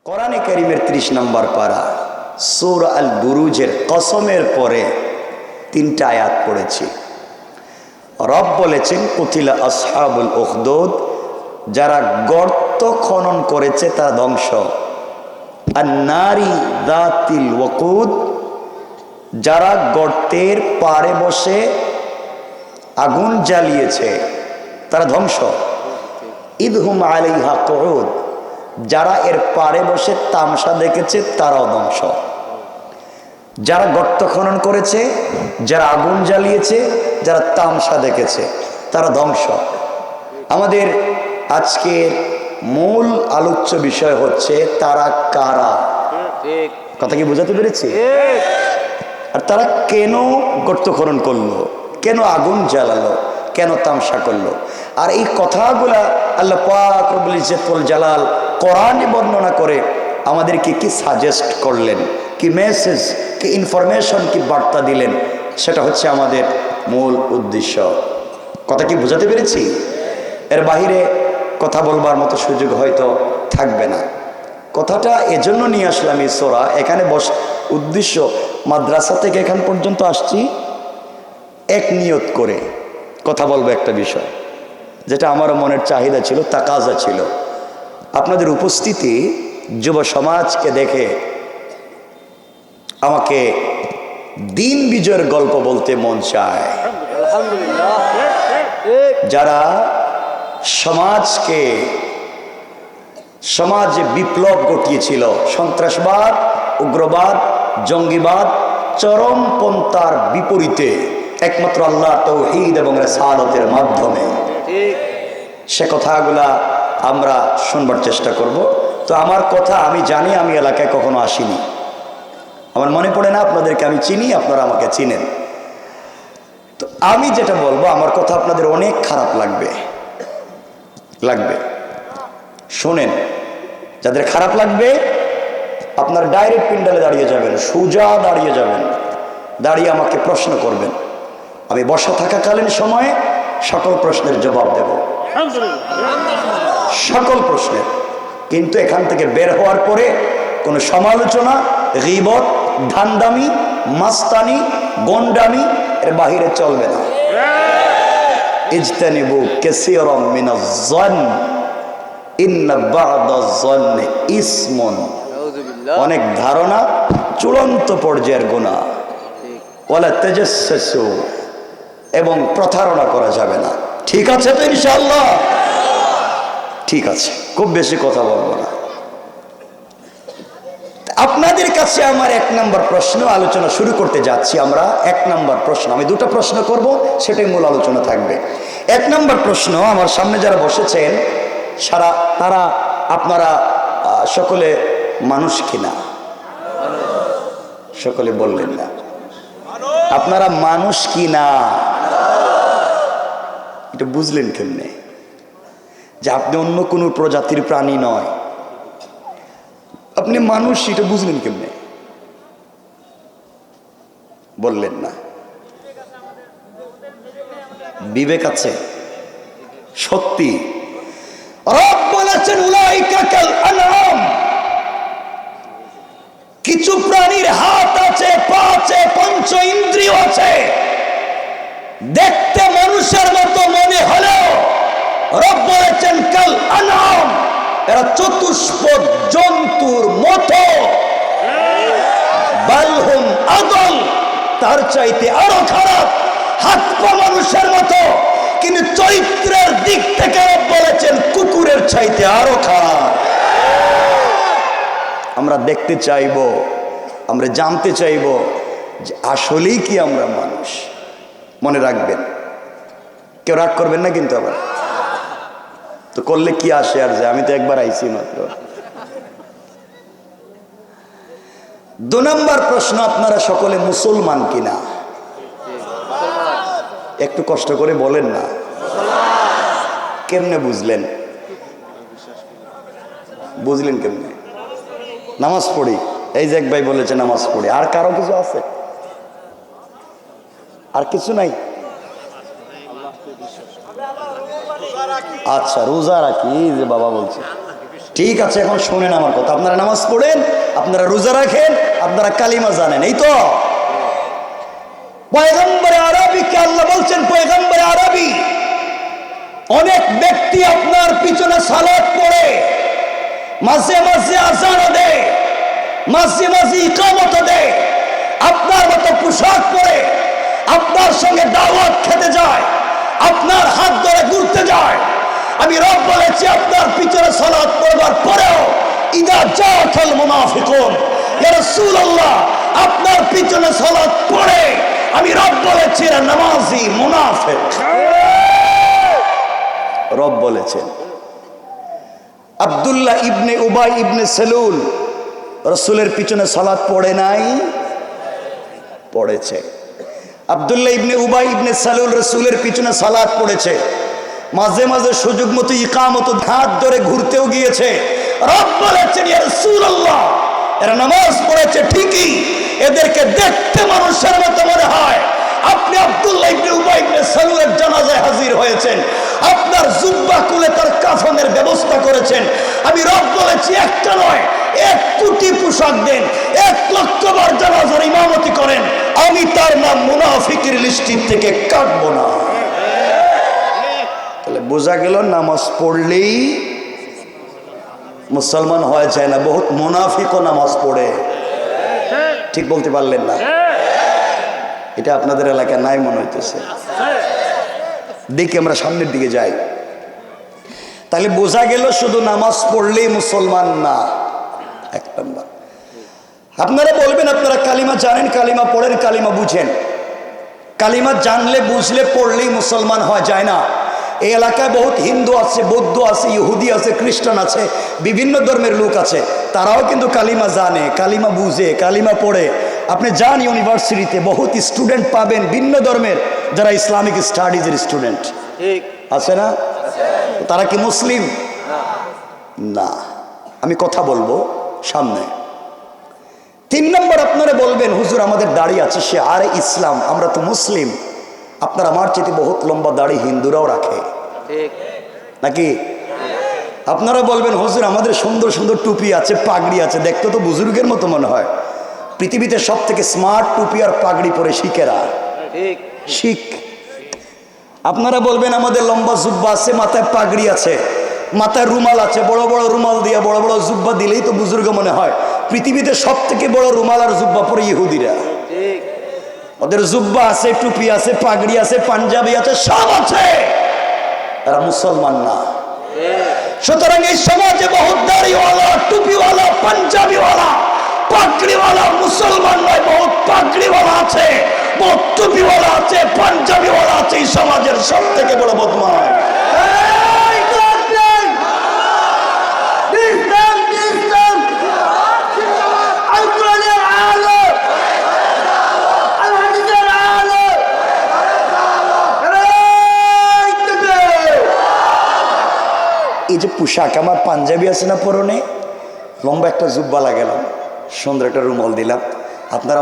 কোরআনে কারীমের 30 নম্বর পারা সূরা আল বুরুজের কসমের পরে 3টা আয়াত পড়েছি। রব বলেছেন কুতিলা আসহাবুল উখদুদ, যারা গর্ত খনন করেছে তারা ধ্বংস। আন-নারি যাতিল ওয়াকুদ, যারা গর্তের পাড়ে বসে আগুন জ্বালিয়েছে তারা ধ্বংস। ইদহুম আলাইহা কুউদ, যারা এর পাড়ে বসে তামাশা দেখেছে তারাও ধ্বংস। যারা গর্ত খনন করেছে, যারা আগুন জ্বালিয়েছে, যারা তামাশা দেখেছে তারা ধ্বংস। আমাদের আজকের মূল আলোচ্য বিষয় হচ্ছে তারা কারা। কথা কি বোঝাতে পেরেছি? আর তারা কেন গর্ত খনন করলো, কেন আগুন জ্বালালো, কেন তামাশা করলো। আর এই কথাগুলা আল্লাহ পাক রব্বুল ইজ্জতুল জালাল কোরআনে বর্ণনা করে আমাদেরকে কি সাজেস্ট করলেন, কি মেসেজ, কি ইনফরমেশন, কি বার্তা দিলেন, সেটা হচ্ছে আমাদের মূল উদ্দেশ্য। কথা কি বোঝাতে পেরেছি? এর বাহিরে কথা বলবার মতো সুযোগ হয়তো থাকবে না। কথাটা এজন্য নিয়ে আসলাম এই সূরা, এখানে উদ্দেশ্য মাদ্রাসা থেকে এখান পর্যন্ত আসছি এক নিয়ত করে কথা বলবো একটা বিষয়, যেটা আমারও মনের চাহিদা ছিল, তাকাজা ছিল। আপনাদের উপস্থিতি যুব সমাজকে দেখে আমাকে দিন বিজয়ের গল্প বলতে মন চায়। যারা সমাজে বিপ্লব ঘটিয়েছিল, সন্ত্রাসবাদ, উগ্রবাদ, জঙ্গিবাদ, চরমপন্থার বিপরীতে একমাত্র আল্লাহ তাওহীদ এবং রিসালাতের মাধ্যমে, সে কথাগুলা আমরা শুনবার চেষ্টা করব। তো আমার কথা আমি জানি, আমি এলাকায় কখনো আসিনি, আমার মনে পড়ে না আপনাদেরকে আমি চিনি, আপনারা আমাকে চিনেন। তো আমি যেটা বলবো, আমার কথা আপনাদের অনেক খারাপ লাগবে, শোনেন। যাদের খারাপ লাগবে আপনার ডাইরেক্ট পিন্ডালে দাঁড়িয়ে যাবেন, সোজা দাঁড়িয়ে যাবেন, দাঁড়িয়ে আমাকে প্রশ্ন করবেন। আমি বসা থাকাকালীন সময়ে সকল প্রশ্নের জবাব দেব, সকল প্রশ্নের। কিন্তু এখান থেকে বের হওয়ার পরে কোনো সমালোচনা, গীবত, ধান্দামি, মাস্তানি, গন্ডামি এর বাহিরে চলবে না। ইজতানিবু কাসীরাম মিনাজ যন ইন্না বা'দাজ যন্নি ইসমুন, অনেক ধারণা চূড়ান্ত পর্যায়ের গুনাহ। ওয়ালা তাজাসসু, এবং প্রতারণা করা যাবে না। ঠিক আছে তো ইনশাআল্লাহ? ঠিক আছে, খুব বেশি কথা বলবো না। আপনাদের কাছে আমার 1 নম্বর প্রশ্ন, আলোচনা শুরু করতে যাচ্ছি আমরা। 1 নম্বর প্রশ্ন, আমি 2টা প্রশ্ন করব, সেটাই মূল আলোচনা থাকবে। 1 নম্বর প্রশ্ন, আমার সামনে যারা বসেছেন তারা আপনারা সকলে মানুষ কিনা? সকলে বললেন না। আপনারা মানুষ কিনা? এটা বুঝলেন কেমনে যে আপনি অন্য কোনো প্রজাতির প্রাণী নয়, আপনি মানুষ? এটা বুঝলেন কেমনে? বললেন না। বিবেক আছে সত্যি। রব বলেছেন উলাইকা কাল আনআম, কিছু প্রাণীর হাত আছে, পা আছে, পঞ্চ ইন্দ্রিয় আছে, দেখতে মানুষের মতো মনে হলেও রব বলেছেন কাল আনআম, এরা চতুষ্পদ জন্তুর মতো। বালহুম আদল, তার চাইতে আরো খারাপ। হাত পা মানুষের মতো, কিন্তু চরিত্রের দিক থেকে রব বলেছেন কুকুরের চাইতে আরো খারাপ। আমরা দেখতে চাইব, আমরা জানতে চাইব যে আসলেই কি আমরা মানুষ। মনে রাখবেন, কেউ রাগ করবেন না কিন্তু। আবার তো করলে কি আসে আর যে, আমি তো একবার আইছি মাত্র। 2 নম্বর প্রশ্ন, আপনারা সকলে মুসলমান কিনা? একটু কষ্ট করে বলেন না। কেমনে বুঝলেন? বুঝলেন কেমনে? নামাজ পড়ি, এই যে এক ভাই বলেছে নামাজ পড়ি। আর কারো কিছু আছে? আর কিছু নাই? আচ্ছা, রোজা রাখি, এই যে বাবা বলছে ঠিক আছে, এখন শোনেন আমার কথা। আপনারা নামাজ পড়েন, আপনারা রোজা রাখেন, আপনারা কালিমা জানেন, এই তো। পয়গম্বরে আরবীকে আল্লাহ বলছেন পয়গম্বরে আরবী। অনেক ব্যক্তি আপনার পিছনে সালাত পড়ে, মাঝে মাঝে আযান দেয়, মাঝে মাঝে ইকামত দেয়, আপনার মতো পোশাক পরে আপনার সঙ্গে দাওয়াত খেতে যায়, আপনার হাত ধরে ঘুরতে যায়। আমি রব বলেছি আপনার পিছনে সালাত পড়বার পরেও ইদা জাআকাল মুনাফিকুন, ইয়া রাসূলুল্লাহ আপনার পিছনে সালাত পড়ে আমি রব বলেছি এরা নামাজি মুনাফিক। রব বলেছেন। আব্দুল্লাহ ইবনে উবাই ইবনে সেলুল রাসূলের পিছনে সালাত পড়ে নাই? পড়েছে। আব্দুল্লাহ ইবনে উবাই ইবনে সেলুল রাসূলের পিছনে সালাত পড়েছে, মাঝে মাঝে সুযোগ মতো ইকামত হাত ধরে ঘুরতেও গিয়েছে। রব বলেছেন ইয়া রাসূলুল্লাহ এরা নামাজ পড়েছে ঠিকই, এদেরকে দেখতে মানুষের মতো মনে হয়। আপনি আব্দুল্লাহ ইবনে উবাই ইবনে সেলুলের জানাজায় হাজির হয়েছেন, আপনার জুব্বা খুলে তার কাফনের ব্যবস্থা করেছেন। আমি রব বলেছি একটা নয় 1 কোটি পোশাক দেন, 1 লক্ষ বার জানাজার ইমামতি করেন, আমি তার নাম মুনাফিকের লিস্টি থেকে কাটবো না। তাহলে বোঝা গেল নামাজ পড়লেই মুসলমান হয়ে যায় না, বহুত মুনাফিকও নামাজ পড়ে। ঠিক বলতে পারলেন না? এটা আপনাদের এলাকায় নাই মনে হইতেছে। দেখি আমরা সামনের দিকে যাই। তাহলে বোঝা গেল শুধু নামাজ পড়লেই মুসলমান না। 1 নম্বর। আপনারা বলবেন আপনারা কালিমা জানেন, কালিমা পড়েন, কালিমা বুঝেন। কালিমা জানলে বুঝলে পড়লেই মুসলমান হওয়া যায় না। এই এলাকায় বহুত হিন্দু আছে, বৌদ্ধ আছে, ইহুদি আছে, খ্রিস্টান আছে, বিভিন্ন ধর্মের লোক আছে, তারাও কিন্তু কালিমা জানে, কালিমা বুঝে, কালিমা পড়ে। আপনি যান ইউনিভার্সিটিতে, বহুত স্টুডেন্ট পাবেন ভিন্ন ধর্মের, যারা ইসলামিক স্টাডিজের স্টুডেন্ট আছে না? তারা কি মুসলিম? না। আমি কথা বলবো সামনে। 3 নম্বর, আপনারা বলবেন হুজুর আমাদের দাড়ি আছে, সে আরে ইসলাম, আমরা তো মুসলিম। আপনার আমার চেয়ে বহুত লম্বা দাড়ি হিন্দুরাও রাখে নাকি? আপনারা বলবেন হুজুর আমাদের সুন্দর সুন্দর টুপি আছে, পাগড়ি আছে, দেখতে তো বুজুর্গের মতো মনে হয়। পৃথিবীতে সব থেকে স্মার্ট টুপি আর পাগড়ি পরে শিখেরা, শিখ। আপনারা বলবেন আমাদের লম্বা জুব্বা আছে, মাথায় পাগড়ি আছে, মাথায় রুমাল আছে, বড় বড় রুমাল দিয়ে বড় বড় জুব্বা দিলেই তো বুজুর্গ মনে হয়। পৃথিবীতে সব থেকে বড় রুমাল আর জুব্বা পরে ইহুদিরা। ওদের জুব্বা আছে, টুপি আছে, পাগড়ি আছে, পাঞ্জাবি আছে, সব আছে, তারা মুসলমান না। সুতরাং এই সমাজে বহুত দাড়িওয়ালা, টুপিওয়ালা, পাঞ্জাবিওয়ালা, পাগড়িওয়ালা মুসলমান নয়, বহুত পাগড়িওয়ালা আছে, বহুত টুপিওয়ালা আছে, পাঞ্জাবিওয়ালা আছে। এই সমাজের সব থেকে বড় বদমাশ। এই যে পোশাক, আমার পাঞ্জাবি আছে না পরনে, লম্বা একটা জুব্বা লাগালাম, সুন্দর একটা রুমাল দিলাম, আপনারা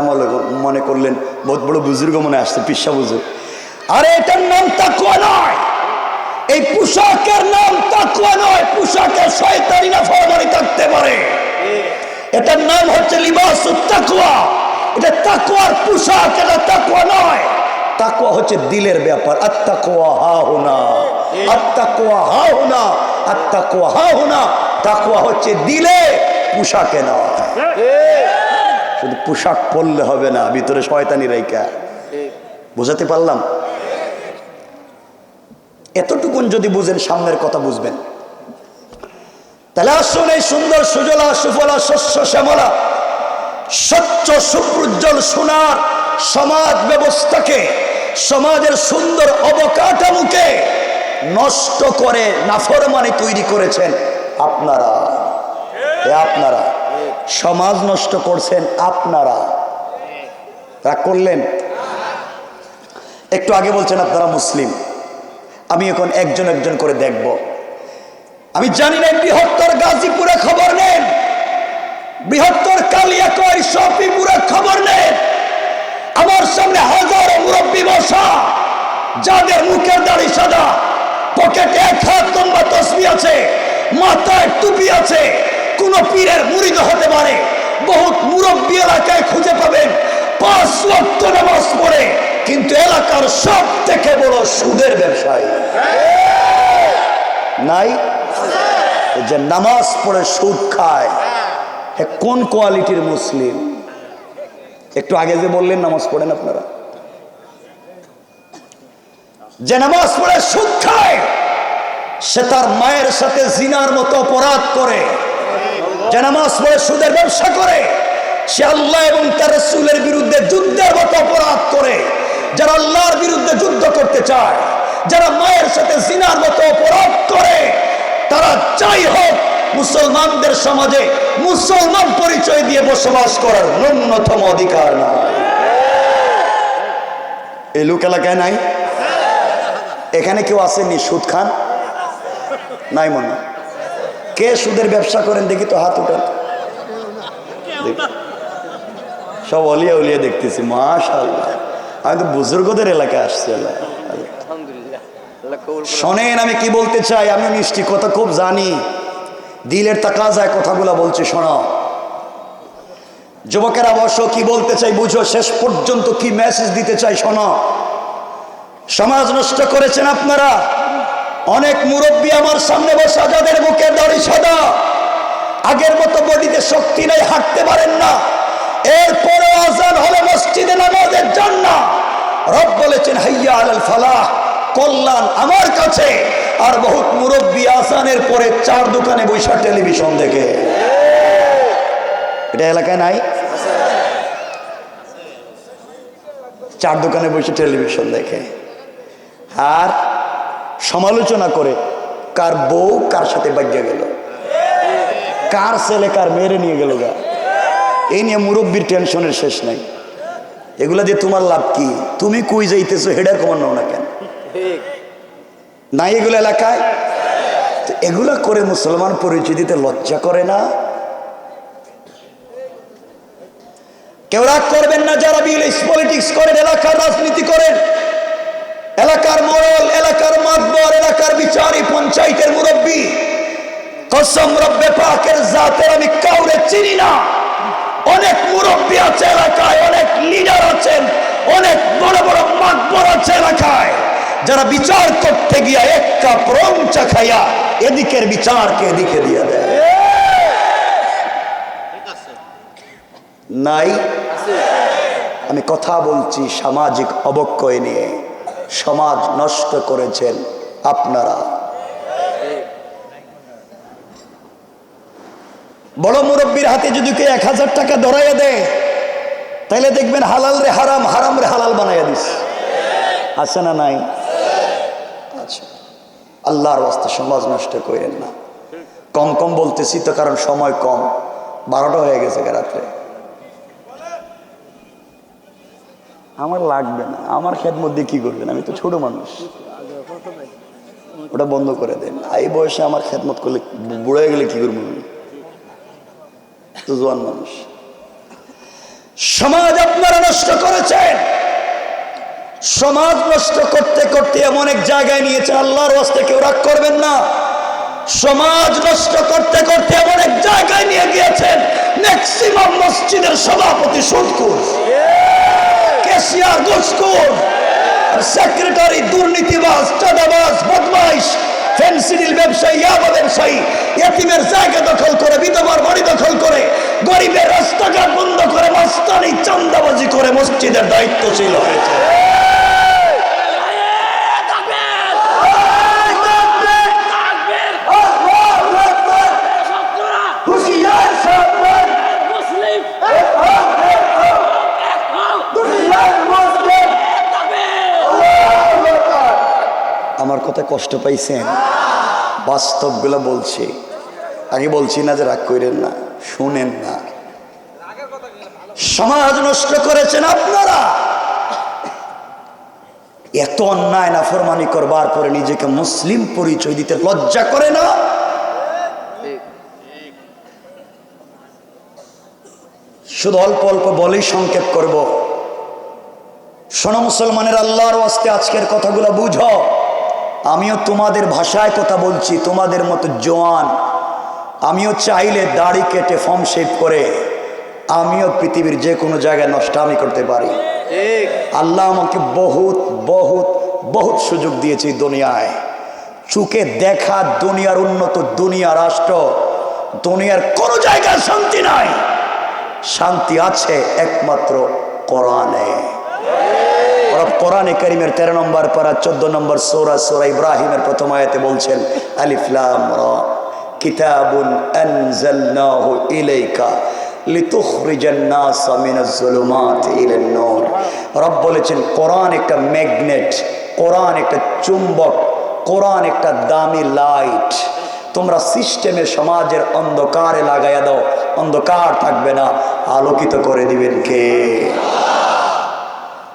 মনে করলেন বহুত বড় বুজুর্গ মনে আসছে, পিসা বুজুর্গ। আরে এটার নাম তাকওয়া নয়, এই পোশাকের নাম তাকওয়া নয়। পোশাকের শয়তানি না ফরমানি থাকতে পারে, এটার নাম হচ্ছে লিবাসুত তাকওয়া। এটা তাকওয়ার পোশাক, এটা তাকওয়া নয়। তাকওয়া হচ্ছে দিলের ব্যাপার। আত্তাকওয়া হাহুনা, আত্তাকওয়া হাহুনা, আত্তাকওয়া হাহুনা। তাকওয়া হচ্ছে দিলে, পোশাকে নয়। শুধু পোশাক পরলে হবে না, ভিতরে শয়তানি রাইকা। বুঝাতে পারলাম? এতটুকুন যদি বুঝেন সামনের কথা বুঝবেন। তাহলে আসুন এই সুন্দর সুজলা সুফলা শস্য শ্যামলা স্বচ্ছ সুপ্রজ্জ্বল সোনার সমাজ ব্যবস্থাকে, সমাজের সুন্দর অবকাঠামোকে নষ্ট করে নাফরমানি তৈরি করেছেন আপনারা। আপনারা সমাজ নষ্ট করছেন, আপনারা রাগ করলেন। একটু আগে বলছেন আপনারা মুসলিম, আমি এখন একজন একজন করে দেখব। আমি জানি না বৃহত্তর গাজীপুরে খবর নেন, বৃহত্তর কালিয়াকৈর শফিপুরে খবর নেন। আমার সামনে হাজারো মুরব্বী বসা, যাদের মুখের দাড়ি সাদা, পকেটে 1 হাত লম্বা তসবিহ আছে, মাথায় টুপি আছে, কোন পীরের মুরিদ হতে পারে। বহুত মুরব্বী এলাকায় খুঁজে পাবেন 5 ওয়াক্ত নামাজ পড়ে, কিন্তু এলাকার সব থেকে বড় সুদের ব্যবসায়ী নাই। যে নামাজ পড়ে সুদ খায়, কোন কোয়ালিটির মুসলিম? একটু আগে যে বললেন নামাজ পড়েন আপনারা, যে নামাজ পড়ে সুদ খায় সে তার মায়ের সাথে জিনার মতো অপরাধ করে। যে নামাজ পড়ে সুদের ব্যবসা করে সে আল্লাহ এবং তার রাসূলের বিরুদ্ধে যুদ্ধের মতো অপরাধ করে। যারা আল্লাহর বিরুদ্ধে যুদ্ধ করতে চায়, যারা মায়ের সাথে জিনার মতো অপরাধ করে, তারা চাই হোক মুসলমানদের সমাজে মুসলমান পরিচয় দিয়ে বসবাস করার ন্যূনতম অধিকার নাই। এই লোক এলাকায় নাই? এখানে কেউ আসেননি সুদ খান? নাই মনে। কে সুদের ব্যবসা করেন দেখি তো, হাত উঠান। সব অলিয়া উলিয়া দেখতেছি, মাশাআল্লাহ। আমি তো বুজুর্গদের এলাকায় আসছি। শোনেন আমি কি বলতে চাই, আমি মিষ্টি কথা খুব জানি, দিলের তাকাজায় কথাগুলা বলছি, শোনো। যুবকেরা অবশ্য কি বলতে চাই বুঝো, শেষ পর্যন্ত কি মেসেজ দিতে চাই শোনো। সমাজ নষ্ট করেছেন আপনারা। অনেক মুরব্বী আমার সামনে বসা, যাদের বুকে দাড়ি সাদা, আগের মতো বডিতে শক্তি নেই, হাঁটতে পারেন না, এরপরে আযান হলে মসজিদে নামাজের জন্য রব বলেছেন হাইয়া আলাল ফালাহ, কল্যাণ আমার কাছে। আর বহুত মুরব্বী আযানের পরে 4 দোকানে বৈশা টেলিভিশন দেখে। এটা এলাকায় নাই? 4 দোকানে বসে টেলিভিশন দেখে আর সমালোচনা করে কার বউ কার সাথে বাজ্যা গেল, কার ছেলে কার মেরে নিয়ে গেল গা। এই নিয়ে মুরব্বীর টেনশনের শেষ নাই। এগুলা দিয়ে তোমার লাভ কি? তুমি কই যাইতেছো হেডার খবর নাও না কেন? নাই এগুলো এলাকায়? এগুলা করে মুসলমান পরিচয় দিতে লজ্জা করে না? কেউ রাগ করবেন না যারা ভিলেজ পলিটিক্স করেন, এলাকার রাজনীতি করেন, এলাকার মোড়ল, এলাকার মাতবর, এলাকার বিচারী, পঞ্চায়েতের মুরব্বী। কসম রব্বে পাকের জাতের আমি কাউরে চিনি না। অনেক মুরব্বী আছে এলাকায়, অনেক লিডার আছেন, অনেক বড় বড় মাতবর আছে এলাকায়, যারা বিচার করতে গিয়া 1 কাপ রং চা খাইয়া এদিকের বিচারকে এদিকে দিয়ে দেয়। নাই? আমি কথা বলছি সামাজিক অবক্ষয় নিয়ে। সমাজ নষ্ট করেছেন আপনারা। বড় মুরব্বীর হাতে যদি কেউ 1000 টাকা ধরাইয়া দেয়, তাহলে দেখবেন হালাল রে হারাম, হারাম রে হালাল বানাইয়া দিস। আছে না নাই? আচ্ছা, আল্লাহর ওয়াস্তে সমাজ নষ্ট করেন না। কম কম বলতেছি তো, কারণ সময় কম, 12টা হয়ে গেছে রাত্রে। আমার লাগবে না, আমার খেদমত দিয়ে কি করবেন? আমি তো ছোট মানুষ, ওটা বন্ধ করে দেন। এই বয়সে আমার খেদমত করলে বুড়ে গেলে কি করবো? তো জোয়ান মানুষ। সমাজ আপনারা নষ্ট করেছেন। সমাজ নষ্ট করতে করতে এমন এক জায়গায় নিয়েছেন, আল্লাহর ওয়াস্তে কেউ রাগ করবেন না। সমাজ নষ্ট করতে করতে এমন এক জায়গায় নিয়ে গিয়েছেন, ম্যাক্সিমাম মসজিদের সভাপতি সুদখোর, ক্যাশিয়ার ঘুষখোর, সেক্রেটারি দুর্নীতিবাজ, চাঁদাবাজ, বদমাইশ, ফেন্সিডিল ব্যবসায়ী, ইয়াবা ব্যবসায়ী, ইতিমের জায়গা দখল করে, বিধবার বাড়ি দখল করে, গরিবের রাস্তাঘাট বন্ধ করে, মাস্তানি চাঁদাবাজি করে মসজিদের দায়িত্বশীল হয়েছে। আমার কথা কষ্ট পাইছেন? বাস্তবগুলো বলছি, আগে বলছি না যে রাগ করেন না, শুনেন না। সমাজ নষ্ট করেছেন আপনারা। এত অন্যায় নাফরমানি করবার পরে নিজেকে মুসলিম পরিচয় দিতে লজ্জা করে না? শুধু অল্প অল্প বলেই সংক্ষেপ করব। শোনো মুসলমানের, আল্লাহর ওয়াস্তে আজকের কথাগুলো বুঝো। আমিও তোমাদের ভাষায় কথা বলছি, তোমাদের মতো জোয়ান। আমিও চাইলে দাড়ি কেটে ফর্ম শেভ করে আমিও পৃথিবীর যে কোনো জায়গায় নষ্টামি করতে পারি। আল্লাহ আমাকে বহুত বহুত বহুত সুযোগ দিয়েছে দুনিয়ায়। চোখে দেখা দুনিয়ার উন্নত দুনিয়া রাষ্ট্র, দুনিয়ার কোনো জায়গায় শান্তি নাই। শান্তি আছে একমাত্র কোরআনে। কোরআনে কারীমের 13 নম্বর পারা 14 নম্বর সূরা, সূরা ইব্রাহিমের প্রথম আয়াতে বলছেন আলিফ লাম রা কিতাবুন আনজালনাহু ইলাইকা লিতুখরিজান নাসা মিনাজ যুলুমাতি ইলান নূর। রব বলেছেন কোরআন একটা ম্যাগনেট, কোরআন একটা চুম্বক, কোরআন একটা দামি লাইট। তোমরা সিস্টেমে সমাজের অন্ধকারে লাগাইয়া দাও, অন্ধকার থাকবে না, আলোকিত করে দিবেন কে?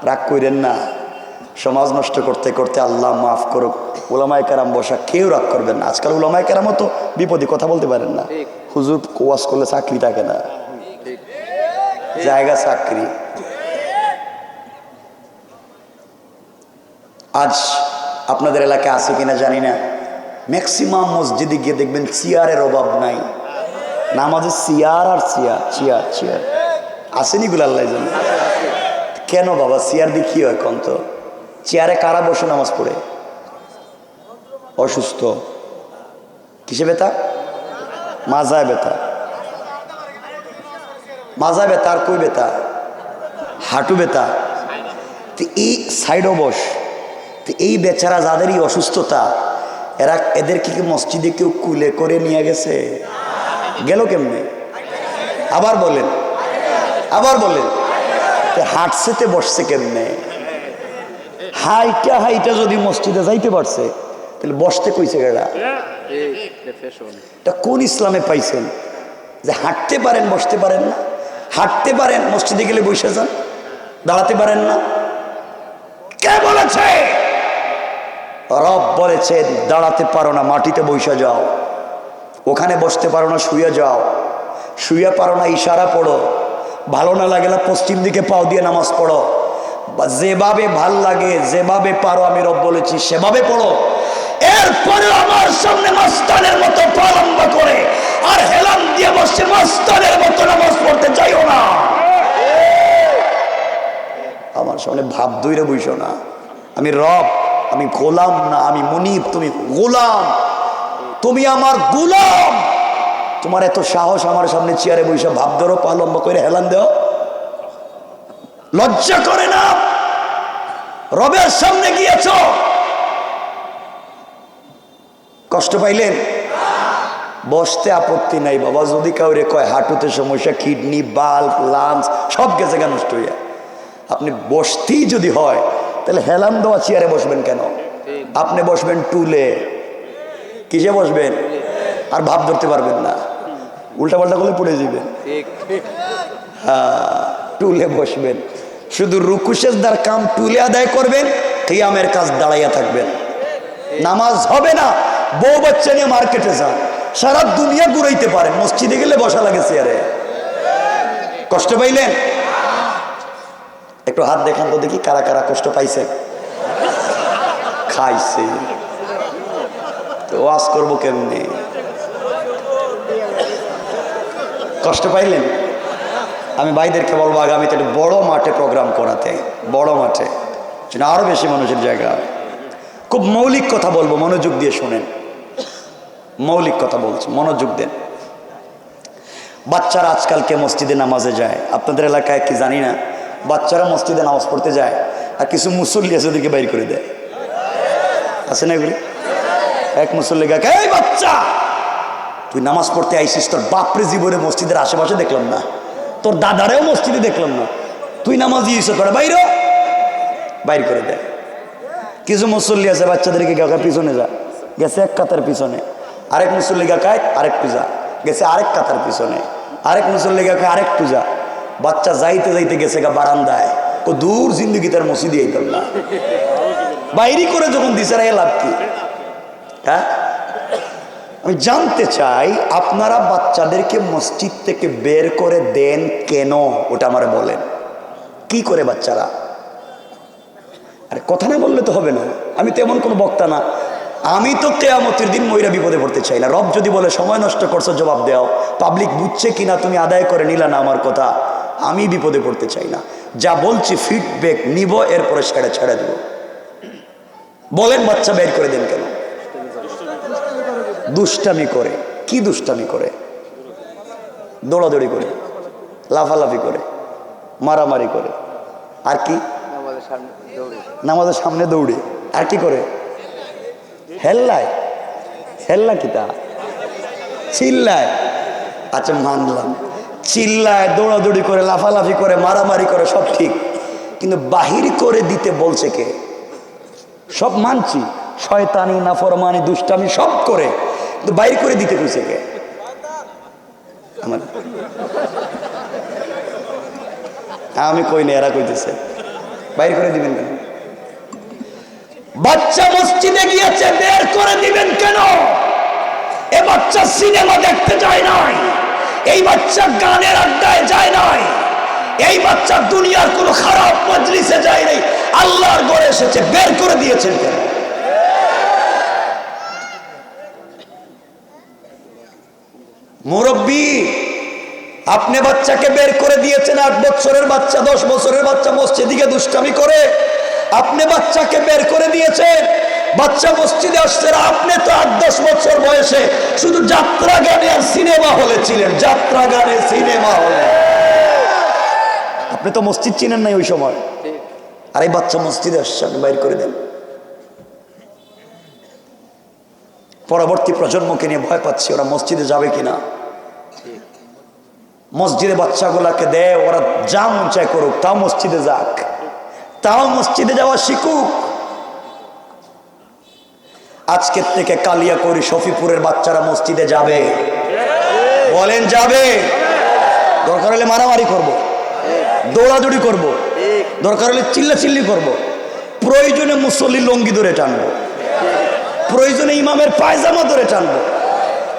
রাগ করেন না, সমাজ নষ্ট করতে করতে আল্লাহ মাফ করুক। উলামায়ে কেরাম বসা, কেউ রাগ করবেন না। আজকাল উলামায়ে কেরামও তো বিপদে কথা বলতে পারেন না। হুজুর ওয়াজ করলে চাকরি থাকে না, জায়গা চাকরি। আজ আপনাদের এলাকায় আছে কিনা জানি না, ম্যাক্সিমাম মসজিদে গিয়ে দেখবেন চেয়ারের অভাব নাই। নামাজে চেয়ার আর চেয়ার, চেয়ার চেয়ার আসেনি গুলো আল্লাহ জানে। কেন বাবা চেয়ার দিয়ে কি হয়? কন্ত চেয়ারে কারা বসে নামাজ পড়ে? অসুস্থ। কিসে ব্যথা? মাজায় ব্যথা। মাজায় ব্যথা আর কই ব্যথা? হাঁটু ব্যথা। তো এই সাইডও বস। তো এই বেচারা যাদেরই অসুস্থতা, এদেরকে কি মসজিদে কেউ কুলে করে নিয়ে গেছে? গেল কেমনে? আবার বলেন, আবার বলেন। হাঁটছেতে বসছে কেমনে? হাইটা হাইটা যদি মসজিদে যাইতে পারছে, তাহলে বসতে কইছে গেলা? এটা কোন ইসলামে পাইছেন যে হাঁটতে পারেন বসতে পারেন না? হাঁটতে পারেন, মসজিদে গেলে বসে যান, দাঁড়াতে পারেন না। কে বলেছে? রব বলেছে দাঁড়াতে পারো না মাটিতে বসে যাও, ওখানে বসতে পারো না শুয়ে যাও, শুয়ে পারো না ইশারা পড়ো, ভালো না লাগে না পশ্চিম দিকে পাও দিয়ে নামাজ পড়ো, বা যেভাবে ভাল লাগে যেভাবে পারো আমি রব বলেছি সেভাবে পড়ো। এরপরে আমার সামনে মাস্তানের মতো পা লম্বা করে আর হেলান দিয়ে বসে মাস্তানের মতো নামাজ পড়তে চাইও না। আমার সামনে ভাব দইরে বইসো না। আমি রব, আমি গোলাম না, আমি মুনিব, তুমি গোলাম, তুমি আমার গোলাম। তোমার এত সাহস আমার সামনে চেয়ারে বসে ভাব ধরো, পা লম্বা করে হেলান দেও? লজ্জা করে না? রবের সামনে গিয়েছ, কষ্ট পাইলেন? বসতে আপত্তি নাই বাবা, যদি কাউরে কয় হাঁটুতে সমস্যা, কিডনি, বাল্ব, লাংস সব গেছে গা নষ্ট হইয়া। আপনি বসতেই যদি হয় তাহলে হেলান দেওয়া চেয়ারে বসবেন কেন? আপনি বসবেন টুলে। কিসে বসবেন? আর ভাব ধরতে পারবেন না, উল্টা পাল্টা করলে পড়ে যাবেন। হ্যাঁ, টুলে বসবেন। শুধু রুকু সেজদার কাম টুলে আদায় করবেন, কিয়ামের কাজ দাঁড়াইয়া থাকবেন। নামাজ হবে না, বউ বাচ্চা নিয়ে মার্কেটে যান, সারা দুনিয়া ঘুরাইতে পারেন, মসজিদে গেলে বসা লাগে চেয়ারে। কষ্ট পাইলেন? একটু হাত দেখান তো দেখি কারা কারা কষ্ট পাইছে। খাইছে তো ওয়াজ করবো কেমনে? কষ্ট পাইলেন? আমি ভাইদেরকে বলবো আগামীতে একটা বড় মাঠে প্রোগ্রাম করাতে, বড় মাঠে, যেন আরো বেশি মানুষের জায়গা। খুব মৌলিক কথা বলবো, মনোযোগ দিয়ে শোনেন। মৌলিক কথা বলছি, মনোযোগ দেন। বাচ্চারা আজকালকে মসজিদে নামাজে যায়, আপনাদের এলাকায় কি জানি না, বাচ্চারা মসজিদে নামাজ পড়তে যায় আর কিছু মুসল্লি আছে ওদেরকে বাইর করে দেয়। আছে না এগুলি? এক মুসল্লি গাকে, এই বাচ্চা তুই নামাজ পড়তে আইসিস, তোর বাপরে জীবনে মসজিদের আশেপাশে দেখলাম না, তোর দাদারেও মসজিদে দেখলাম না, তুই নামাজি ইসে করে বাইরে বাইর করে দেয়। কিছু মুসল্লি আছে বাচ্চাদেরকে গাকা পিছনে যা, গেছে এক কাতার পিছনে, আরেক মুসল্লি গাকায় আরেক পূজা, গেছে আরেক কাতার পিছনে, আরেক মুসল্লি গাকায় আরেক পূজা। বাচ্চা যাইতে যাইতে গেছে গা বারান্দায়, ও দূর জিন্দগি তার মসজিদে আইতাম না, বাইরি করে যখন দিছে রে লাভ কি? হ্যাঁ, আমি জানতে চাই আপনারা বাচ্চাদেরকে মসজিদ থেকে বের করে দেন কেন? ওটা আমার বলেন। কি করে বাচ্চারা? আরে কথা না বললে তো হবে না, আমি তো এমন কোনো বক্তা না আমি তো কিয়ামতের দিন মইরা বিপদে পড়তে চাই না। রব যদি বলে সময় নষ্ট করছো জবাব দাও, পাবলিক বুঝছে কিনা তুমি আদায় করে নিলা না আমার কথা, আমি বিপদে পড়তে চাই না। যা বলছি ফিডব্যাক নিব, এরপরে ছেড়ে দেব। বলেন বাচ্চা বের করে দেন কেন? দুষ্টামি করে। কি দুষ্টামি করে? দৌড়াদৌড়ি করে, লাফালাফি করে, মারামারি করে, আর কি? নামাজের সামনে দৌড়ে, আর কি করে? হেল্লায়। হেল্লা কি তা? চিল্লায়। আচ্ছা মানলাম, চিল্লায়, দৌড়াদৌড়ি করে, লাফালাফি করে, মারামারি করে, সব ঠিক, কিন্তু বাহির করে দিতে বলছে কে? সব মানছি, শয়তানি, নাফরমানি, দুষ্টামি সব করে, কিন্তু বাইর করে দিতে কইছে কে? আমি কই না, এরা কইতেছে। বাইর করে দিবেন কেন? বাচ্চা মসজিদে গিয়েছে, বের করে দিবেন কেন? এ বাচ্চা সিনেমা দেখতে যায় নাই, এই বাচ্চা গানের আড্ডায় যায় নাই, এই বাচ্চা দুনিয়ার কোনো খারাপ মজলিসে যায় নাই, আল্লাহর ঘরে এসেছে, বের করে দিয়েছেন কেন? মুরব্বী, আপনি বাচ্চাকে বের করে দিয়েছেন। 8 বছরের বাচ্চা, 10 বছরের বাচ্চা মসজিদে গিয়ে দুষ্টামি করে, আপনি বাচ্চাকে বের করে দিয়েছেন। বাচ্চা মসজিদে আসছে, আপনি তো 8-10 বছর বয়সে শুধু যাত্রা গানে আর সিনেমা হলে ছিলেন। যাত্রা গানে, সিনেমা হলে, আপনি তো মসজিদ চিনেন নাই ওই সময়। আর এই বাচ্চা মসজিদে আসছে, আপনি বাইর করে দেন। পরবর্তী প্রজন্মকে নিয়ে ভয় পাচ্ছি, ওরা মসজিদে যাবে কিনা। মসজিদে বাচ্চাগুলাকে দেয়, ওরা যা মন চায় করুক, তাও মসজিদে যাক, তাও মসজিদে যাওয়া শিখুক। আজকের থেকে কালিয়াকৈর, শফিপুরের বাচ্চারা মসজিদে যাবে। বলেন যাবে? দরকার হলে মারামারি করব, দৌড়াদৌড়ি করব, দরকার হলে চিল্লাচিল্লি করব, প্রয়োজনে মুসল্লি লঙ্গি ধরে টানবো, প্রয়োজনে ইমামের পায়জামা ধরে টানবো,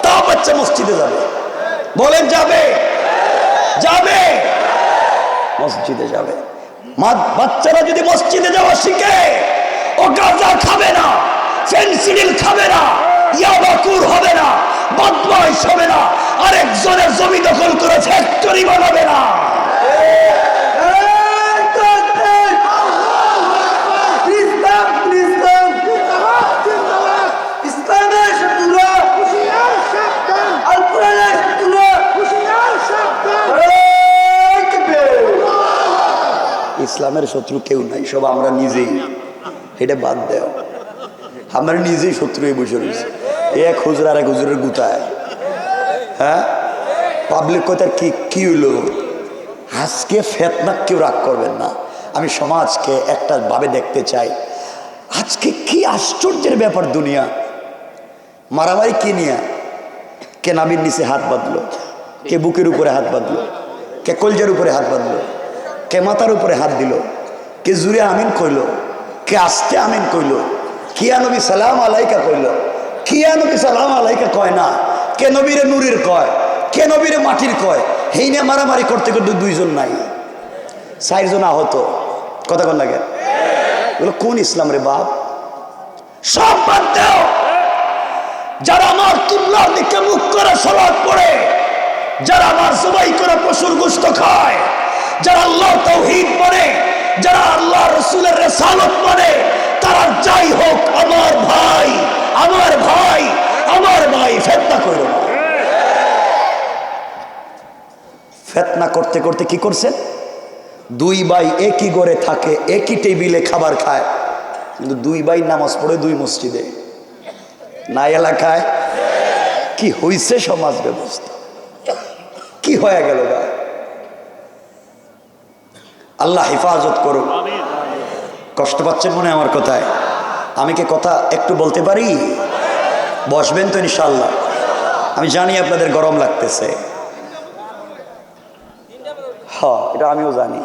তাও বাচ্চা মসজিদে যাবে। বলেন যাবে? যাবে, মসজিদে যাবে। বাচ্চারা যদি মসজিদে যাওয়া শিখে, ও গাঁজা খাবে না, ফেনসিডিল খাবে না, ইয়াবাকুর হবে না, বদমাইশ হবে না, আরেকজনের জমি দখল করে ফ্যাক্টরি বানাবে না। ইসলামের শত্রু কেউ নাই, সব আমরা নিজেই। এটা বাদ দেও, আমরা নিজেই শত্রু হয়ে বসে রয়েছি। এক হুজুর আর এক হুজুরের গুতায়। হ্যাঁ, পাবলিক কথার কি হইলো? আজকে ফেতনা কেউ রাগ করবেন না। আমি সমাজকে একটা ভাবে দেখতে চাই। আজকে কি আশ্চর্যের ব্যাপার দুনিয়া। মারামারি কি নিয়ে? কে নাবির নিচে হাত বাঁধলো, কে বুকের উপরে হাত বাঁধলো, কে কলজার উপরে হাত বাঁধলো, কে মাথার উপরে হাত দিল, কে জুড়ে আমিন কইল, কে আস্তে আমিন কইল, কিয়া নবী সালাম আলাইকা কইল, কিয়া নবী সালাম আলাইকা কয় না, কে নবীরে নূরের কয়, কে নবীরে মাটির কয়। এই নিয়ে মারামারি করতে করতে 2 জন নাই, 4 জন আহত। কথা কন লাগে? বলো কোন ইসলাম রে বাপ? সব বাদ দাও। যারা আমার কিবলার দিকে মুখ করে সালাত পড়ে, যারা আমার জবাই করে পশুর গোশত খায়, যারা আল্লাহ তাওহীদ মানে, যারা আল্লাহ রাসূলের রিসালাত মানে, তারা যাই হোক আমার ভাই, আমার ভাই, আমার ভাই। ফিতনা করো না। ফিতনা করতে করতে কি করছেন? 2 ভাই একই ঘরে থাকে, একই টেবিলে খাবার খায়, কিন্তু 2 ভাই নামাজ পড়ে 2 মসজিদে, না এলাকায়। কি হইছে সমাজ ব্যবস্থা? কি হয়ে গেল গা? আল্লাহ হেফাজত করুন। কষ্ট পাচ্ছেন মনে আমার কথায়? আমি কি কথা একটু বলতে পারি? বসবেন তো ইনশাআল্লাহ? আমি জানি আপনাদের গরম লাগতেছে। হ্যাঁ, এটা আমিও জানি।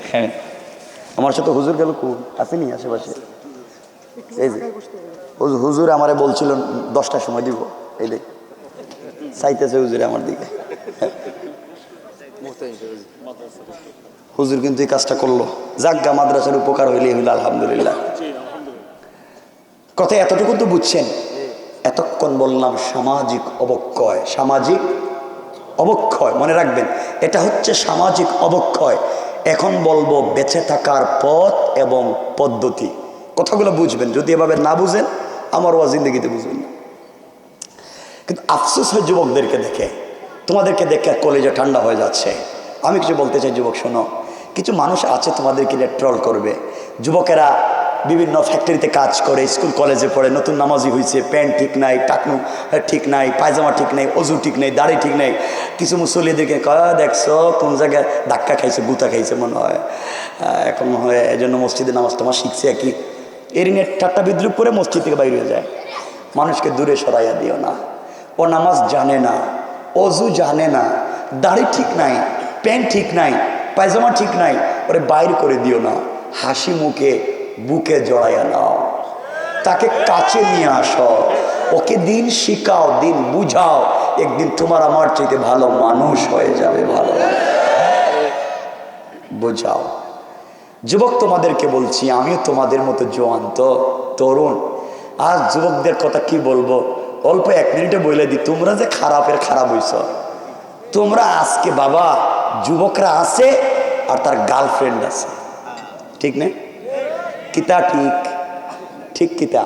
হ্যাঁ, আমার সাথে হুজুর গেল কোন আসেনি আশেপাশে? এই যে হুজুর আমারে বলছিল 10টার সময় দিব, এই দেখ চাইতেছে হুজুরে আমার দিকে। হুজুর কিন্তু এই কাজটা করলো, জাগা মাদ্রাসার উপকার হইলে হইল আলহামদুলিল্লাহ। কথা এতটুকু তো বুঝছেন? এতক্ষণ বললাম সামাজিক অবক্ষয়, সামাজিক অবক্ষয় মনে রাখবেন, এটা হচ্ছে সামাজিক অবক্ষয়। এখন বলবো বেঁচে থাকার পথ এবং পদ্ধতি। কথাগুলো বুঝবেন, যদি এভাবে না বুঝেন আমার ওয়া জিন্দগিতে বুঝবেন না। কিন্তু আফসোস হয় যুবকদেরকে দেখে, তোমাদেরকে দেখে কলেজে ঠান্ডা হয়ে যাচ্ছে। আমি কিছু বলতে চাই, যুবক শোনো, কিছু মানুষ আছে তোমাদেরকে নিয়ে ট্রল করবে। যুবকেরা বিভিন্ন ফ্যাক্টরিতে কাজ করে, স্কুল কলেজে পড়ে, নতুন নামাজি হয়েছে, প্যান্ট ঠিক নাই, টাকনু ঠিক নাই, পায়জামা ঠিক নেই, অজু ঠিক নেই, দাড়ি ঠিক নেই। কিছু মুসল্লিদেরকে কয়া দেখছো কোন জায়গায় ধাক্কা খাইছে, গুতা খাইছে মনে হয়, এখন হয় এই জন্য মসজিদে নামাজ টামাজ শিখছে কি, এর নিয়ে ঠাট্টা বিদ্রুপ করে মসজিদ থেকে বাইরে হয়ে যায়। মানুষকে দূরে সরাইয়া দিও না। ও নামাজ জানে না, অজু জানে না, দাড়ি ঠিক নাই, প্যান্ট ঠিক নাই, পায়জামা ঠিক নাই, ওরে বাইর করে দিও না। হাসি মুখে বুকে জড়াইয়া নাও, তাকে কাছে নিয়ে আসো, ওকে দিন শিখাও, দিন বুঝাও, একদিন তোমার আমার চাইতে ভালো মানুষ হয়ে যাবে। ভালো বুঝাও। যুবক তোমাদেরকে বলছি, আমিও তোমাদের মতো জোয়ান তো তরুণ। আজ যুবকদের কথা কি বলবো, অল্প 1 মিনিটে বলে দিই, তোমরা যে খারাপের খারাপ হইছ। তোমরা আজকে বাবা যুবকরা আছে আর তার গার্লফ্রেন্ড আছে, ঠিক নেই? কিতা ঠিক? ঠিক কিতা?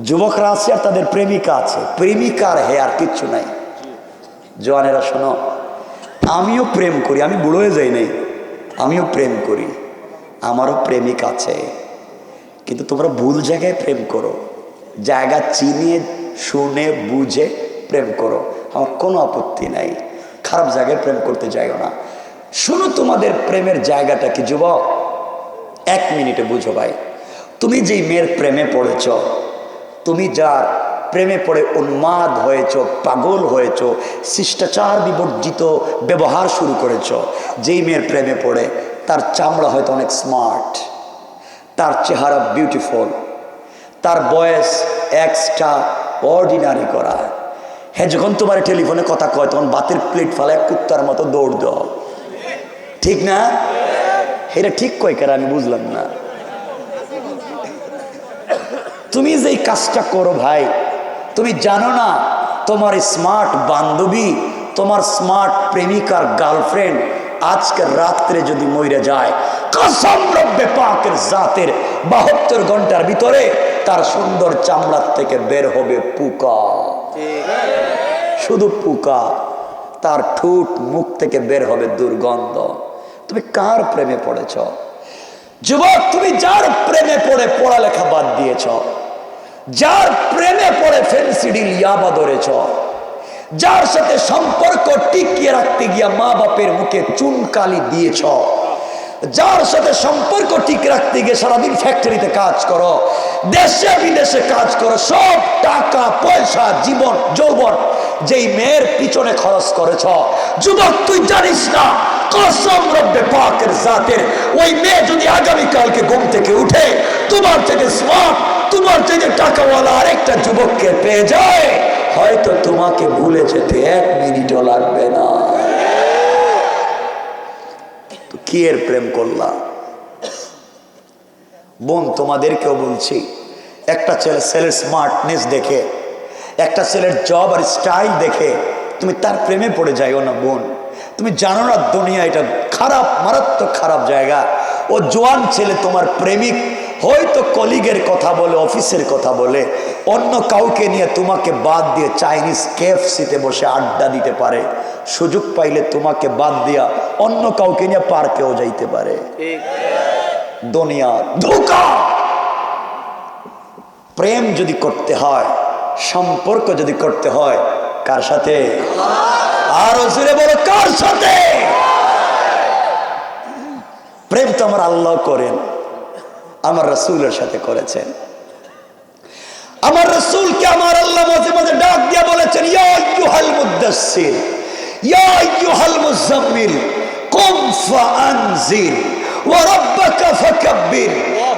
যুবকরা আছে আর তাদের প্রেমিকা আছে, প্রেমিকার হে আর কিচ্ছু নাই। জওয়ানেরা শোনো, আমিও প্রেম করি, আমি বুড়ো হয়ে যাই নাই, আমিও প্রেম করি, আমারও প্রেমিক আছে। কিন্তু তোমরা ভুল জায়গায় প্রেম করো, জায়গা চিনিয়ে শুনে বুঝে প্রেম করো, আমার কোনো আপত্তি নাই। খারাপ জায়গায় প্রেম করতে যাইও না। শোনো তোমাদের প্রেমের জায়গাটা কি যুবক, 1 মিনিটে বুঝো ভাই। তুমি যেই মেয়ের প্রেমে পড়েছ, তুমি যার প্রেমে পড়ে উন্মাদ হয়েছ, পাগল হয়েছ, শিষ্টাচার বিবর্জিত ব্যবহার শুরু করেছ, যেই মেয়ের প্রেমে পড়ে তার চামড়া হয়তো অনেক স্মার্ট, তার চেহারা বিউটিফুল, তার বয়স এক্সট্রা অর্ডিনারি করা, হ্যাঁ যখন তোমার টেলিফোনে কথা কয় তখন বাতের প্লেট ফালায় কুত্তার মতো দৌড় দাও, ঠিক না? এটা ঠিক কয় কারা আমি বুঝলাম না। তুমি যেই কাজটা করো ভাই, তুমি জানো না তোমার স্মার্ট বান্ধবী, তোমার স্মার্ট প্রেমিকার গার্লফ্রেন্ড আজকে রাত্রে যদি মইরে যায়, কসম রব্বে পাকের জাতের 72 ঘন্টার ভিতরে তার সুন্দর চামড়ার থেকে বের হবে পোকা, শুধু পোকা। তার ঠোঁট মুখ থেকে বের হবে দুর্গন্ধ। তুমি কার প্রেমে পড়েছ যুবক? তুমি যার প্রেমে পড়ে পড়ালেখা বাদ দিয়েছ, যার প্রেমে পড়ে ফেন্সিডিল ইয়াবা ধরেছ, যার সাথে সম্পর্ক টিকিয়ে রাখতে গিয়া মা বাপের মুখে চুনকালি দিয়েছ, যার সাথে সম্পর্ক ঠিক রাখতে গিয়ে সারাদিন ফ্যাক্টরিতে কাজ করো, দেশে বিদেশে কাজ করো, সব টাকা পয়সা জীবন যৌবন যেই মেয়ের পিছনে খরচ করেছ, যুবক তুই জানিস না কসম রব্বে পাকের জাতের ওই মেয়ে যদি আগামীকালকে ঘুম থেকে উঠে তোমার থেকে স্মার্ট, তোমার থেকে টাকাওয়ালা আরেকটা যুবককে পেয়ে যায়, হয়তো তোমাকে ভুলে যেতে 1 মিনিটও লাগবে না। তো কি এর প্রেম করলা? বোন তোমাদেরকেও বলছি, একটা ছেলের স্মার্টনেস দেখে, একটা ছেলের জব আর স্টাইল দেখে তুমি তার প্রেমে পড়ে যাইও না বোন। তুমি জানো না দুনিয়া এটা খারাপ, মারাত্মক খারাপ জায়গা। ও জোয়ান ছেলে তোমার প্রেমিক হয়তো কলিগের কথা বলে, অফিসের কথা বলে, অন্য কাউকে নিয়ে তোমাকে বাদ দিয়ে চাইনিজ কেএফসিতে বসে আড্ডা দিতে পারে, সুযোগ পাইলে তোমাকে বাদ দিয়া অন্য কাউকে নিয়ে পার্কেও যাইতে পারে। দুনিয়া ধোঁকা। প্রেম যদি করতে হয়, সম্পর্ক যদি করতে হয়, কার সাথে? আরো জোরে বলো, কার সাথে? প্রেম তো আমার আল্লাহ করেন, আমার রাসূলের সাথে করেছেন। আমার রাসূলকে আমার আল্লাহ মাঝে মাঝে ডাক দিয়া বলেছেন, ইয়া আইয়ুহাল মুদাসসির, ইয়া আইয়ুহাল মুজাম্মিল, কুম ফাআনজির, ওয়া রাব্বাকা ফাকাব্বির,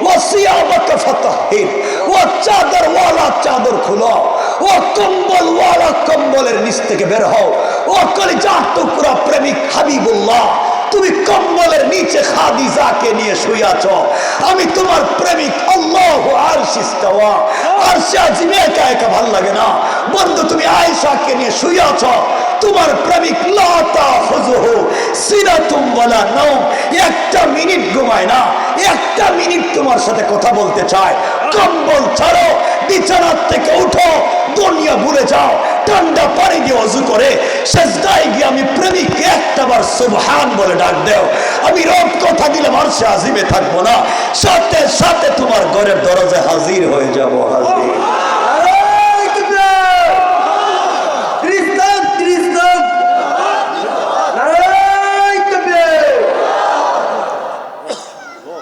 ওয়া সিয়াবাকা ফাতাহহির। ও চাদর ওয়ালা চাদর খুলো, ও কম্বল ওয়ালা কম্বলের নিচ থেকে বের হও। ও কলিজার টুকরা প্রেমিক হাবিবুল্লাহ, তুমি কম্বলের নিচে খাদিজাকে নিয়ে শুয়াছ। আমি তোমার প্রেমিক আল্লাহু আরশ ইস্তাওয়া, আরশে আজিমে একা একা ভাল লাগে না বন্ধু। তুমি আয়েশাকে নিয়ে শুয়াছ। তোমার প্রেমিক লা তাখুযুহু সিনাতুম ওয়ালা নাওম, একটা মিনিট ঘুমায় না, একটা মিনিট তোমার সাথে কথা বলতে চায়। কম্বল ছাড়ো, বিছানার থেকে উঠো, দুনিয়া ভুলে যাও, ঠান্ডা পানি দিয়ে ওযু করে সিজদায় গিয়ে আমি প্রেমিককে একটাবার সুবহান বলে ডাক দাও। আমি রব কথা দিলাম আরশে আজিমে থাকবো না, সাথে সাথে তোমার ঘরের দরজায় হাজির হয়ে যাব। হাজির।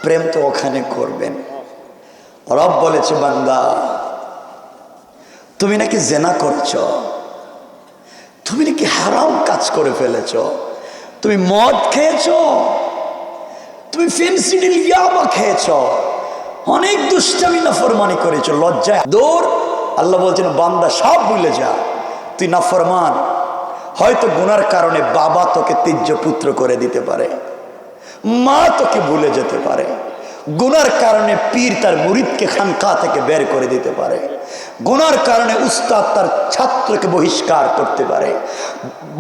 প্রেম তো ওখানে করবেন। রব বলেছে বান্দা তুমি নাকি জেনা করছ, তুমি নাকি হারাম কাজ করে ফেলেছ, তুমি মদ খেয়েছ, তুমি ফেন্সিডিল ইয়াবা খেয়েছ, অনেক দুষ্টামি নাফরমানি করেছ, লজ্জায় দৌড়। আল্লাহ বলছেন বান্দা সব ভুলে যা, তুই নাফরমান। হয়তো গুনার কারণে বাবা তোকে ত্যায্য পুত্র করে দিতে পারে, মা তোকে ভুলে যেতে পারে, গুনার কারণে পীর তার মুরিদকে খানকা থেকে বের করে দিতে পারে, গুনার কারণে উস্তাদ তার ছাত্রকে বহিষ্কার করতে পারে,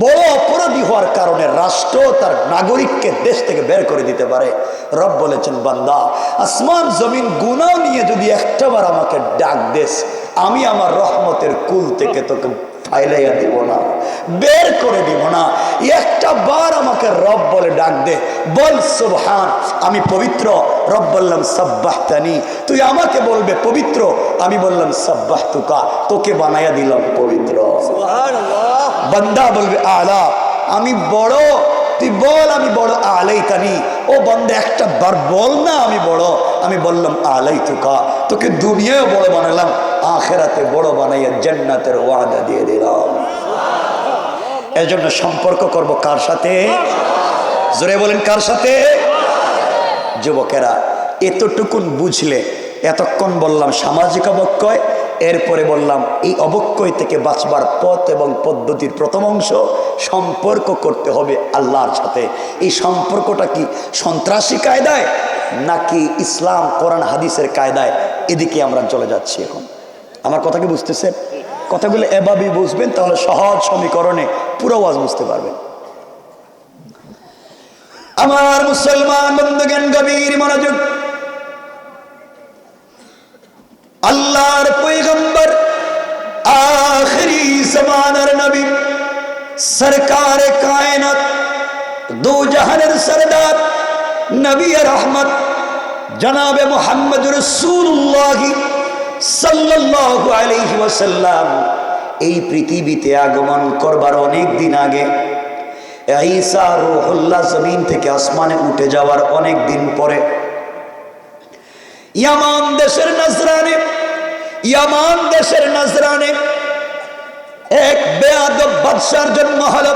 বড় অপরাধী হওয়ার কারণে রাষ্ট্র তার নাগরিককে দেশ থেকে বের করে দিতে পারে। রব বলেছেন বান্দা আসমান জমিন গুনাহ নিয়ে যদি একটাবার আমাকে ডাক দেস, আমি আমার রহমতের কুল থেকে তোকে ফাইলাইয়া দিব না, বের করে দিব না। একটা বার আমাকে রব বলে ডাক দে, বল সুবহান, আমি পবিত্র। রব বললাম সাব্বাহতানি, তুই আমাকে বলবে পবিত্র, আমি বললাম সাব্বাহতুকা, তোকে বানাইয়া দিলাম পবিত্র। সুবহানাল্লাহ। বান্দা বলবে আলা, আমি বড়, তুই বল আমি বড়। আলাইতানি, ও বান্দা একটা বার বল না আমি বড়। আমি বললাম আলাইতুকা, তোকে দুনিয়ায় বড় বানালাম, আখিরাতে বড় বানাইয়া জান্নাতের ওয়াদা দিয়ে দিলাম। এজন্য সম্পর্ক করব কার সাথে? জোরে বলেন কার সাথে? যুবকেরা এতটুকুন বুঝলে, এতক্ষণ বললাম সামাজিক অবক্ষয়, এরপরে বললাম এই অবক্ষয় থেকে বাঁচবার পথ এবং পদ্ধতির প্রথম অংশ সম্পর্ক করতে হবে আল্লাহর সাথে। এই সম্পর্কটা কি সন্ত্রাসী কায়দায় নাকি ইসলাম কোরআন হাদিসের কায়দায়? এদিকে আমরা চলে যাচ্ছি এখন। আমার কথা কি বুঝতেছেন? কথাগুলো এভাবেই বুঝবেন, তাহলে সহজ সমীকরণে পুরো ওয়াজ বুঝতে পারবেন। আমার মুসলমান বন্ধুগণ গভীর মনোযোগ। আল্লাহর পয়গম্বর আখিরি জামানার নবী সরকারে কায়নাত দু জাহানের সরদার নবী রহমত জনাবে মুহাম্মদ রাসূলুল্লাহ সাল্লাল্লাহু আলাইহি ওয়াসাল্লাম এই পৃথিবীতে আগমন করবার অনেক দিন আগে, ঈসা রূহুল্লাহ জমিন থেকে আসমানে উঠে যাওয়ার অনেক দিন পরে ইয়ামান দেশের নজরানে এক বেয়াদব বাদশার জন্ম হলো,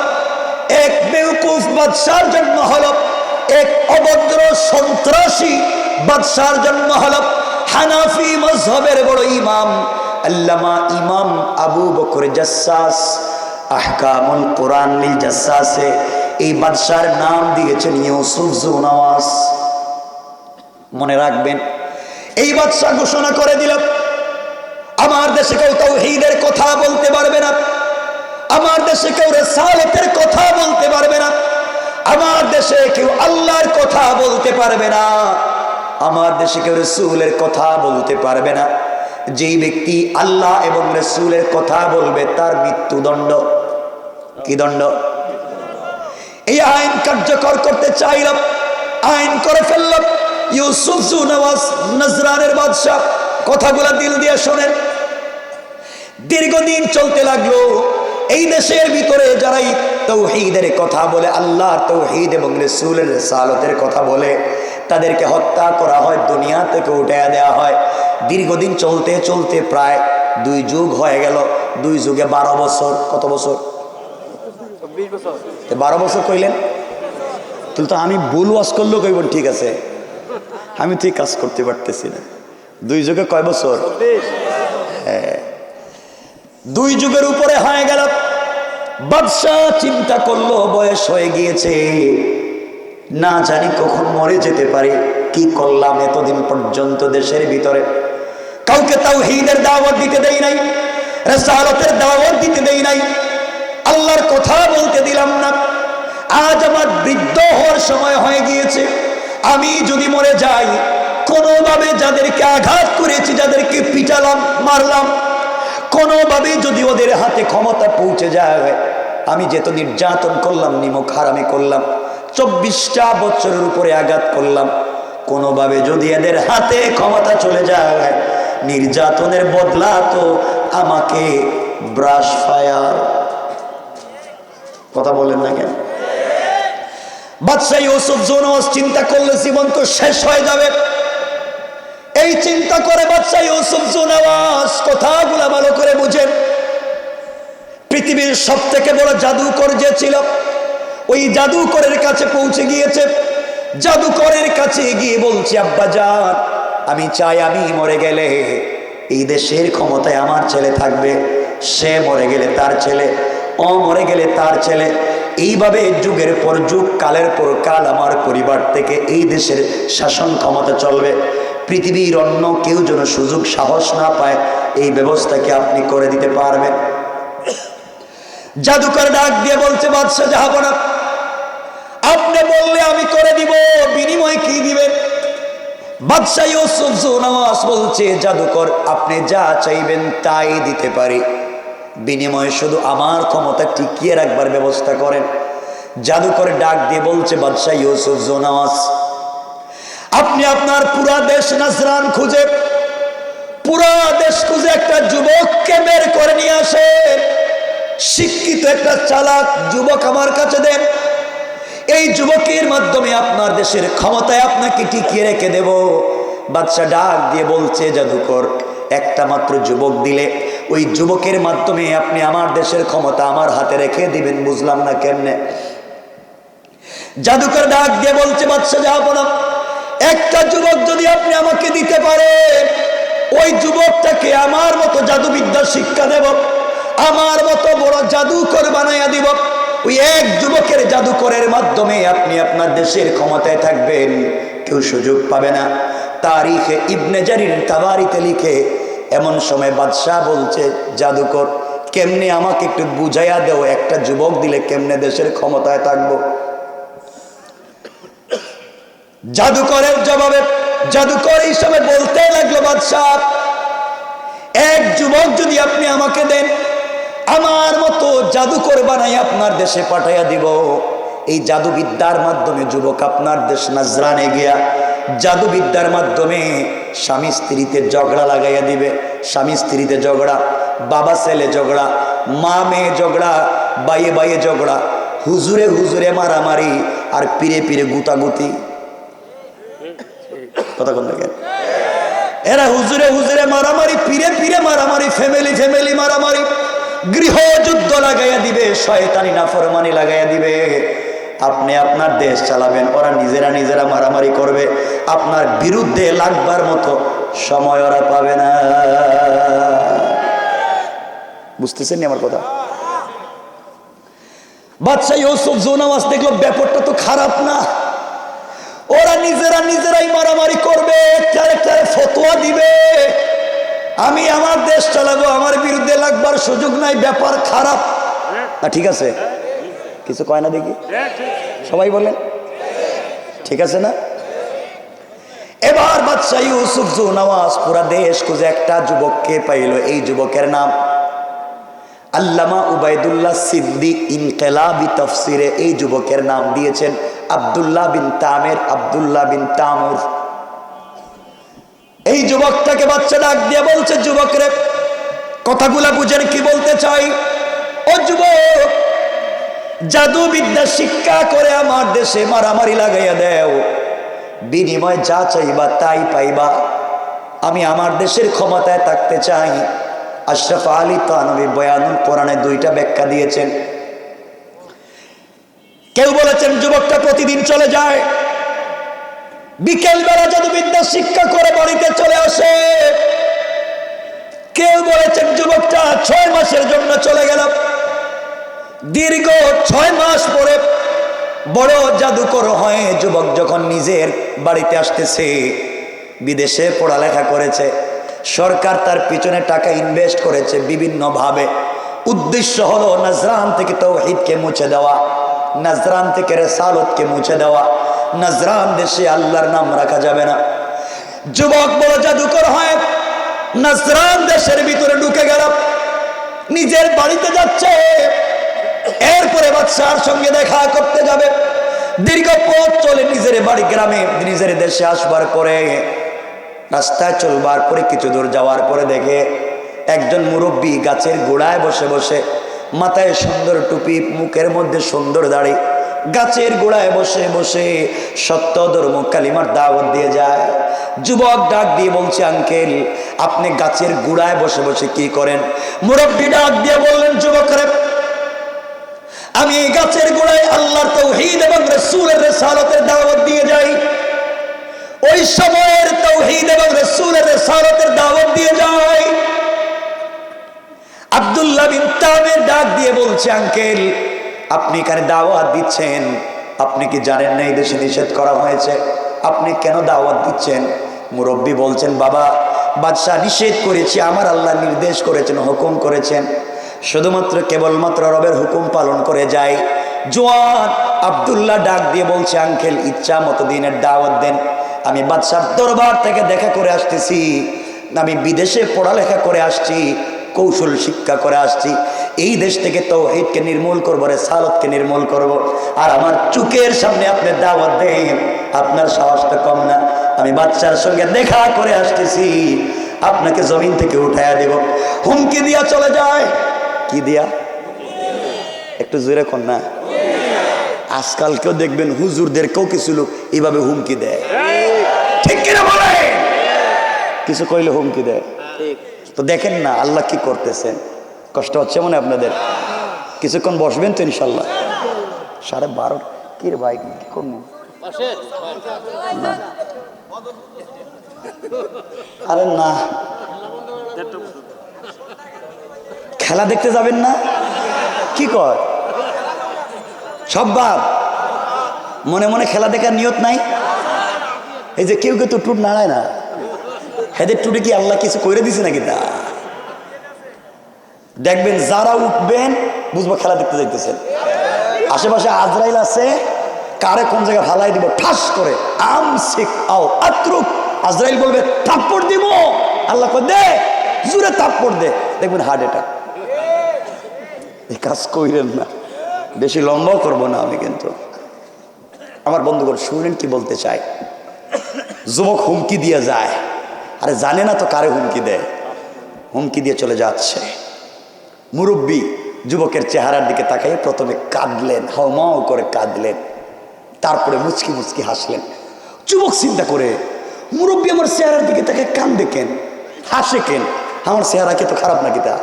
এক বেওকুফ বাদশার জন্ম হলো, এক অভদ্র সন্ত্রাসী বাদশার জন্ম হলো। হানাফি মাযহাবের বড় ইমাম আল্লামা ইমাম আবু বকর জাসসাস আহকামুল কোরআন লিল জাসসাসে এই বাদশার নাম দিয়েছেন ইউসুফ জুনাওয়াস। মনে রাখবেন, এই বাদশা ঘোষণা করে দিল আমার দেশে কেউ তাওহীদের কথা বলতে পারবে না, আমার দেশে কেউ রিসালাতের কথা বলতে পারবে না, আমার দেশে কেউ আল্লাহর কথা বলতে পারবে না, আমার দেশে কেউ রাসূলের কথা বলতে পারবে না। যেই ব্যক্তি আল্লাহ এবং রাসূলের কথা বলবে তার মৃত্যুদণ্ড। কি দণ্ড? এই আইন কার্যকর করতে চাইলাম, আইন করে ফেললাম। ইউসুফ জুনাওয়াস নজরানের বাদশা কথাগুলো দিল দিয়ে শোনেন। দীর্ঘদিন চলতে লাগলো। এই দেশের ভিতরে যারাই তাওহীদের কথা বলে, আল্লাহর তাওহীদ এবং রাসূলের রিসালাতের কথা বলে, তাদেরকে হত্যা করা হয়, দুনিয়া থেকে উঠিয়ে দেওয়া হয়। দীর্ঘদিন চলতে চলতে প্রায় 2 যুগ হয়ে গেল। 2 যুগে 12 বছর। কত বছর? 12 বছর কইলেন তো আমি ভুল ওয়াজ করলেও কইবেন ঠিক আছে, আমি ঠিক কাজ করতে পারতেছি না। 2 যুগে কয় বছর? হ্যাঁ, 2 যুগের উপরে হয়ে গেল। বাদশা চিন্তা করলো বয়স হয়ে গিয়েছে, না জানি কখন মরে যেতে পারি। কি করলাম এতদিন পর্যন্ত দেশের ভিতরে? কাউকে তাওহীদের দাওয়াত দিতে দেই নাই, রিসালাতের দাওয়াত দিতে দেই নাই, আল্লাহর কথা বলতে দিলাম না। আজ আমার বৃদ্ধ হওয়ার সময় হয়ে গিয়েছে। আমি যদি মরে যাই, কোনোভাবে যাদেরকে আঘাত করেছি, যাদেরকে পিটালাম, মারলাম, কোনোভাবে যদি ওদের হাতে ক্ষমতা পৌঁছে যায়, আমি যেত নির্যাতন করলাম, নিমক হারামি করলাম, 24টা বছরের উপরে আঘাত করলাম, কোনোভাবে যদি এদের হাতে ক্ষমতা চলে যায়, নির্যাতনের বদলা তো আমাকে ব্রাশ ফায়ার। কথা বলেন না কেন? বাদশা ইউসুফ জুনওয়াজ চিন্তা করলে জীবন তো শেষ হয়ে যাবে। এই চিন্তা করে বাদশা ইউসুফ জুনওয়াজ কথাগুলা ভালো করে বুঝেন। পৃথিবীর সব থেকে বড় জাদুকর যে ছিল, ওই জাদুকরের কাছে পৌঁছে গিয়েছে। জাদুকরের কাছে গিয়ে বলছে, আব্বা জান, আমি চাই আমি মরে গেলে এই দেশের ক্ষমতায় আমার ছেলে থাকবে, সে মরে গেলে তার ছেলে, ও মরে গেলে তার ছেলে, এইভাবে যুগের পর যুগ, কালের পর কাল আমার পরিবার থেকে এই দেশের শাসন ক্ষমতা চলবে। পৃথিবীর অন্য কেউ যেন সুযোগ সাহস না পায়, এই ব্যবস্থাকে আপনি করে দিতে পারবেন? জাদুকর ডাক দিয়ে বলছে, বাদশা জাহাপনা, আপনি বললে আমি করে দিব, বিনিময় কি দিবেন? বাদশা ইউসুফ জুনওয়াজ বলছে, জাদুকর, আপনি যা চাইবেন তাই দিতে পারি, বিনিময়ে শুধু আমার ক্ষমতা টিকিয়ে রাখবার ব্যবস্থা করেন। জাদুকর ডাক দিয়ে বলছে, বাদশা ইউসুফ জুনওয়াজ, আপনি আপনার পুরা দেশ নাজরান খুঁজে, পুরা দেশ খুঁজে একটা যুবককে বের করে নিয়ে আসেন, শিক্ষিত একটা চালাক যুবক আমার কাছে দেন। এই যুবকের মাধ্যমে আপনার দেশের ক্ষমতায় আপনাকে টিকিয়ে রেখে দেব। বাদশা ডাক দিয়ে বলছে, জাদুকর, একটা মাত্র যুবক দিলে ওই যুবকের মাধ্যমে আপনি আমার দেশের ক্ষমতা আমার হাতে রেখে দিবেন, বুঝলাম না কেমনে? জাদুকর ডাক দিয়ে বলছে, বাদশা জাহাপনা, একটা যুবক যদি আপনি আমাকে দিতে পারেন, ওই যুবকটাকে আমার মতো জাদুবিদ্যা শিক্ষা দেব, আমার মতো বড় জাদুকর বানাইয়া দিব। ওই এক যুবকের জাদুকরের মাধ্যমে আপনি আপনার দেশের ক্ষমতায় থাকবেন, কেউ সুযোগ পাবে না। তারিখে ইবনে জারির তাবারিতে লিখে, এমন সময় বাদশাহ বলছে, জাদুকর, কেমনে আমাকে একটু বুঝাইয়া দেও, একটা যুবক দিলে কেমনে দেশের ক্ষমতায় থাকবো? জাদুকরের জবাবে জাদুকর হিসাবে বলতে লাগলো, বাদশাহ, এক যুবক যদি আপনি আমাকে দেন, আমার মতো জাদুকর বানাই আপনার দেশে পাঠাইয়া দিব। এই জাদুবিদ্যার মাধ্যমে যুবক আপনার দেশ নাজরানে গিয়া জাদুবিদ্যার মাধ্যমে স্বামী স্ত্রীতে ঝগড়া লাগাইয়া দিবে। স্বামী স্ত্রীতে ঝগড়া, বাবা ছেলে ঝগড়া, মা মেয়ে ঝগড়া, বাইয়ে বাইয়ে ঝগড়া, হুজুরে হুজুরে মারামারি, আর পীরে পীরে গুতাগুতি। কথা কোন দেখেন? এরা হুজুরে হুজুরে মারামারি, পীরে পীরে মারামারি, ফ্যামিলি ফ্যামিলি মারামারি, গৃহযুদ্ধ লাগাইয়া দিবে, শয়তানি নাফরমানি লাগাইয়া দিবে। আপনি আপনার দেশ চালাবেন, ওরা নিজেরা নিজেরা মারামারি করবে, আপনার বিরুদ্ধে লাগবার মতো সময় ওরা পাবে না। বুঝতেছেন আমার কথা? বাদশা ইউসুফ জুনওয়াজ দেখলো ব্যাপারটা তো খারাপ না, ওরা নিজেরা নিজেরাই মারামারি করবে, একটা একটা ফতোয়া দিবে, আমি আমার দেশ চালাবো, আমার বিরুদ্ধে লাগবার সুযোগ নাই, ব্যাপার খারাপ না? ঠিক আছে, কিছু কয় না দেখি, সবাই বলেন ঠিক আছে না? এবার বাদশা ইউসুফ জুনওয়াজ পুরা দেশ খুঁজে একটা যুবককে পাইল। এই যুবকের নাম আল্লামা উবাইদুল্লাহ সিদ্দি ইনকিলাবি তাফসিরে এই যুবকের নাম দিয়েছেন আব্দুল্লাহ বিন তামির, আব্দুল্লাহ বিন তামুর। এই যুবকটাকে বাচ্চা ডাক দিয়ে বলছে, যুবক রে, কথাগুলা বুঝেন কি বলতে চাই? ও যুবক, জাদু বিদ্যা শিক্ষা করে আমার দেশে মারামারি লাগাইয়া দেও, বিনিময় যা চাইবা তাই পাইবা। আমি আমার দেশের ক্ষমতায় থাকতে চাই। আশরাফ আলী থানভী বয়ানুল কোরআনে দুইটা ব্যাখ্যা দিয়েছেন। কেউ বলেছেন যুবকটা প্রতিদিন চলে যায়, বিকেল বেলা জাদুবিদ্যা শিক্ষা করে বাড়িতে চলে আসে। কেউ বলেছেন যুবকটা 6 মাসের জন্য চলে গেল। দীর্ঘ 6 মাস পরে বড় জাদুকর হয় যুবক যখন নিজের বাড়িতে আসতেছে, বিদেশে পড়ালেখা করেছে, সরকার তার পিছনে টাকা ইনভেস্ট করেছে বিভিন্নভাবে। উদ্দেশ্য হলো নজরান থেকে তাওহীদকে মুছে দেওয়া, নজরান থেকে রিসালাতকে মুছে দেওয়া। নজরান দেশে আল্লাহর নাম রাখা যাবে না। যুবক বড় জাদুকর হয়, নজরান দেশের ভিতরে ঢুকে গেল, নিজের বাড়িতে যাচ্ছে, এরপরে বাদশার সঙ্গে দেখা করতে যাবে। দীর্ঘ পথ চলে নিজের বাড়ি গ্রামে, নিজের দেশে আসবার পরে রাস্তায় চলবার পরে কিছু দূর যাওয়ার পরে দেখে একজন মুরব্বী গাছের গোড়ায় বসে বসে, মাথায় সুন্দর টুপি, মুখের মধ্যে সুন্দর দাড়ি, গাছের গোড়ায় বসে বসে সত্য ধর্ম কালিমার দাওয়াত দিয়ে যায়। যুবক ডাক দিয়ে বলছে, আঙ্কেল আপনি গাছের গোড়ায় বসে বসে কি করেন? মুরব্বী ডাক দিয়ে বললেন, যুবকরে আমি এই গাছের গোড়ায় আল্লাহর তাওহীদ এবং রাসূলের রিসালাতের দাওয়াত দিয়ে যাই। ওই সময়ের তাওহীদ এবং রাসূলের রিসালাতের দাওয়াত দিয়ে যাই। আব্দুল্লাহ বিন তামির ডাক দিয়ে বলছে, আঙ্কেল আপনি এখানে দাওয়াত দিচ্ছেন, আপনি কি জানেন না এই দেশে নিষেধ করা হয়েছে? আপনি কেন দাওয়াত দিচ্ছেন? মুরব্বী বলছেন, বাবা বাদশাহ নিষেধ করেছি, আমার আল্লাহ নির্দেশ করেছেন, হুকুম করেছেন, শুধুমাত্র কেবলমাত্র রবের হুকুম পালন করে যায়। জওয়ান আব্দুল্লাহ ডাক দিয়ে বলছে, আঙ্কেল ইচ্ছা মতো দিনের দাওয়াত দেন, আমি বাদশার দরবার থেকে দেখা করে আসতেছি, আমি বিদেশে পড়ালেখা করে আসছি, কৌশল শিক্ষা করে আসছি, এই দেশ থেকে তাওহীদকে নির্মূল করবো, রিসালাতকে নির্মূল করব, আর আমার চোখের সামনে আপনি দাওয়াত দেন, আপনার সাহসটা কম না, আমি বাদশার সঙ্গে দেখা করে আসতেছি, আপনাকে জমিন থেকে উঠাইয়া দেব। হুমকি দিয়া চলে যায়। কি দিয়া? একটু জোরে কোন না। আজকাল কেউ দেখবেন হুজুরদেরকেও কিছু লোক এইভাবে হুমকি দেয়, ঠিক কিনা বলে? কিছু কইলে হুমকি দেয়। তো দেখেন না আল্লাহ কি করতেছেন। কষ্ট হচ্ছে মনে আপনাদের? কিছুক্ষণ বসবেন তো ইনশাল্লাহ। 12:30 কি রে ভাই, কি করবো? আরে না, খেলা দেখতে যাবেন না? কি কর সব বাপ, মনে মনে খেলা দেখার নিয়ত নাই? এই যে কেউ কেউ তো টুট নাড়ায় না, হেদের টুটে কি আল্লাহ কিছু করে দিছে নাকি? তা দেখবেন যারা উঠবেন বুঝবো খেলা দেখতে যাইতেছেন। আশেপাশে আজরাইল আছে, কারে কোন জায়গায় ফালাই দিব ঠাস করে, আমসিক আও আত্রুক, আজরাইল বলবে থাপ্পড় দিব, আল্লাহ কই দে জোরে থাপ্পড় দে, দেখবেন হার্ট অ্যাটাক। এই কাজ কইরেন না, বেশি লম্বাও করবো না আমি, কিন্তু আমার বন্ধুগণ শুনেন কি বলতে চাই। যুবক হুমকি দিয়ে যায়, আরে জানে না তো কারে হুমকি দেয়, হুমকি দিয়ে চলে যাচ্ছে। মুরব্বী যুবকের চেহারার দিকে তাকাইয়ে প্রথমে কাঁদলেন, হাউমাউ করে কাঁদলেন, তারপরে মুচকি মুচকি হাসলেন। যুবক চিন্তা করে, মুরব্বী আমার চেহারার দিকে তাকে কান্দে কেন, হাসে কেন, আমার চেহারা কি তো খারাপ নাকি? তা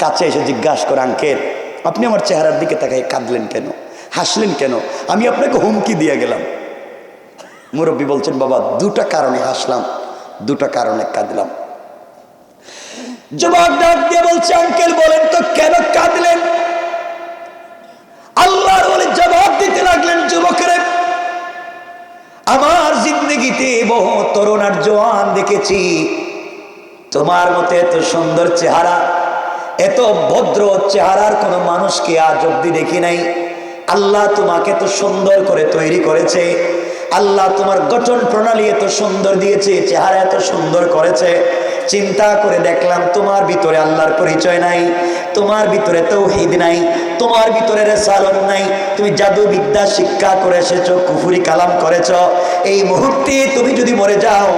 কাছে এসে জিজ্ঞাসা করে, আঙ্কেল আপনি আমার চেহারার দিকে তাকাই কাঁদলেন কেন, হাসলেন কেন? আমি আপনাকে হুমকি দিয়ে গেলাম। মুরব্বী বলছেন, বাবা দুটা কারণে হাসলাম, দুটা কারণে কাঁদলাম। যুবক ডাক দিয়ে বলছে, আঙ্কেল বলেন তো কেন কাঁদলেন? আল্লাহর ওলি জবাব দিতে লাগলেন, যুবকের আমার জিন্দগিতে বহু তরুণ আর জওয়ান দেখেছি, তোমার মতো এত সুন্দর চেহারা, এত ভদ্র চেহারার কোনো মানুষকে আজ অব্দি দেখি নাই। আল্লাহ তোমাকে এত সুন্দর করে তৈরি করেছে, আল্লাহ তোমার গঠন প্রণালী এত সুন্দর দিয়েছে, চেহারা এত সুন্দর করেছে, চিন্তা করে দেখলাম তোমার ভিতরে আল্লাহর পরিচয় নাই, তোমার ভিতরে তাওহীদ নাই, তোমার ভিতরে রিসালাত নাই, তুমি জাদু বিদ্যা শিক্ষা করে এসেছো, কুফরি কালাম করেছো। এই মুহূর্তে তুমি যদি মরে যাও,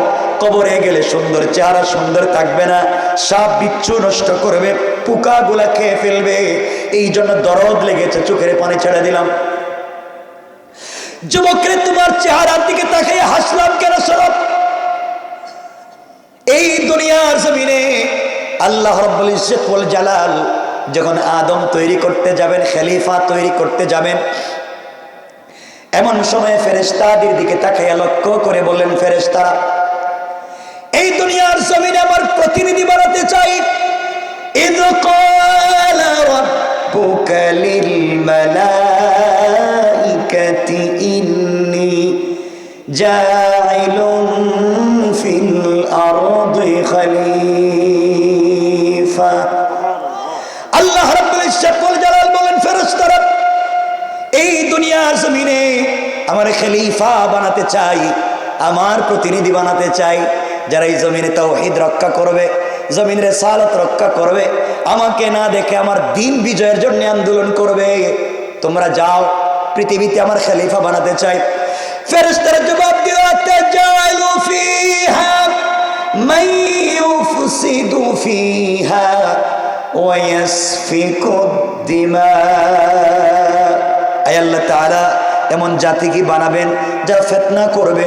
কবরে গেলে সুন্দর চেহারা সুন্দর থাকবে না, সাপ বিচ্ছু নষ্ট করবে, পোকাগুলা খেয়ে ফেলবে, এই জন্য দরদ লেগেছে, চোখের পানি ছেড়ে দিলাম। যুবকরে তোমার চেহারার দিকে তাকিয়ে হাসলাম কেন? সরব এই দুনিয়ার জমিনে আল্লাহ রাব্বুল ইজ্জত ওয়াল জালাল যখন আদম তৈরি করতে যাবেন, খলিফা তৈরি করতে যাবেন, এমন সময় ফেরেশতাদের দিকে তাকিয়ে লক্ষ্য করে বললেন, ফেরেশতারা এই দুনিয়ার জমিনে আমার প্রতিনিধি বানাতে চাই। ইয ক্বালা রাব্বুকা লিল মালাইকা জাইলুন ফিল আরদি খলিফা। আল্লাহ রাব্বুল ইজ্জত ওয়াল জালাল বলেন, ফেরেশতারা এই দুনিয়ার জমিনে আমার খলিফা বানাতে চাই, আমার প্রতিনিধি বানাতে চাই, যারা এই জমিনে তাওহীদ রক্ষা করবে, জমিনের রিসালাত রক্ষা করবে, আমাকে না দেখে আমার দ্বীন বিজয়ের জন্য আন্দোলন করবে। তোমরা যাও, পৃথিবীতে আমার খলিফা বানাতে চাই। ফেরেশতারা জবাব দিল, তাজালু ফিহা মান ইউফসিদু ফিহা ওয়া ইয়াসফিকু দিমা। আয় আল্লাহ তাআলা এমন জাতি কি বানাবেন যারা ফিতনা করবে,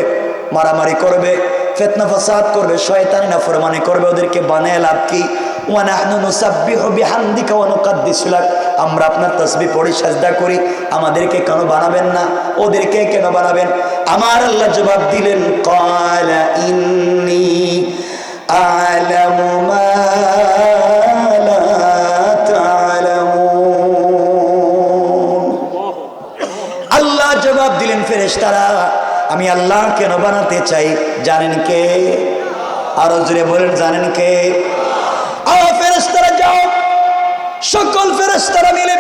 মারামারি করবে, ফিতনা ফাসাদ করবে, শয়তানি নাফরমানি করবে, ওদেরকে বানায় লাভ কি? ওয়া নাহনু নুসাব্বিহু বিহামদিকা ওয়া নুকাদ্দিসু লাক, আমরা আপনার তাসবিহ পড়ি, সাজদা করি, আমাদেরকে কেন বানাবেন না? ওদেরকে কেন বানাবেন? আমার আল্লাহ জবাব দিলেন, ক্বালা ইন্নী আ'লামু মা লা তা'লামুন। আল্লাহ জবাব দিলেন, ফেরেশতারা আমি আল্লাহ কেন বানাতে চাই জানেন কে? আরো জোরে বলেন, জানেন কে? ফেরেশতারা যাও, সকল ফেরেশতারা মিলে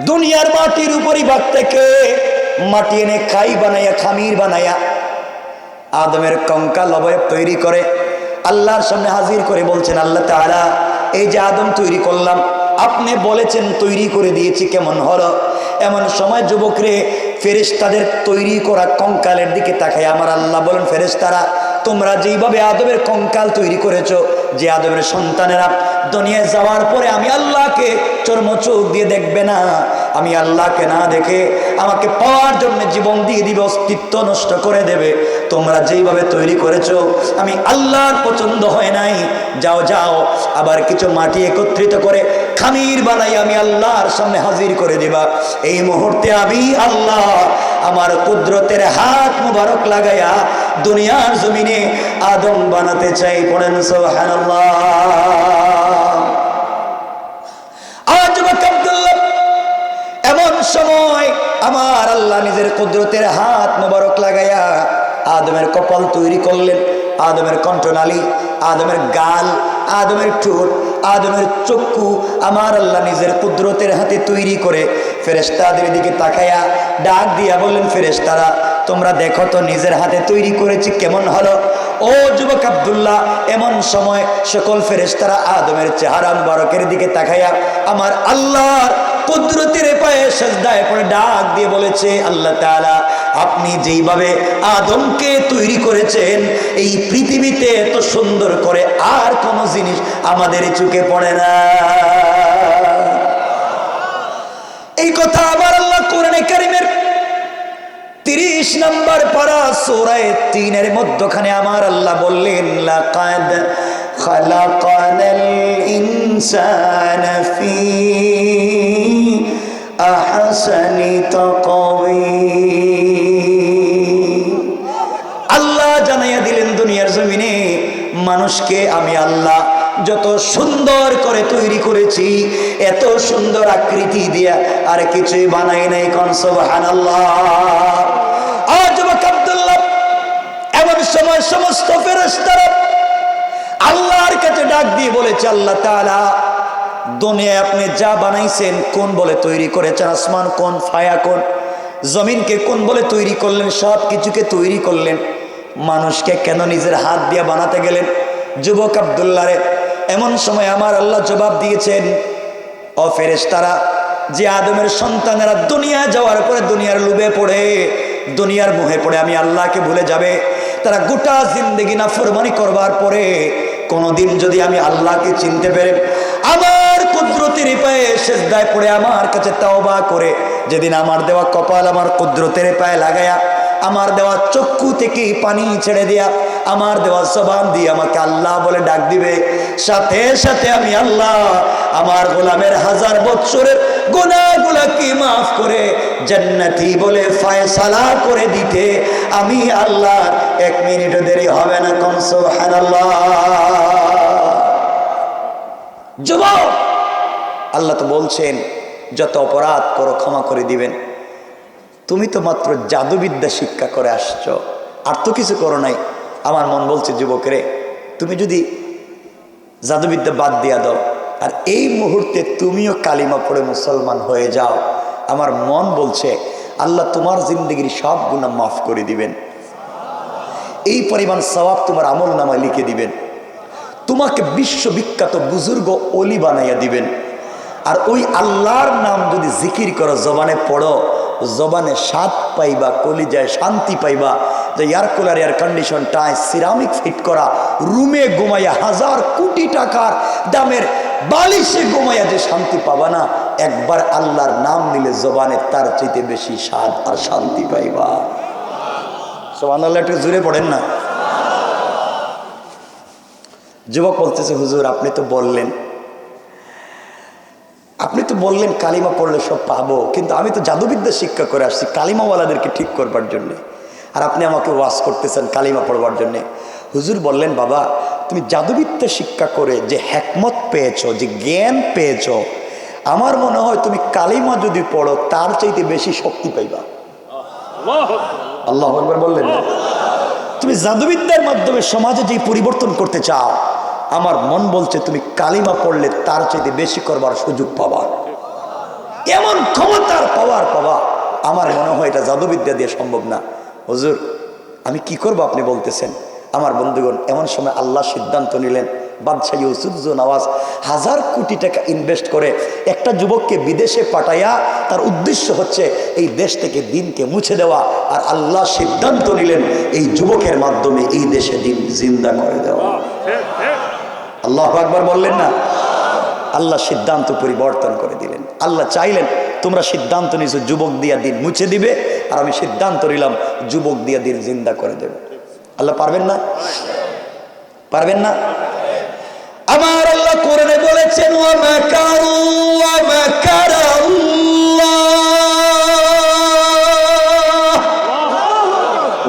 দুনিয়ার মাটির উপরিভাগ থেকে মাটি এনে খাই বানাইয়া, খামির বানাইয়া আদমের কঙ্কাল অবয়ব তৈরি করে আল্লাহর সামনে হাজির করে বলছেন, আল্লাহ তাআলা এই যে আদম তৈরি করলাম, আপনি বলেছেন তৈরি করে দিয়েছি, কেমন হলো? এমন সময় যুবকরে ফেরেশতাদের তৈরি করা কঙ্কালের দিকে তাকায় আমার আল্লাহ বলেন, ফেরেশতারা তোমরা যেইভাবে আদমের কঙ্কাল তৈরি করেছো, যে আদমের সন্তানেরা দুনিয়ায় যাওয়ার পরে আমি আল্লাহকে চর্মচোখ দিয়ে দেখবে না, আমি আল্লাহকে না দেখে আমাকে পাওয়ার জন্য জীবন দিয়ে দিবে, অস্তিত্ব নষ্ট করে দেবে, তোমরা যেইভাবে তৈরি করেছো আমি আল্লাহর পছন্দ হয় নাই। যাও যাও, আবার কিছু মাটি একত্রিত করে খামির বানাই আমি আল্লাহর সামনে হাজির করে দিবা। এই মুহূর্তে আমি আল্লাহ আমার কুদরতের হাত মুবারক লাগাইয়া দুনিয়ার জমিনে আদম বানাতে চাই। পড়েন সুবহানাল্লাহ। এমন সময় আমার আল্লাহ নিজের কুদরতের হাত মুবারক লাগাইয়া আদমের কপাল তৈরি করলেন, আদমের কণ্ঠনালী, আদমের গাল, আদমের ঠোঁট, আদমের চক্ষু আমার আল্লাহ নিজের কুদরতের হাতে তৈরি করে ফেরেশতাদের দিকে তাকায়া ডাক দিয়া বললেন, ফেরেশতারা তোমরা দেখো তো নিজের হাতে তৈরি করেছি, কেমন হলো? ও যুবক আব্দুল্লাহ, এমন সময় সকল ফেরেশতারা আদমের চেহারা মুবারকের দিকে তাকায়া আমার আল্লাহর কুদরতের পায়ে সিজদায় পড়ে ডাক দিয়ে বলেছে, আল্লাহ তাআলা আপনি যেইভাবে আদমকে তৈরি করেছেন এই পৃথিবীতে এত সুন্দর করে আর কোন জিনিস আমাদের চোখে পড়ে না। এই কথা আমার আল্লাহ কোরআনে কারীমের 30 নম্বর পারা সূরা 3 এর মধ্যখানে আমার আল্লাহ বললেন, লাকাদ খালাকানাল ইনসানা ফি আহসানি তাকওয়িম। আল্লাহ জানাইয়া দিলেন দুনিয়ার জমিনে মানুষকে আমি আল্লাহ যত সুন্দর করে তৈরি করেছি, এত সুন্দর আকৃতি দিয়া আর কিছুই বানাই নাই। কোন সুবহানাল্লাহ। আব্দুল্লাহ এমন সময় সমস্ত ফেরেশতারা আল্লাহর কাছে ডাক দিয়ে বলেছে, আল্লাহ তাআলা দুনিয়ায় আপনি যা বানাইছেন কোন বলে তৈরি করেছেন? আসমান কোন, ফায়া কোন, জমিনকে কোন বলে তৈরি করলেন? সব কিছুকে তৈরি করলেন, মানুষকে কেন নিজের হাত দিয়ে বানাতে গেলেন? যুবক আব্দুল্লাহ রে, এমন সময় আমার আল্লাহ জবাব দিয়েছেন, ও ফেরেশতারা যে আদমের সন্তানেরা দুনিয়া যাওয়ার পরে দুনিয়ার লোভে পড়ে, দুনিয়ার মোহে পড়ে আমি আল্লাহকে ভুলে যাবে, তারা গোটা জিন্দেগি নাফরমানি করবার পরে কোনদিন যদি আমি আল্লাহকে চিনতে পেরে আমার কুদরতের পায়ে সিজদায় পড়ে আমার কাছে তাওবা করে, যেদিন আমার দেওয়া কপাল আমার কুদরতের পায়ে লাগায়া, আমার দেওয়া চক্ষু থেকে পানি ছেড়ে দিয়া, আমার দেওয়া জবান দিয়ে আমাকে আল্লাহ বলে ডাক দিবে, সাথে সাথে আমি আল্লাহ আমার গোলামের 1000 বছরের গুনাহগুলোকে মাফ করে জান্নাতি বলে ফয়সালা করে দিতে আমি আল্লাহ 1 মিনিটও দেরি হবে না। কোন সুবহানাল্লাহ। যুবক, আল্লাহ তো বলছেন যত অপরাধ করো ক্ষমা করে দিবেন। তুমি তো মাত্র জাদুবিদ্যা শিক্ষা করে আসছো, আর তো কিছু করো নাই। আমার মন বলছে যুবকরে, তুমি যদি জাদুবিদ্যা বাদ দিয়া দাও আর এই মুহূর্তে তুমিও কালিমা পড়ে মুসলমান হয়ে যাও, আমার মন বলছে আল্লাহ তোমার জিন্দগির সব গুনাহ মাফ করে দিবেন, এই পরিমাণ সওয়াব তোমার আমল নামায় লিখে দিবেন, তোমাকে বিশ্ববিখ্যাত বুজুর্গ ওলি বানাইয়া দিবেন। আর ওই আল্লাহর নাম যদি জিকির করো, জবানে পড়ো, জবানে স্বাদ পাইবা, কলিজায় শান্তি পাইবা। যে এয়ার কুলার, এয়ার কন্ডিশন, টাই, সিরামিক ফিট করা রুমে ঘুমাইয়া, 1000 কোটি টাকার দামের বালিশে ঘুমাইয়া যে শান্তি পাবা না, একবার আল্লাহর নাম নিলে জবানে তার চাইতে বেশি স্বাদ আর শান্তি পাইবা। সুবহানাল্লাহ, একটু জোরে পড়েন না। যুবক বলতেছে, হুজুর আপনি তো বললেন কালিমা পড়লে সব পাবো, কিন্তু আমি তো জাদুবিদ্যা শিক্ষা করে আসছি কালিমাওয়ালাদেরকে ঠিক করবার জন্যে, আর আপনি আমাকে ওয়াজ করতেছেন কালিমা পড়বার জন্যে। হুজুর বললেন, বাবা তুমি জাদুবিদ্যা শিক্ষা করে যে হিকমত পেয়েছো, যে জ্ঞান পেয়েছো, আমার মনে হয় তুমি কালিমা যদি পড়ো তার চাইতে বেশি শক্তি পাইবা। আল্লাহু আকবার বললেন না? তুমি জাদুবিদ্যার মাধ্যমে সমাজে যে পরিবর্তন করতে চাও, আমার মন বলছে তুমি কালিমা পড়লে তার চাইতে বেশি করবার সুযোগ পাবা, এমন ক্ষমতার পাওয়ার পাবা। আমার মনে হয় এটা জাদুবিদ্যা দিয়ে সম্ভব না। হুজুর আমি কি করব আপনি বলতেছেন? আমার বন্ধুগণ, এমন সময় আল্লাহ সিদ্ধান্ত নিলেন, বাদশাহ ইউসুফ নওয়াজ 1000 কোটি টাকা ইনভেস্ট করে একটা যুবককে বিদেশে পাঠাইয়া, তার উদ্দেশ্য হচ্ছে এই দেশ থেকে দিনকে মুছে দেওয়া। আর আল্লাহ সিদ্ধান্ত নিলেন এই যুবকের মাধ্যমে এই দেশে দিন জিন্দা করে দেওয়া। আল্লাহু আকবার বললেন না? আল্লাহ সিদ্ধান্ত পরিবর্তন করে দিলেন। আল্লাহ চাইলেন তোমরা সিদ্ধান্ত নিয়েছো যুবক দিয়া দিন মুছে দিবে, আর আমি সিদ্ধান্ত নিলাম যুবক দিয়া দিন জিন্দা করে দেবে। আল্লাহ পারবেন না? পারবেন না? আমার আল্লাহ কোরআনে বলেছেন, ওয়া মাকারু ওয়া মাকারাল্লাহ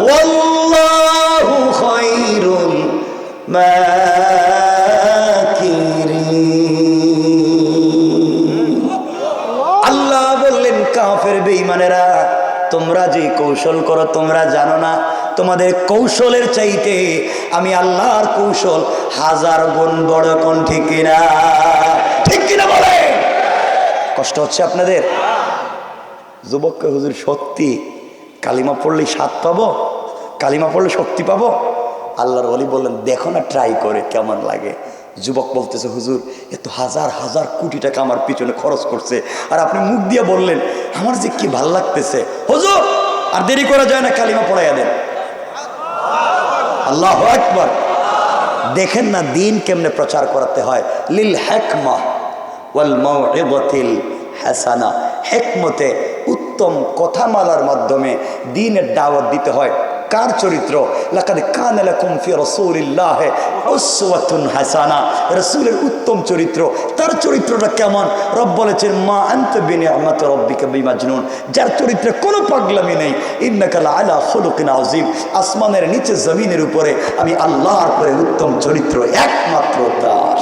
ওয়াল্লাহু খায়রুল মাকিরিন। আল্লাহ বললেন, কাফের বেঈমানেরা তোমরা যে কৌশল করো তোমরা জানো না, তোমাদের কৌশলের চাইতে আমি আল্লাহর কৌশল 1000 গুণ বড়। কোন ঠিক কিনা? ঠিক কিনা বলে? কষ্ট হচ্ছে আপনাদের? যুবককে, হুজুর সত্যি কালিমা পড়লেই স্বাদ পাবো, কালিমা পড়লে শক্তি পাবো? আল্লাহর ওলি বললেন, দেখো না ট্রাই করে কেমন লাগে। যুবক বলতেছে, হুজুর এত 1000 কোটি টাকা আমার পিছনে খরচ করছে, আর আপনি মুখ দিয়ে বললেন আমার যে কি ভাল লাগতেছে। হুজুর আর দেরি করা যায় না, কালিমা পড়াইয়া দেন। আল্লাহু আকবার। দেখেন না দিন কেমনে প্রচার করতে হয়। লিল হিকমা ওয়াল মাউইযাতিল হাসানা, হিকমতে উত্তম কথামালার মাধ্যমে দ্বীনের দাওয়াত দিতে হয়। কার চরিত্র? লাকাদ কানা লাকুম ফি রাসূলিল্লাহি উসওয়াতুন হাসানা, রাসূলের উত্তম চরিত্র। তার চরিত্রটা কেমন? রব বলেছেন, মা আনতা বিনিআমাতি রাব্বিকা বিমাজনুন, যার চরিত্রে কোনো পাগলামি নেই। ইন্নাকা লাআলা খুলুকিন আযীম, আসমানের নিচে জমিনের উপরে আমি আল্লাহর পরে উত্তম চরিত্র একমাত্র তার।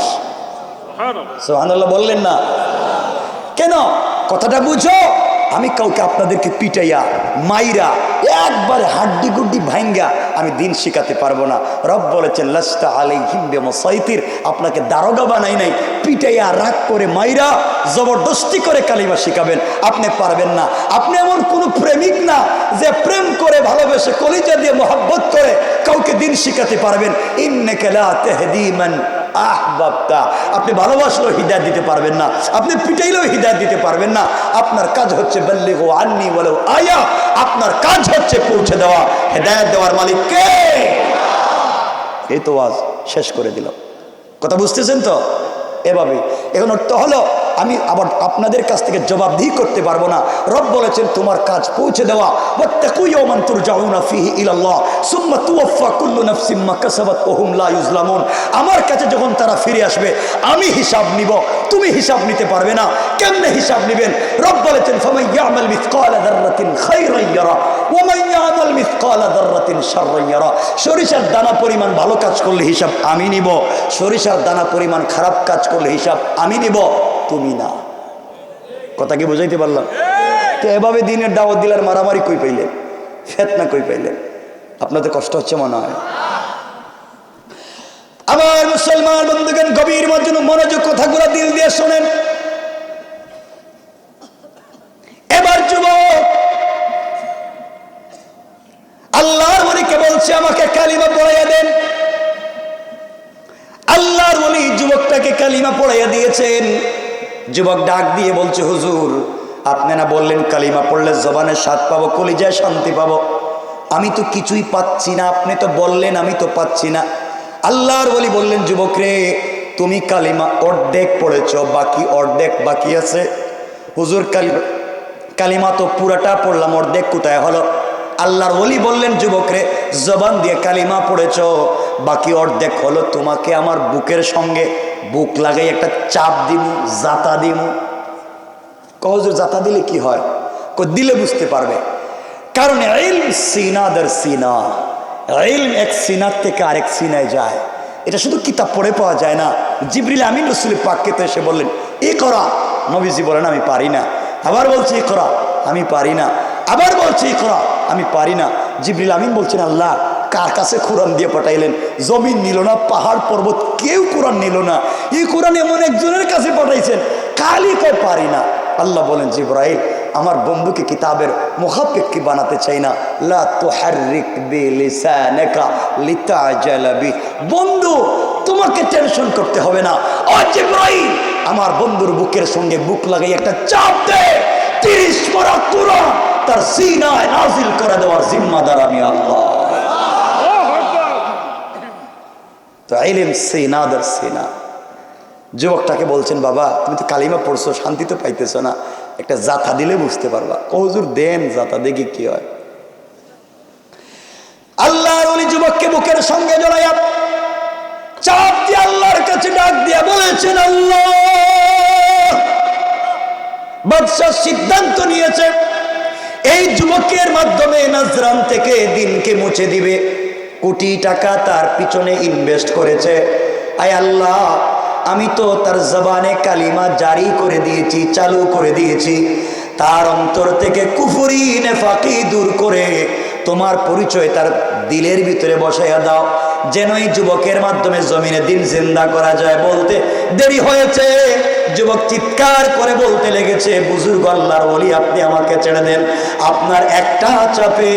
সুবহানাল্লাহ বললেন না? কেন? কথাটা বুঝো। আমি কাউকে আপনাদেরকে পিটাইয়া মাইরা একবারে হাড্ডি গুড্ডি ভাঙ্গা আমি দিন শিখাতে পারবো না। রব বলেছেন, লাস্তা আলাইহিম বিমুসাইতির, আপনাকে দারোগা বানাই নাই পিটাইয়া রাগ করে মাইরা জবরদস্তি করে কালিমা শিখাবেন, আপনি পারবেন না। আপনি এমন কোন প্রেমিক না যে প্রেম করে ভালোবেসে কলিজা দিয়ে মোহাব্বত করে কাউকে দিন শিখাতে পারবেন। ইন্নাকা লা তাহদি মান আহবাবতা, আপনি ভালোবাসলেও হিদায়াত দিতে পারবেন না, আপনি পিটাইলেও হিদায়াত দিতে পারবেন না। আপনার কাজ হচ্ছে বাল্লিগু আন্নি ওয়ালাউ আয়া, আপনার কাজ হচ্ছে পৌঁছে দেওয়া। হিদায়াত দেওয়ার মালিক কে? এই তো আজ শেষ করে দিলাম। কথা বুঝতেছেন তো? এভাবে এখন অর্থ হলো আমি আবার আপনাদের কাছ থেকে জবাবদিহি করতে পারবো না। রব বলেছেন তোমার কাজ পৌঁছে দেওয়া। ওয়াত্তাকু ইয়াওমান তুরজাউনা ফীহি ইলাল্লাহ সুম্মা তুওয়াফা কুল্লু নাফসিন মা কাসাবাত ওয়া হুম লা ইউজলামুন। আমার কাছে যখন তারা ফিরে আসবে আমি হিসাব নিব, তুমি হিসাব নিতে পারবে না। কেমনে হিসাব নেবেন? রব বলেছেন, ফামান ইয়ামাল মিসকালা যাররাতিন খায়রান ইয়ারা ওয়া মান ইয়ামাল মিসকালা যাররাতিন শাররান ইয়ারা। সরিষার দানা পরিমাণ ভালো কাজ করলে হিসাব আমি নিব, সরিষার দানা পরিমাণ খারাপ কাজ করলে হিসাব আমি নিব, তুমি না। কথা কি বুঝাইতে পারলাম? তো এভাবে দিনের দাওয়াত দিলার মারামারি কই পাইলেন? ফিতনা কই পাইলেন? আপনাদের কষ্ট হচ্ছে মনে হয়? আমার মুসলমান বন্ধুগণ, গভীর মনোযোগ কথাগুলো দিল দিয়ে শোনেন। এবার যুবক আল্লাহর ওলিকে বলছে আমাকে কালিমা পড়াইয়া দেন। আল্লাহর ওলি যুবকটাকে কালিমা পড়াইয়া দিয়েছেন। যুবক ডাক দিয়ে বলছে, হুজুর আপনি না বললেন কালিমা পড়লে জবানের স্বাদ পাবো, কলিজায় শান্তি পাবো, আমি তো কিছুই পাচ্ছি না, আপনি তো বললেন আমি তো পাচ্ছি না। আল্লাহর ওলি বললেন, যুবক রে তুমি কালিমা অর্ধেক পড়েছ, বাকি অর্ধেক বাকি আছে। হুজুর কালিমা তো পুরাটা পড়লাম, অর্ধেক কোথায় হলো? আল্লাহর ওলি বললেন, যুবক রে জবান দিয়ে কালিমা পড়েছ, বাকি অর্ধেক হলো। তোমাকে আমার বুকের সঙ্গে বুক লাগাই একটা চাপ দিমু, জাতা দিমু। হুজুর জাতা দিলে কি হয়? দিলে বুঝতে পারবে, কারণ ইলম সিনাদের সিনা, ইলম এক সিনার থেকে আরেক সিনায় যায়। এটা শুধু কিতাব পড়ে পাওয়া যায় না। জিবরিল আমিন রাসূল পাককে তো এসে বললেন ইকরা, নবীজি বলেন আমি পারি না। আবার বলছে ইকরা, আমি পারি না। আবার বলছে ইকরা, আমি পারি না। জিবরিল আমিন বলছেন আল্লাহ কার কাছে কোরআন দিয়ে পাঠাইলেন? জমিন নিল না, পাহাড় পর্বত, কেউ কোরআন নিল না। এই কোরআন এমন একজনের কাছে পাঠাইছেন, খালি কয় পারি না। আল্লাহ বলেন জিবরাইল আমার বন্ধুকে কিতাবের মুখাফিক কি বানাতে চাই না, লা তুহাররিক বিলিসানাকা লিতাজালা বি। বন্ধু তোমাকে টেনশন করতে হবে না। ও জিবরাইল আমার বন্ধুর বুকের সঙ্গে বুক লাগাই একটা চাপ দে, 30 পারা কোরআন তার সিনায় নাজিল করে দেওয়ার জিম্মাদার আমি আল্লাহ। তো ইলম সিনাদের সিনা। যুবকটাকে বলছেন বাবা তুমি তো কালিমা পড়ছো, শান্তি তো পাইতেছো না, একটা জাতা দিলে বুঝতে পারবা। হুজুর দেন জাতা, দেখি কি হয়। আল্লাহর ওলি যুবককে বুকের সঙ্গে জড়াইয়া চাপ দিয়ে আল্লাহর কাছে ডাক দিয়া বলেছেন আল্লাহ। বাদশাহ সিদ্ধান্ত নিয়েছে এই যুবকের মাধ্যমে নাজরান থেকে দিনকে মুছে দিবে। কোটি টাকা তার পিছনে ইনভেস্ট করেছে। আয় আল্লাহ আমি তো তার জবানে কালিমা জারি করে দিয়েছি, চালু করে দিয়েছি। তার অন্তর থেকে কুফরি নেফাকি দূর করে তোমার পরিচয় তার দিলের ভিতরে বসাইয়া দাও, যেন এই যুবকের মাধ্যমে জমিনে দিন জিন্দা করা যায়। বলতে দেরি হয়েছে, যুবক চিৎকার করে বলতে লেগেছে বুজুর্গ আল্লাহর ওলি আপনি আমাকে ছেড়ে দেন। আপনার একটা চাপে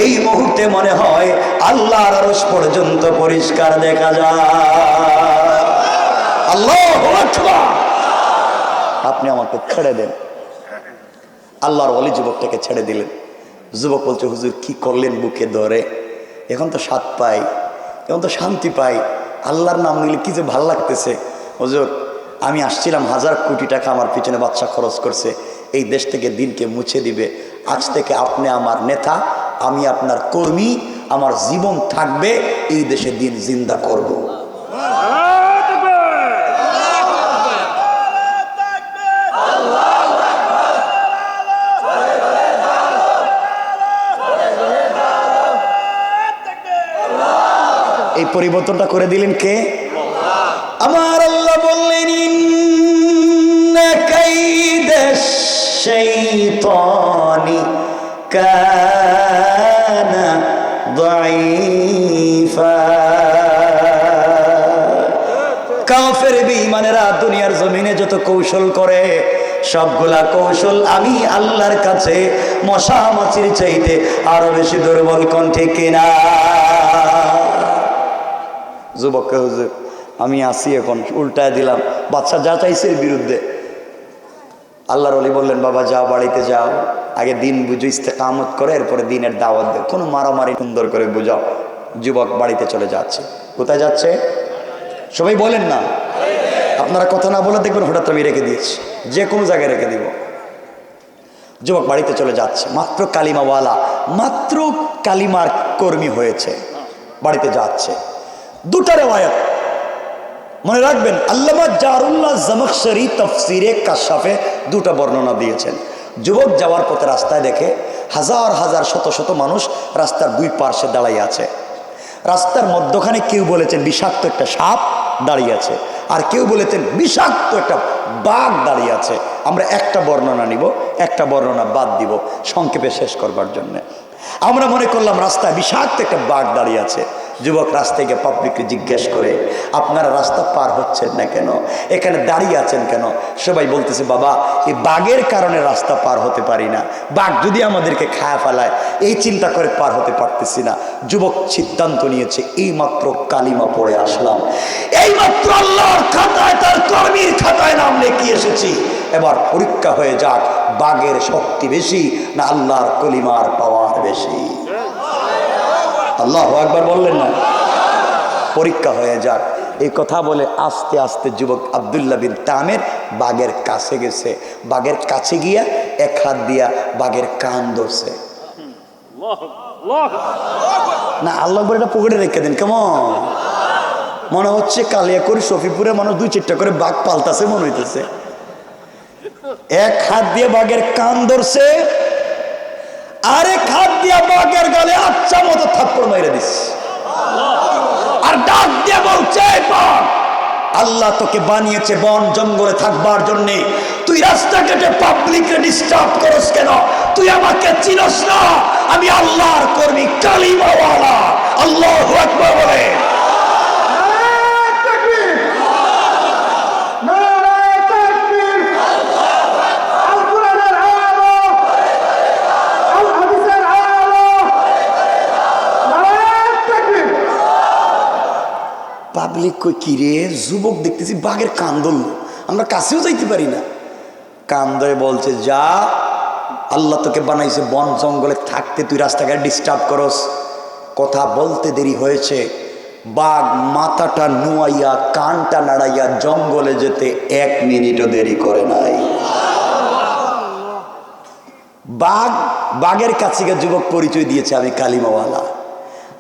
এই মুহূর্তে মনে হয় আল্লাহর আরশ পর্যন্ত পরিষ্কার দেখা যায়। আল্লাহু আকবার, আপনি আমাকে ছেড়ে দেন। আল্লাহর ওলি যুবকটাকে ছেড়ে দিলেন। যুবক বলছে হুজুর কি করলেন? বুকে ধরে এখন তো স্বাদ পাই, এখন তো শান্তি পাই, আল্লাহর নাম নিলে কি যে ভাল লাগতেছে। হুজুর আমি আসছিলাম, 1000 কোটি টাকা আমার পিছনে বাদশা খরচ করছে, এই দেশ থেকে দিনকে মুছে দিবে। আজ থেকে আপনি আমার নেতা, আমি আপনার কর্মী, আমার জীবন থাকবে এই দেশে দিন জিন্দা করব। এই পরিবর্তনটা করে দিলেন কে? আমার আল্লাহ বললেন ইন্না কাইদাশ শাইতানি কানা দাঈফা। কাফের বেঈমানেরা দুনিয়ার জমিনে যত কৌশল করে সবগুলা কৌশল আমি আল্লাহর কাছে মশা মাছির চাইতে আরো বেশি দুর্বল। কোন ঠিক কিনা? যুবককে হুজুর আমি আসি, এখন উল্টায় দিলাম, বাচ্চা যা চাইছে এর বিরুদ্ধে। আল্লাহর ওলি বললেন বাবা যাও, বাড়িতে যাও, আগে দিন বুঝো, ইস্তেকামত করে এরপরে দিনের দাওয়াত দেয়, কোনো মারামারি সুন্দর করে বুঝাও। যুবক বাড়িতে চলে যাচ্ছে। কোথায় যাচ্ছে? সবাই বলেন না, আপনারা কথা না বলে দেখবেন হঠাৎ আমি রেখে দিয়েছি, যে কোনো জায়গায় রেখে দিব। যুবক বাড়িতে চলে যাচ্ছে, মাত্র কালিমাওয়ালা, মাত্র কালিমার কর্মী হয়েছে, বাড়িতে যাচ্ছে। দুটা রিওয়ায়াত মনে রাখবেন, আল্লামা জারুল্লাহ জামাখশরী তাফসীরে কাশাফে দুটা বর্ণনা দিয়েছেন। যুবক যাওয়ার পথে রাস্তায় দেখে হাজার হাজার শত শত মানুষ রাস্তার দুই পার্শ্বে দাঁড়িয়ে আছে। রাস্তার মধ্যখানে কেউ বলেছেন বিষাক্ত একটা সাপ দাঁড়িয়ে আছে, আর কেউ বলেছেন বিষাক্ত একটা বাঘ দাঁড়িয়ে আছে। আমরা একটা বর্ণনা নিব, একটা বর্ণনা বাদ দিব সংক্ষেপে শেষ করবার জন্য। আমরা মনে করলাম রাস্তায় বিষাক্ত একটা বাঘ দাঁড়িয়ে আছে। যুবক রাস্তায় গিয়ে পাবলিককে জিজ্ঞেস করে, আপনারা রাস্তা পার হচ্ছেন না কেন, এখানে দাঁড়িয়ে আছেন কেন? সবাই বলতেছে, বাবা এই বাঘের কারণে রাস্তা পার হতে পারি না, বাঘ যদি আমাদেরকে খায়া ফেলায় এই চিন্তা করে পার হতে পারতেছি না। যুবক সিদ্ধান্ত নিয়েছে, এই মাত্র কালিমা পড়ে আসলাম, এই মাত্র আল্লাহর খাতায় তার কর্মীর খাতায় নাম লিখিয়ে এসেছি, এবার পরীক্ষা হয়ে যাক বাঘের শক্তি বেশি না আল্লাহর কলিমার পাওয়ার বেশি। আল্লাহু আকবার বললেন না? পরীক্ষা হয়ে যাক। এই কথা বলে আস্তে আস্তে যুবক আব্দুল্লাহ বিন তামের বাঘের কাছে গেছে। বাঘের কাছে গিয়া এক হাত দিয়া বাঘের কান ধরছে। না আল্লাহ আকবার, এটা পকেটে রেখে দেন কেমন? মনে হচ্ছে কালিয়াকড়ি শফিপুরে মানুষ 2-4টা করে বাঘ পাল্টাছে মনে হইতেছে। এক হাত দিয়ে বাঘের কান ধরছে, আরেক হাত দিয়া বাঘের গালে আচ্ছা মতো থাপ্পড় মাইরা দিস, আর ডাক দিয়ে বলছে, বাঘ আল্লাহ তোকে বানিয়েছে বন জঙ্গলে থাকবার জন্যে, তুই রাস্তাঘাটে পাবলিককে ডিস্টার্ব করস কেন? তুই আমাকে চিনস না? আমি আল্লাহর কর্মী কালিমাওয়ালা। আল্লাহু আকবার বলে। পাবলিক কই কি রে, যুবক দেখতেছি বাঘের কান ধরল, আমরা কাছেও যাইতে পারি না। কান ধরে বলছে, যা আল্লাহ তোকে বানাইছে বন জঙ্গলে থাকতে, তুই রাস্তাঘাট ডিস্টার্ব করস। কথা বলতে দেরি হয়েছে, বাঘ মাথাটা নুয়াইয়া কানটা নাড়াইয়া জঙ্গলে যেতে 1 মিনিটও দেরি করে নাই। বাঘের কাছে গিয়ে যুবক পরিচয় দিয়েছে, আমি কালিমাওয়ালা।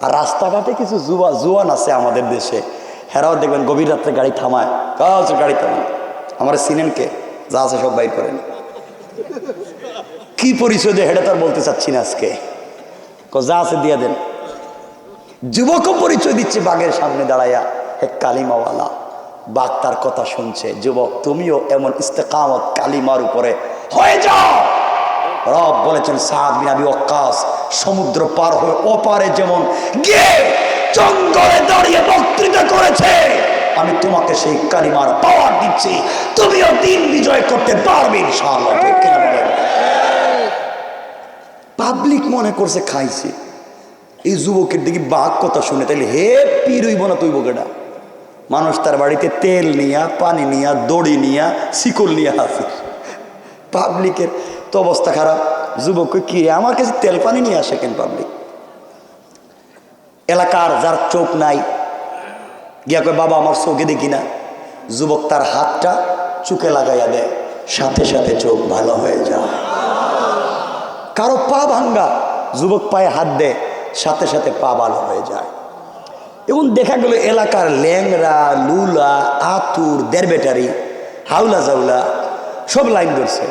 আর রাস্তাঘাটে কিছু জুয়ান আছে আমাদের দেশে, হেরাও দেখবেন গভীর রাত্রে গাড়ি থামায়, গাড়ি থামায়, আমার সিনেনকে যা আছে সব বাইর করেন। কি পরিচয় দেয় হেটা তো আর বলতে চাচ্ছি না আজকে, যা আছে দিয়ে দেন। যুবকও পরিচয় দিচ্ছে বাঘের সামনে দাঁড়াইয়া, হে কালিমাওয়ালা। বাঘ তার কথা শুনছে, যুবক তুমিও এমন ইস্তেকামত কালিমার উপরে হয়ে যাও। রব বলেছেন সাদ বিন আবি ওয়াক্কাস সমুদ্র পার হয়ে ওপারে যেমন গিয়ে জঙ্গলে দাঁড়িয়ে বক্তৃতা করেছে, আমি তোমাকে সেই কালিমার পাওয়ার দিচ্ছি, তুমিও দিন বিজয় করতে পারবে ইনশাআল্লাহ। ঠিক কিনা বলেন? পাবলিক মনে করছে খাইছে। এই যুবকের দিকে বাঘ কথা শুনে তাইলে হে পীর হইব না তুই বকেটা। মানুষ তার বাড়িতে তেল নিয়া, পানি নিয়া, দড়ি নিয়া, শিকল নিয়া আছে। পাবলিকের তো অবস্থা খারাপ। যুবক কি আমার কাছে তেল পানি নিয়ে আসে কেন? পাবলিক এলাকার যার চোখ নাই গিয়া কয়, বাবা আমার চোখে দেখি না। যুবক তার হাতটা চোখে লাগাইয়া দেয়, সাথে সাথে চোখ ভালো হয়ে যায়। কারো পা ভাঙ্গা, যুবক পায়ে হাত দেয়, সাথে সাথে পা ভালো হয়ে যায়। এবং দেখা গেল এলাকার ল্যাংরা, লুলা, আতুর, দেড়বেটারি, হাউলা জাউলা সব লাইন ধরছে,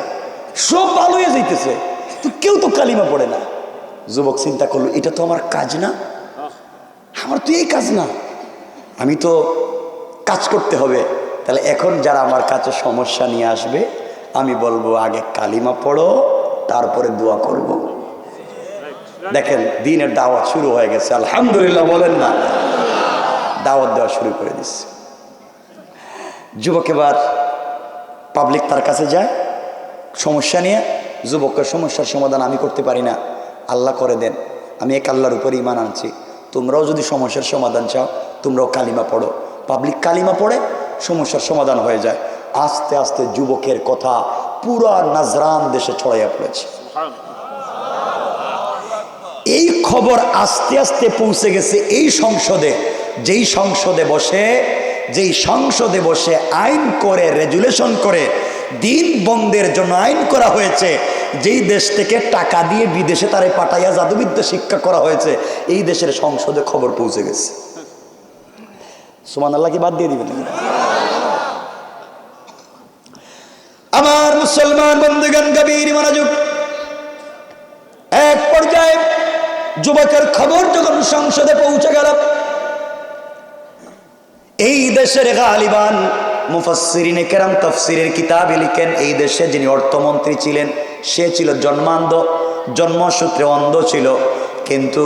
সব ভালো হয়ে যাইতেছে, তো কেউ তো কালিমা পড়ে না। যুবক চিন্তা করলো, এটা তো আমার কাজ না, আমার তো এই কাজ না, আমি তো কাজ করতে হবে। তাহলে এখন যারা আমার কাছে সমস্যা নিয়ে আসবে, আমি বলবো আগে কালিমা পড়ো, তারপরে দোয়া করব। দেখেন দিনের দাওয়াত শুরু হয়ে গেছে, আলহামদুলিল্লাহ বলেন না? দাওয়াত দেওয়া শুরু করে দিচ্ছে। যুবক এবার পাবলিক তার কাছে যায় সমস্যা নিয়ে। যুবকের সমস্যার সমাধান আমি করতে পারি না, আল্লাহ করে দেন, আমি এক আল্লাহর উপর ঈমান আনছি, তোমরাও যদি সমস্যার সমাধান চাও তোমরাও কালিমা পড়ো। পাবলিক কালিমা পড়ে, সমস্যার সমাধান হয়ে যায়। আস্তে আস্তে যুবকের কথা পুরা নাজরান দেশে ছড়াইয়া পড়েছে। এই খবর আস্তে আস্তে পৌঁছে গেছে এই সংসদে, যেই সংসদে বসে আইন করে, রেজুলেশন করে দিন বন্ধের জন্য আইন করা হয়েছে, যেই দেশ থেকে টাকা দিয়ে বিদেশে তারে পাঠাইয়া জাদুবিদ্যা শিক্ষা করা হয়েছে, এই দেশের সংসদে খবর পৌঁছে গেছে। সুবহানাল্লাহ কি বাদ দিয়ে দিবেন? আমার মুসলমান বন্ধুগণ, গভীর মনোযোগ। এক পর্যায়ে যুবকের খবর যখন সংসদে পৌঁছে গেল, এই দেশের গালিবান মুফাসসিরিনে কেরাম তাফসিরের কিতাবে লিখেন, এই দেশে যিনি অর্থমন্ত্রী ছিলেন সে ছিল জন্মান্ধ, জন্মসূত্রে অন্ধ ছিল, কিন্তু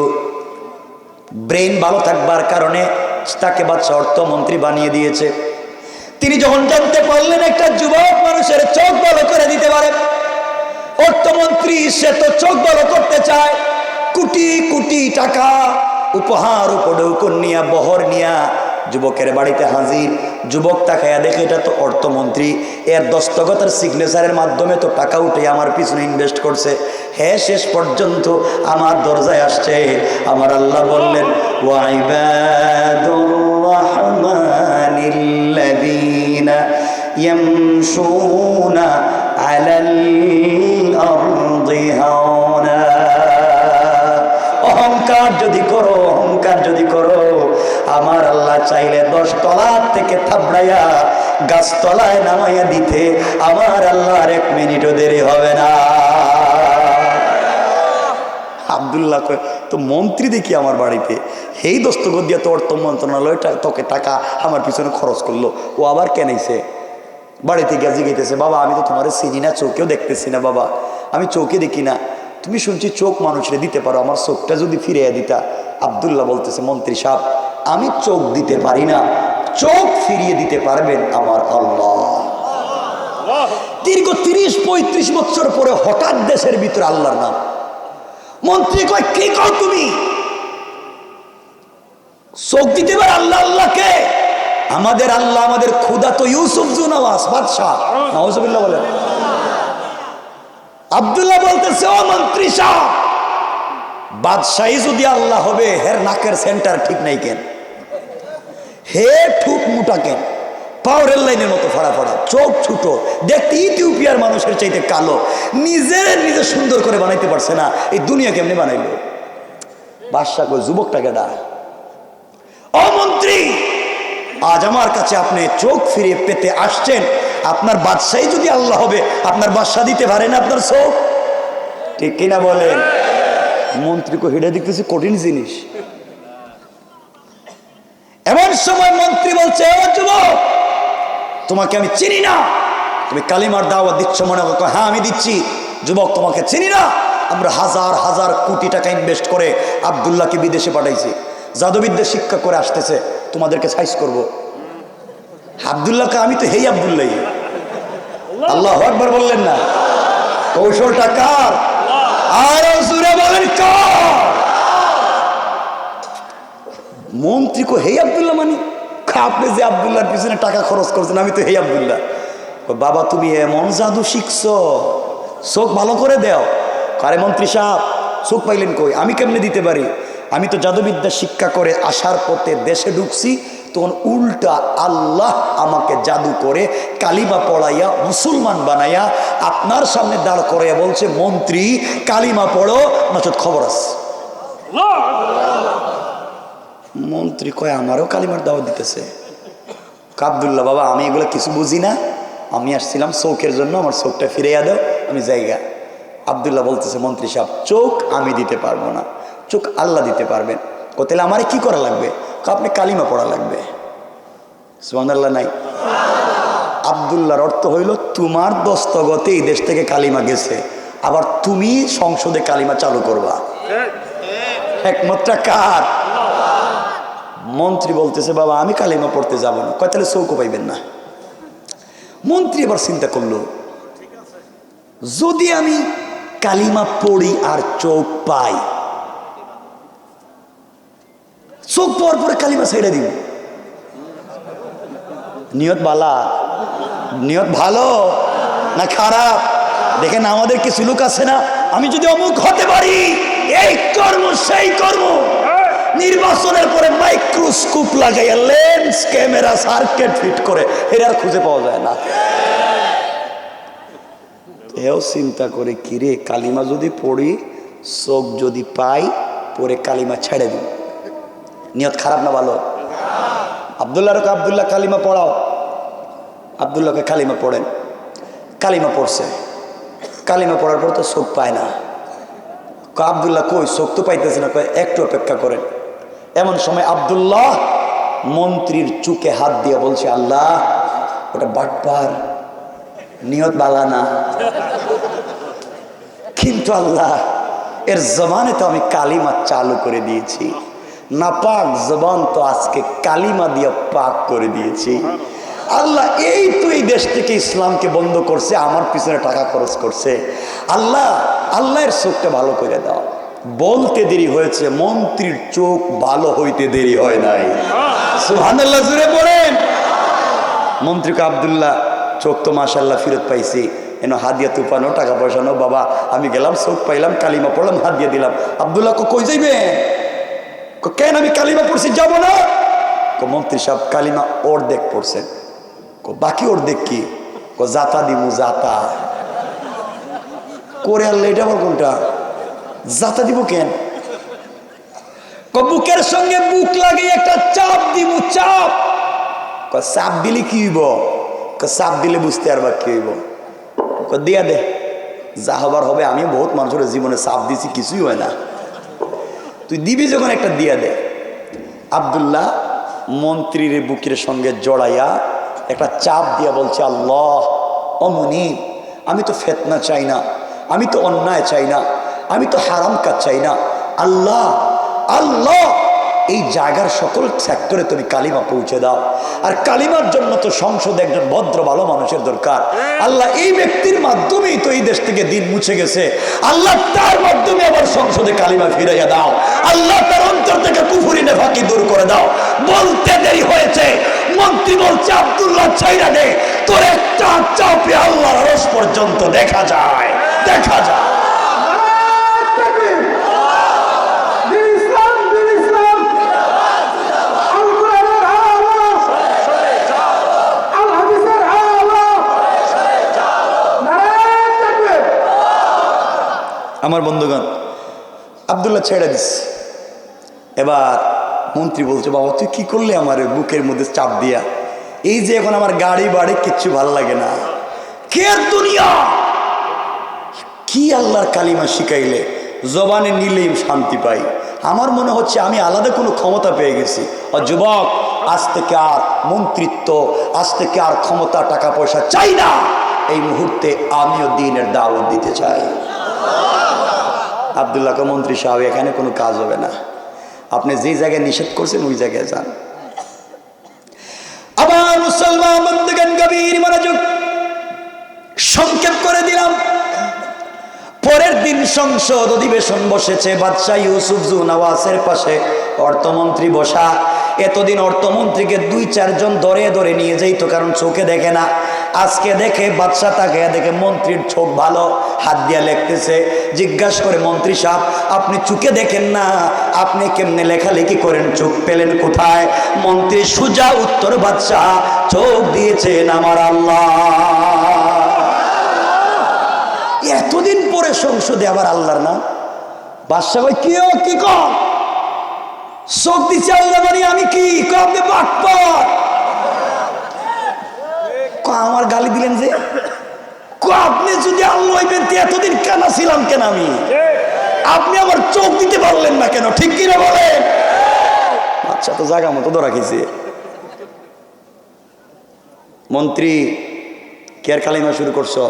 ব্রেন ভালো থাকবার কারণে তাকে বাদশা অর্থমন্ত্রী বানিয়ে দিয়েছে। তিনি যখন জানতে পারলেন একটা যুবক মানুষের চোখ ভালো করে দিতে পারে, অর্থমন্ত্রী সে তো চোখ ভালো করতে চায়, কোটি কোটি টাকা উপহার উপঢৌকন নিয়া বহর নিয়া যুবকের বাড়িতে হাজির। যুবক তাকায়া দেখে এটা তো অর্থমন্ত্রী, এর দস্তখতের সিগনেচারের মাধ্যমে তো টাকা উঠে আমার পিছনে ইনভেস্ট করছে, হ্যাঁ শেষ পর্যন্ত আমার দরজায় আসছে। আমার আল্লাহ বললেন, ওয়াইবাদুর রাহমানিল্লাযীনা ইয়ামশুনা আলাল আরদি হাওনা। অহংকার যদি করো আমার আল্লাহ চাইলে 10 তলা থেকে থাবড়াইয়া গাছতলায় নামাইয়া দিতে আমার আল্লাহর 1 মিনিটও দেরি হবে না। আব্দুল্লাহ কয়, তো মন্ত্রী দেখি আমার বাড়িতে, এই দস্তখত দিয়া তো অর্থ মন্ত্রণালয় তোকে টাকা আমার পিছনে খরচ করলো, ও আবার কেনাইছে। বাড়িতে গিয়ে জিজ্ঞেসে, বাবা আমি তো তোমার চিনি না, চোখেও দেখতেছি না বাবা, আমি চোখে দেখি না, তুমি শুনছি চোখ মানুষরে দিতে পারো, আমার চোখটা যদি ফিরিয়ে দিতা। আব্দুল্লাহ বলতেছে, মন্ত্রী সাহেব আমি চোখ দিতে পারি না, চোখ ফিরিয়ে দিতে পারবেন আমার আল্লাহ। দীর্ঘ 30-35 বছর পরে হঠাৎ দেশের ভিতরে আল্লাহর নাম। মন্ত্রী কয়, কি কও তুমি? চোখ দিতে পারে আল্লাহ? আল্লাহকে আমাদের আল্লাহ, আমাদের খুদা তো ইউসুফ জুনাওয়াজ বাদশাহ, নাউজুবিল্লাহ বলেন। আব্দুল্লাহ বলতেছে, ও মন্ত্রী সাহেব, বাদশাহী যদি আল্লাহ হবে, হের নাকের সেন্টার ঠিক নাই কেন, হে ঠুক মুটা কেন, পাওয়ারের লাইনের মতো ফাড়া ফাড়া, চোখ ছোট, দেখতে ইথিওপিয়ার মানুষের চাইতে কালো, নিজে সুন্দর করে বানাইতে পারছে না, এই দুনিয়া কেমনি বানাইলো? বাদশাহ কই, যুবকটাকে ডাক, ও মন্ত্রী আজ আমার কাছে আপনি চোখ ফিরিয়ে পেতে আসছেন, আপনার বাদশাহী যদি আল্লাহ হবে, আপনার বাদশাহ দিতে পারে না আপনার চোখ? ঠিক কিনা বলেন? মন্ত্রীকে হেডে দেখতেছি কঠিন জিনিস। এমন সময় মন্ত্রী বলছে, ও যুবক তোমাকে আমি চিনি না, তুমি কালিমার দাওয়াত দিচ্ছ মনে করো? হ্যাঁ আমি দিচ্ছি। যুবক তোমাকে চিনি না, আমরা হাজার হাজার কোটি টাকা ইনভেস্ট করে আব্দুল্লাহকে বিদেশে পাঠাইছি, জাদুবিদ্যা শিক্ষা করে আসতেছে, তোমাদেরকে সাইজ করব। আব্দুল্লাহকে আমি তো হেই আব্দুল্লাহ। আল্লাহু আকবার বললেন না? কৌশলটা কার? আর জোরে বলেন কার? মন্ত্রী কো হেই আব্দুল্লাহ মানে? আপনি যে আব্দুল্লাহর পিছনে টাকা খরচ করছেন, আমি তো হেই আব্দুল্লাহ। বাবা তুমি এমন জাদু শিখছো, চোখ ভালো করে দাও। আরে মন্ত্রী সাহেব চোখ পাইলেন কই? আমি কেমনে দিতে পারি? আমি তো জাদুবিদ্যা শিক্ষা করে আসার পথে দেশে ঢুকছি, তখন উল্টা আল্লাহ আমাকে জাদু করে কালিমা পড়াইয়া মুসলমান বানাইয়া আপনার সামনে দাঁড় করাইয়া বলছে, মন্ত্রী কালিমা পড়ো নচেত খবর আছে। মন্ত্রী কয়, আমারও কালিমার দাওয়াত দিতেছে। আব্দুল্লাহ বাবা আমি এগুলো কিছু বুঝি না, আমি আসছিলাম চোখের জন্য, আমার চোখটা ফিরাইয়া দাও, আমি জায়গা। আব্দুল্লাহ বলতেছে, মন্ত্রী সাহেব চোখ আমি দিতে পারবো না, চোখ আল্লাহ দিতে পারবেন। তাহলে আমারে কি করা লাগবে? আপনি কালিমা পড়া লাগবে। সুবহানাল্লাহ নাই? আব্দুল্লাহর অর্থ হইল, তোমার দস্তগতে এই দেশ থেকে কালিমা গেছে, আবার তুমি সংসদে কালিমা চালু করবা। একমাত্র কার? মন্ত্রী বলতেছে, বাবা আমি কালিমা পড়তে যাব না। কয় তাহলে চৌকো পাইবেন না। মন্ত্রী এবার চিন্তা করলো, যদি আমি কালিমা পড়ি আর চোখ পাই, চোখ পাওয়ার পরে কালিমা ছেড়ে দিব। নিয়ত বালা, নিয়ত ভালো না খারাপ? দেখেন আমাদের কিছু লোক আছে না, আমি যদি অমুক হতে পারি, এই কর্ম সেই কর্ম, নির্বাচনের পরে মাইক্রোস্কোপ লাগাইয়া লেন্স ক্যামেরা সার্কিট ফিট করে, এরা আর খুঁজে পাওয়া যায় না। এও চিন্তা করে, কিরে কালিমা যদি পড়ি, চোখ যদি পাই, পরে কালিমা ছেড়ে দিই। নিয়ত খারাপ না ভালো? আব্দুল্লাহ কালিমা পড়াও। আব্দুল্লাহকে কালিমা পড়েন। কালিমা পড়ছে, কালিমা পড়ার পর তো চোখ পায় না। আব্দুল্লাহ কই, চোখ তো পাইতেছে না। একটু অপেক্ষা করেন। এমন সময় আব্দুল্লাহ মন্ত্রীর চুকে হাত দিয়ে বলছে, আল্লাহ ওটা বাটপার, নিয়ত বালানা। কিন্তু আল্লাহ এর জবানে তো আমি কালিমা চালু করে দিয়েছি, নাপাক জবান তো আজকে কালিমা দিয়ে পাক করে দিয়েছি। আল্লাহ এই তো এই দেশ থেকে ইসলামকে বন্ধ করছে, আমার পিছনে টাকা খরচ করছে। আল্লাহ আল্লাহর চোখটা ভালো করে দাও। বলতে দেরি হয়েছে, মন্ত্রীর চোখ ভালো হইতে দেরি হয় নাই। সুবহানাল্লাহ জুড়ে বলেন। মন্ত্রীকে আব্দুল্লাহ চোখ তো মাশাআল্লাহ ফেরত পাইছি, এনো হাদিয়া তুফানো টাকা পয়সা নো বাবা, আমি গেলাম চোখ পাইলাম, কালিমা পড়লাম, হাত দিয়ে দিলাম। আব্দুল্লাহ কই যাইবে? কেন? আমি কালিমা পড়ছি, যাবো না। মন্ত্রী সাহেব কালিমা অর্ধেক পড়ছেন, বাকি অর্ধেক কি? জাতা দিমু, জাতা করে। আল্লাহ এটা আমার কোনটা? জাতা দিব কেন? বুকের সঙ্গে বুক লাগিয়ে একটা চাপ দিব, চাপ। চাপ দিলে কি হইব? চাপ দিলে বুঝতে পারবা কি হইব। দিয়া দে, যা হবার হবে। আমি বহুত মানুষের জীবনে চাপ দিছি, কিছুই হয় না। তুই দিবি যখন একটা দিয়া দে। আব্দুল্লাহ মন্ত্রীর বুকের সঙ্গে জড়াইয়া একটা চাপ দিয়া বলছে, আল্লাহ অমনি, আমি তো ফেতনা চাই না, আমি তো অন্যায় চাই না, আমি তো হারাম কাজ চাই না। আল্লাহ আল্লাহ এই জায়গার সকল সেক্টরে তুমি কালিমা পৌঁছে দাও। আর কালিমার জন্য তো সংসদে একজন ভদ্র ভালো মানুষের দরকার। আল্লাহ এই ব্যক্তির মাধ্যমেই তো এই দেশ থেকে দিন মুছে গেছে। আল্লাহ তার মাধ্যমে আবার সংসদে কালিমা ফিরাইয়া দাও। আল্লাহ তার অন্তর থেকে কুফরি নেফাকি দূর করে দাও। বলতে দেরি হয়েছে, মন্ত্রী বলছে, আব্দুল্লাহ ছাইরা দে, তোর একটা চাপে আল্লাহর আরশ পর্যন্ত দেখা যায়, দেখা যায়। আমার বন্ধুগণ, আব্দুল্লাহ ছেড়ে দিস। এবার মন্ত্রী বলছে, বাবা তুই কি করলে আমার বুকের মধ্যে চাপ দিয়া? এই যে এখন আমার গাড়ি বাড়ি কিচ্ছু ভাল লাগে না। কে দুনিয়া কি আল্লাহর কালিমা শিখাইলে জবানে নিলেই শান্তি পাই। আমার মনে হচ্ছে আমি আলাদা কোনো ক্ষমতা পেয়ে গেছি। আর যুবক, আজ থেকে আর মন্ত্রিত্ব, আজ থেকে আর ক্ষমতা, টাকা পয়সা চাই না। এই মুহূর্তে আমিও দ্বীনের দাওয়াত দিতে চাই। আব্দুল্লাহকে মন্ত্রী সাহেব, এখানে কোনো কাজ হবে না, আপনি যে জায়গায় নিষেধ করছেন ওই জায়গায় যান। আবার মুসলমান বন্ধুগণ, গভীর মনোযোগ, সংক্ষেপ করে দিলাম। পরের দিন সংসদ অধিবেশন বসেছে। বাদশাহ ইউসুফ জু নওয়াজের পাশে অর্থমন্ত্রী বসা। এতদিন অর্থমন্ত্রীকে 2-4 জন ধরে ধরে নিয়ে যাইত, কারণ চোখে দেখে না। আজকে দেখে বাদশাহ, তাকে দেখে মন্ত্রীর চোখ ভালো, হাত দিয়া লিখতেছে। জিজ্ঞাসা করে, মন্ত্রী সাহেব আপনি চোখে দেখেন না, আপনি কেমনে লেখালেখি করেন, চোখ পেলেন কোথায়? মন্ত্রী সুজা উত্তর, বাদশাহ চোখ দিয়েছেন আমার আল্লাহ। এতদিন পরে সংসদে আবার আল্লাহর নাম। বাদশাহ ভাই কি কর? চোখ দিচ্ছে আল্লাহ মানে আমি কি? আপনি বাটপার। আমার গালি দিলেন যে? আপনি যদি আল্লাহ হইবেন এতদিন কেন ছিলাম কেন আমি? আপনি আমার চোখ দিতে পারলেন না কেন? ঠিক কিনা বলেন? আচ্ছা, তো জায়গা মতো ধরা খেয়েছে। মন্ত্রী, কে আর কালিমা শুরু করছো?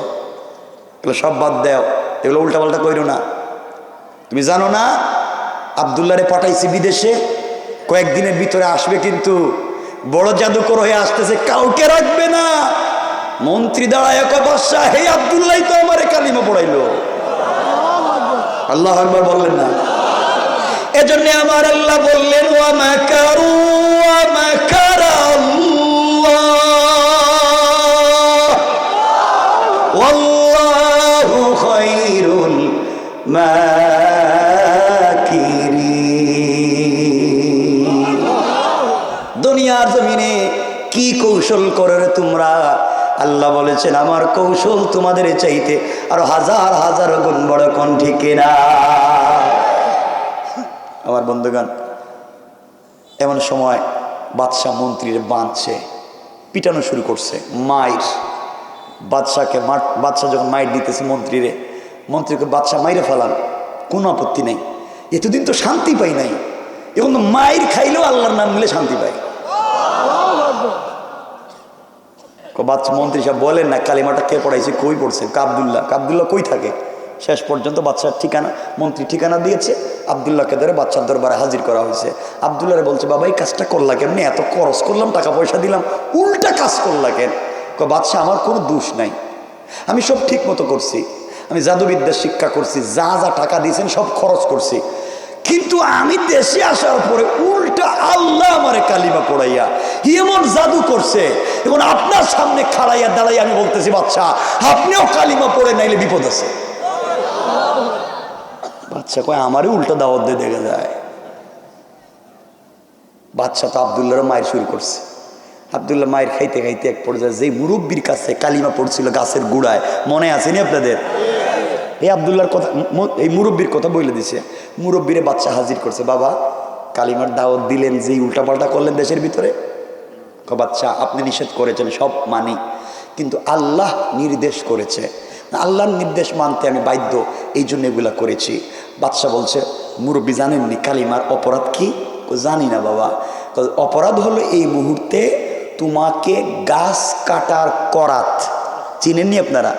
এগুলো সব বাদ দেও, এগুলো উল্টাপাল্টা কইরো না। তুমি জানো না আব্দুল্লাহরে পাঠাইছি বিদেশে, কয়েকদিনের ভিতরে আসবে, কিন্তু বড় জাদুকর হয়ে আসতেছে, কাউকে রাখবে না। মন্ত্রী দাঁড়ায় কয়, বাদশাহ হে আব্দুল্লাহ তো আমারে কালিমা পড়াইলো। আল্লাহু আকবার বললেন না? এজন্য আমার আল্লাহ বললেন, ওয়া মাকারু ওয়া মাকারাল্লাহ ওয়াল্লাহু খায়রুল মাকিরিন। দুনিয়ার জমিনে কি কৌশল করো রে তোমরা? আল্লাহ বলেছেন, আমার কৌশল তোমাদের চাইতে আরো হাজার হাজার গুণ বড়। কোন ঠিক না? আমার বন্ধুগণ, এমন সময় বাদশাহ মন্ত্রীর বাঁধছে, পিটানো শুরু করছে, মাইর। বাদশাহ যখন মাইর দিতেছে মন্ত্রীকে বাদশাহ মাইরে ফেলান, কোনো আপত্তি নেই। এতদিন তো শান্তি পাই নাই, এখন তো মাইর খাইলেও আল্লাহর নাম নিলে শান্তি পাই। বাচ্চা মন্ত্রী সাহেব বলেন না কালিমাটা কে পড়াইছে, কই পড়ছে? আব্দুল্লাহ। আব্দুল্লাহ কই থাকে? শেষ পর্যন্ত বাচ্চার ঠিকানা, মন্ত্রী ঠিকানা দিয়েছে, আব্দুল্লাহকে ধরে বাচ্চার দরবারে হাজির করা হয়েছে। আব্দুল্লাহরে বলছে, বাবা এই কাজটা করলা কেমনি? এত খরচ করলাম, টাকা পয়সা দিলাম, উল্টা কাজ করলা কেন? বাচ্চা আমার কোনো দোষ নাই, আমি সব ঠিক মতো করছি, আমি জাদুবিদ্যা শিক্ষা করছি, যা যা টাকা দিয়েছেন সব খরচ করছি, কিন্তু আমি দেশে আসার পরে উল্টা আল্লাহ আমারে কালিমা পড়াইয়া এমন জাদু করছে, এখন আপনার সামনে খাড়াইয়া দাঁড়াইয়া আমি বলতেছি, বাচ্চা আপনিও কালিমা পড়ে নাইলে বিপদ আছে। বাচ্চা কয় আমারই উল্টা দাওয়াত দিয়ে দেখে যায়। বাচ্চা তো আব্দুল্লাহর মায়ের শুরু করছে। আব্দুল্লাহ মায়ের খাইতে খাইতে এক পর্যায়ে যেই মুরব্বীর কাছে কালিমা পড়ছিল গাছের গুড়ায়, মনে আসেনি আপনাদের? এই আব্দুল্লাহর কথা, এই মুরব্বীর কথা বলে দিছে। মুরব্বীরে বাচ্চা হাজির করছে, বাবা কালিমার দাওয়াত দিলেন, যেই উল্টাপাল্টা করলেন দেশের ভিতরে। বাচ্চা আপনি নিষেধ করেছেন, সব মানি, কিন্তু আল্লাহ নির্দেশ করেছে, আল্লাহর নির্দেশ মানতে আমি বাধ্য, এই জন্য এগুলা করেছি। বাচ্চা বলছে, মুরব্বী জানেননি কালিমার অপরাধ কি? জানি না বাবা। অপরাধ হলো এই মুহূর্তে তোমাকে গাছ কাটার করাত, চিনেননি আপনারা?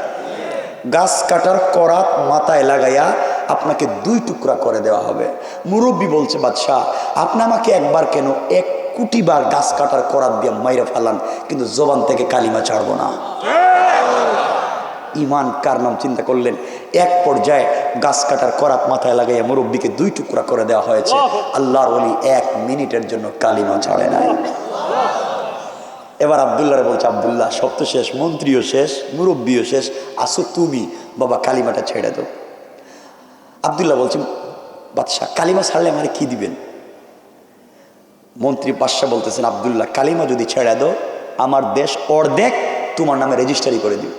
গাছ কাটার করাত মাথায় লাগাইয়া আপনাকে 2 টুকরা করে দেওয়া হবে। মুরব্বী বলছে, বাদশাহ আপনি আমাকে একবার কেন 1 কোটি বার গাছ কাটার করাত দিয়ে মাইরা ফেলান, কিন্তু জবান থেকে কালিমা ছাড়বো না। ইমান কার নাম চিন্তা করলেন। এক পর্যায়ে গাছ কাটার করাত মাথায় লাগাইয়া মুরব্বীকে 2 টুকরা করে দেওয়া হয়েছে। আল্লাহর ওলি 1 মিনিটের জন্য কালিমা ছাড়ে নাই। এবার আব্দুল্লাহরে বলছে, আব্দুল্লাহ সব তো শেষ, মন্ত্রীও শেষ, মুরব্বীও শেষ, আসো তুমি বাবা কালিমাটা ছেড়ে দাও। আব্দুল্লাহ বলছে, বাদশাহ কালিমা ছাড়লে আমারে কি দিবেন? মন্ত্রী বাদশাহ বলতেছেন, আব্দুল্লাহ কালিমা যদি ছেড়ে দাও আমার দেশ অর্ধেক তোমার নামে রেজিস্ট্রি করে দিবে।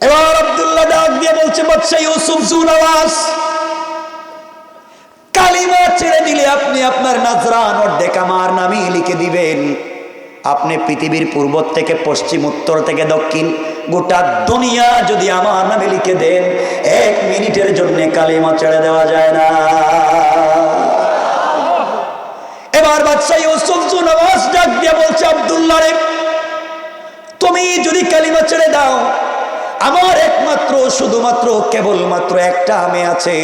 এবার আব্দুল্লাহ ডাক দিয়ে বলছে, বাদশাহ ইউসুফ জুনওয়াজ, কালিমা ছেড়ে দিলে আপনি আপনার নাজরান অর্ধেক আমার নামে লিখে দিবেন। আপনি পৃথিবীর পূর্ব থেকে পশ্চিম, উত্তর থেকে দক্ষিণ, গোটা দুনিয়া যদি আমার নামে লিখে দেন, 1 মিনিটের জন্য কালিমা ছেড়ে দেওয়া যায় না। এবার বাদশাহ ইউসুফ জুনওয়াজ ডাক দিয়ে বলছে, আব্দুল্লাহ রে তুমি যদি কালিমা ছেড়ে দাও, আমার একমাত্র শুধুমাত্র কেবলমাত্র একটা মেয়ে আছে,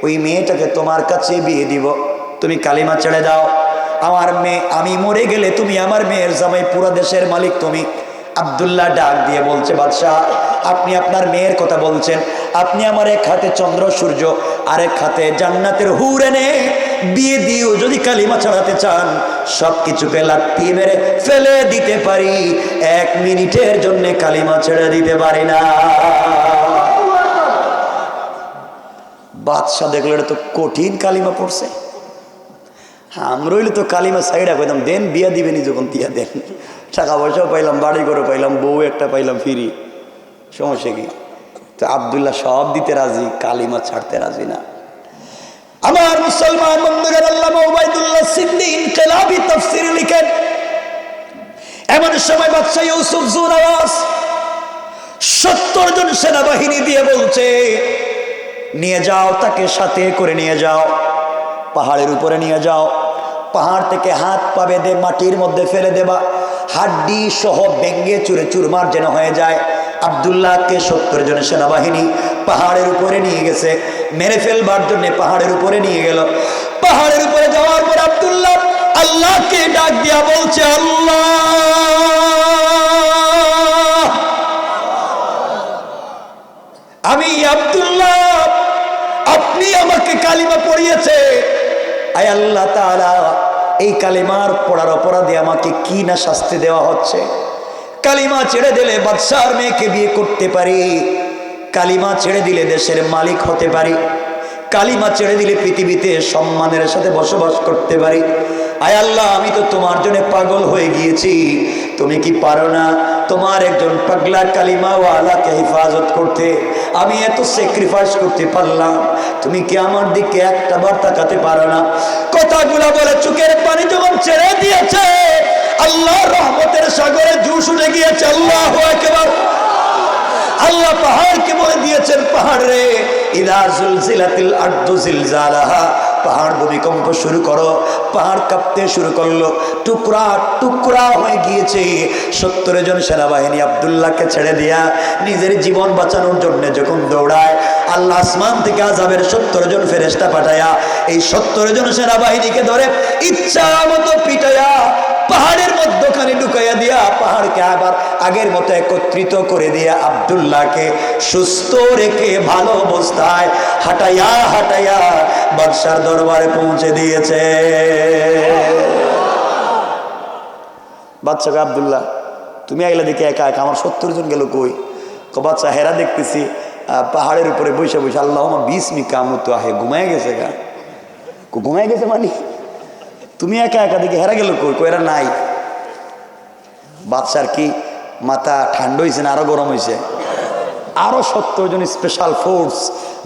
ওই মেয়েটাকে তোমার কাছে বিয়ে দিব, তুমি কালিমা ছেড়ে দাও। আমার মেয়ে, আমি মরে গেলে তুমি আমার মেয়ের জামাই, পুরো দেশের মালিক তুমি। আব্দুল্লাহ ডাক দিয়ে বলছে, বাদশাহ আপনি আপনার মেয়ের কথা বলছেন, আপনি আমার এক হাতে চন্দ্র সূর্য, আরেক হাতে জান্নাতের হুর এনে বিয়ে দিও, যদি কালিমা ছাড়াতে চান সব কিছুকে লাত্তি মেরে ফেলে দিতে পারি, 1 মিনিটের জন্য কালিমা ছেড়ে দিতে পারি না। বাদশাহ দেখলো এটা তো কঠিন কালিমা পড়ছে, আমরা হইলে তো কালিমা সাইডা কইতাম, দেন বিয়া দিবেনি যখন তিয়া দেন, টাকা পয়সাও পাইলাম, বাড়ি ঘরে পাইলাম, বউ একটা পাইলাম ফিরি, সমস্যা কি? তো আব্দুল্লাহ সব দিতে রাজি, কালিমা ছাড়তে রাজি না। আমার মুসলমান বন্ধুগণ, আল্লামা উবাইদুল্লাহ সিন্দি ইনকিলাবি তাফসীর লিখেন, এমন সময় বাদশা ইউসুফ জুনওয়াজ 70 জন সেনাবাহিনী দিয়ে বলছে, নিয়ে যাও তাকে, সাথে করে নিয়ে যাও, পাহাড়ের উপরে নিয়ে যাও, পাহাড় থেকে হাত পা বেঁধে মাটির মধ্যে ফেলে দেবা, হাড্ডি সহ ভেঙ্গে চুরে চুরমার যেন হয়ে যায়। আব্দুল্লাহকে 70 জন সেনাবাহিনী পাহাড়ের উপরে নিয়ে গেছে, মেরে ফেলবার জন্য পাহাড়ের উপরে নিয়ে গেল। পাহাড়ের উপরে যাওয়ার পর আব্দুল্লাহ আল্লাহকে ডাক দিয়া বলছে, আল্লাহ আমি আব্দুল্লাহ, আপনি আমাকে কালিমা পড়িয়েছে, আয় আল্লাহ তাআলা এই কালিমার পড়ার অপরাধে আমাকে কি না শাস্তি দেওয়া হচ্ছে। কালিমা ছেড়ে দিলে বাদশার মেয়েকে বিয়ে করতে পারি, কালিমা ছেড়ে দিলে দেশের মালিক হতে পারি, কালিমা ছেড়ে দিলে পৃথিবীতে সম্মানের সাথে বসবাস করতে পারি। আয় আল্লাহ আমি তো তোমার জন্য পাগল হয়ে গিয়েছি, তুমি কি পারো না তোমার একজন পাগলা কালিমাওয়ালাকে হেফাজত করতে? আমি এত স্যাক্রিফাইস করতে পারলাম, তুমি কি আমার দিকে একটা বার তাকাতে পারো না? কথাগুলো বলে চোখের পানি যখন ছেড়ে দিয়েছে, আল্লাহর রহমতের সাগরে জুস উঠে গিয়েছে। আল্লাহু আকবার। আল্লাহ পাহাড়কে বলে দিয়েছেন, পাহাড় রে ইদা জুলজিলাতিল আরদু জিলজালাহা পাহাড় ভূমিকম্প শুরু করো। পাহাড় কাঁপতে শুরু করলো, টুকরা টুকরা হয়ে গিয়েছে। 70 জন সেনাবাহিনী আব্দুল্লাহকে ছেড়ে দিয়া নিজের জীবন বাঁচানোর জন্য যখন দৌড়ায়, আল্লাহ আসমান থেকে আযাবের 70 জন ফেরেশতা পাঠায়া এই 70 জন সেনাবাহিনীকে ধরে ইচ্ছা মতো পিটায়া পাহাড়ের মধ্যখানে ঢুকাইয়া দিয়া পাহাড়কে আবার আগের মতো একত্রিত করে দিয়া আব্দুল্লাহকে সুস্থ রেখে ভালো অবস্থায় হাঁটাইয়া হাঁটাইয়া বাদশার দরবারে পৌঁছে দিয়েছে। বাদশাকে, আব্দুল্লাহ তুমি আইলা দেখে একা একা, আমার 70 জন গেল কই? বাদশা, হেরা দেখতেছি পাহাড়ের উপরে বসে বসে আল্লাহুম্মা বিসমিকা আমুতু আহে, ঘুমায় গেছে গা। ঘুমায় গেছে মানে তুমি একা একা দেখে হেরা গেল কই? কই এরা নাই। বাদশার কি মাথা ঠান্ডা হয়েছে না আরো গরম হয়েছে? আরো 70 জন স্পেশাল ফোর্স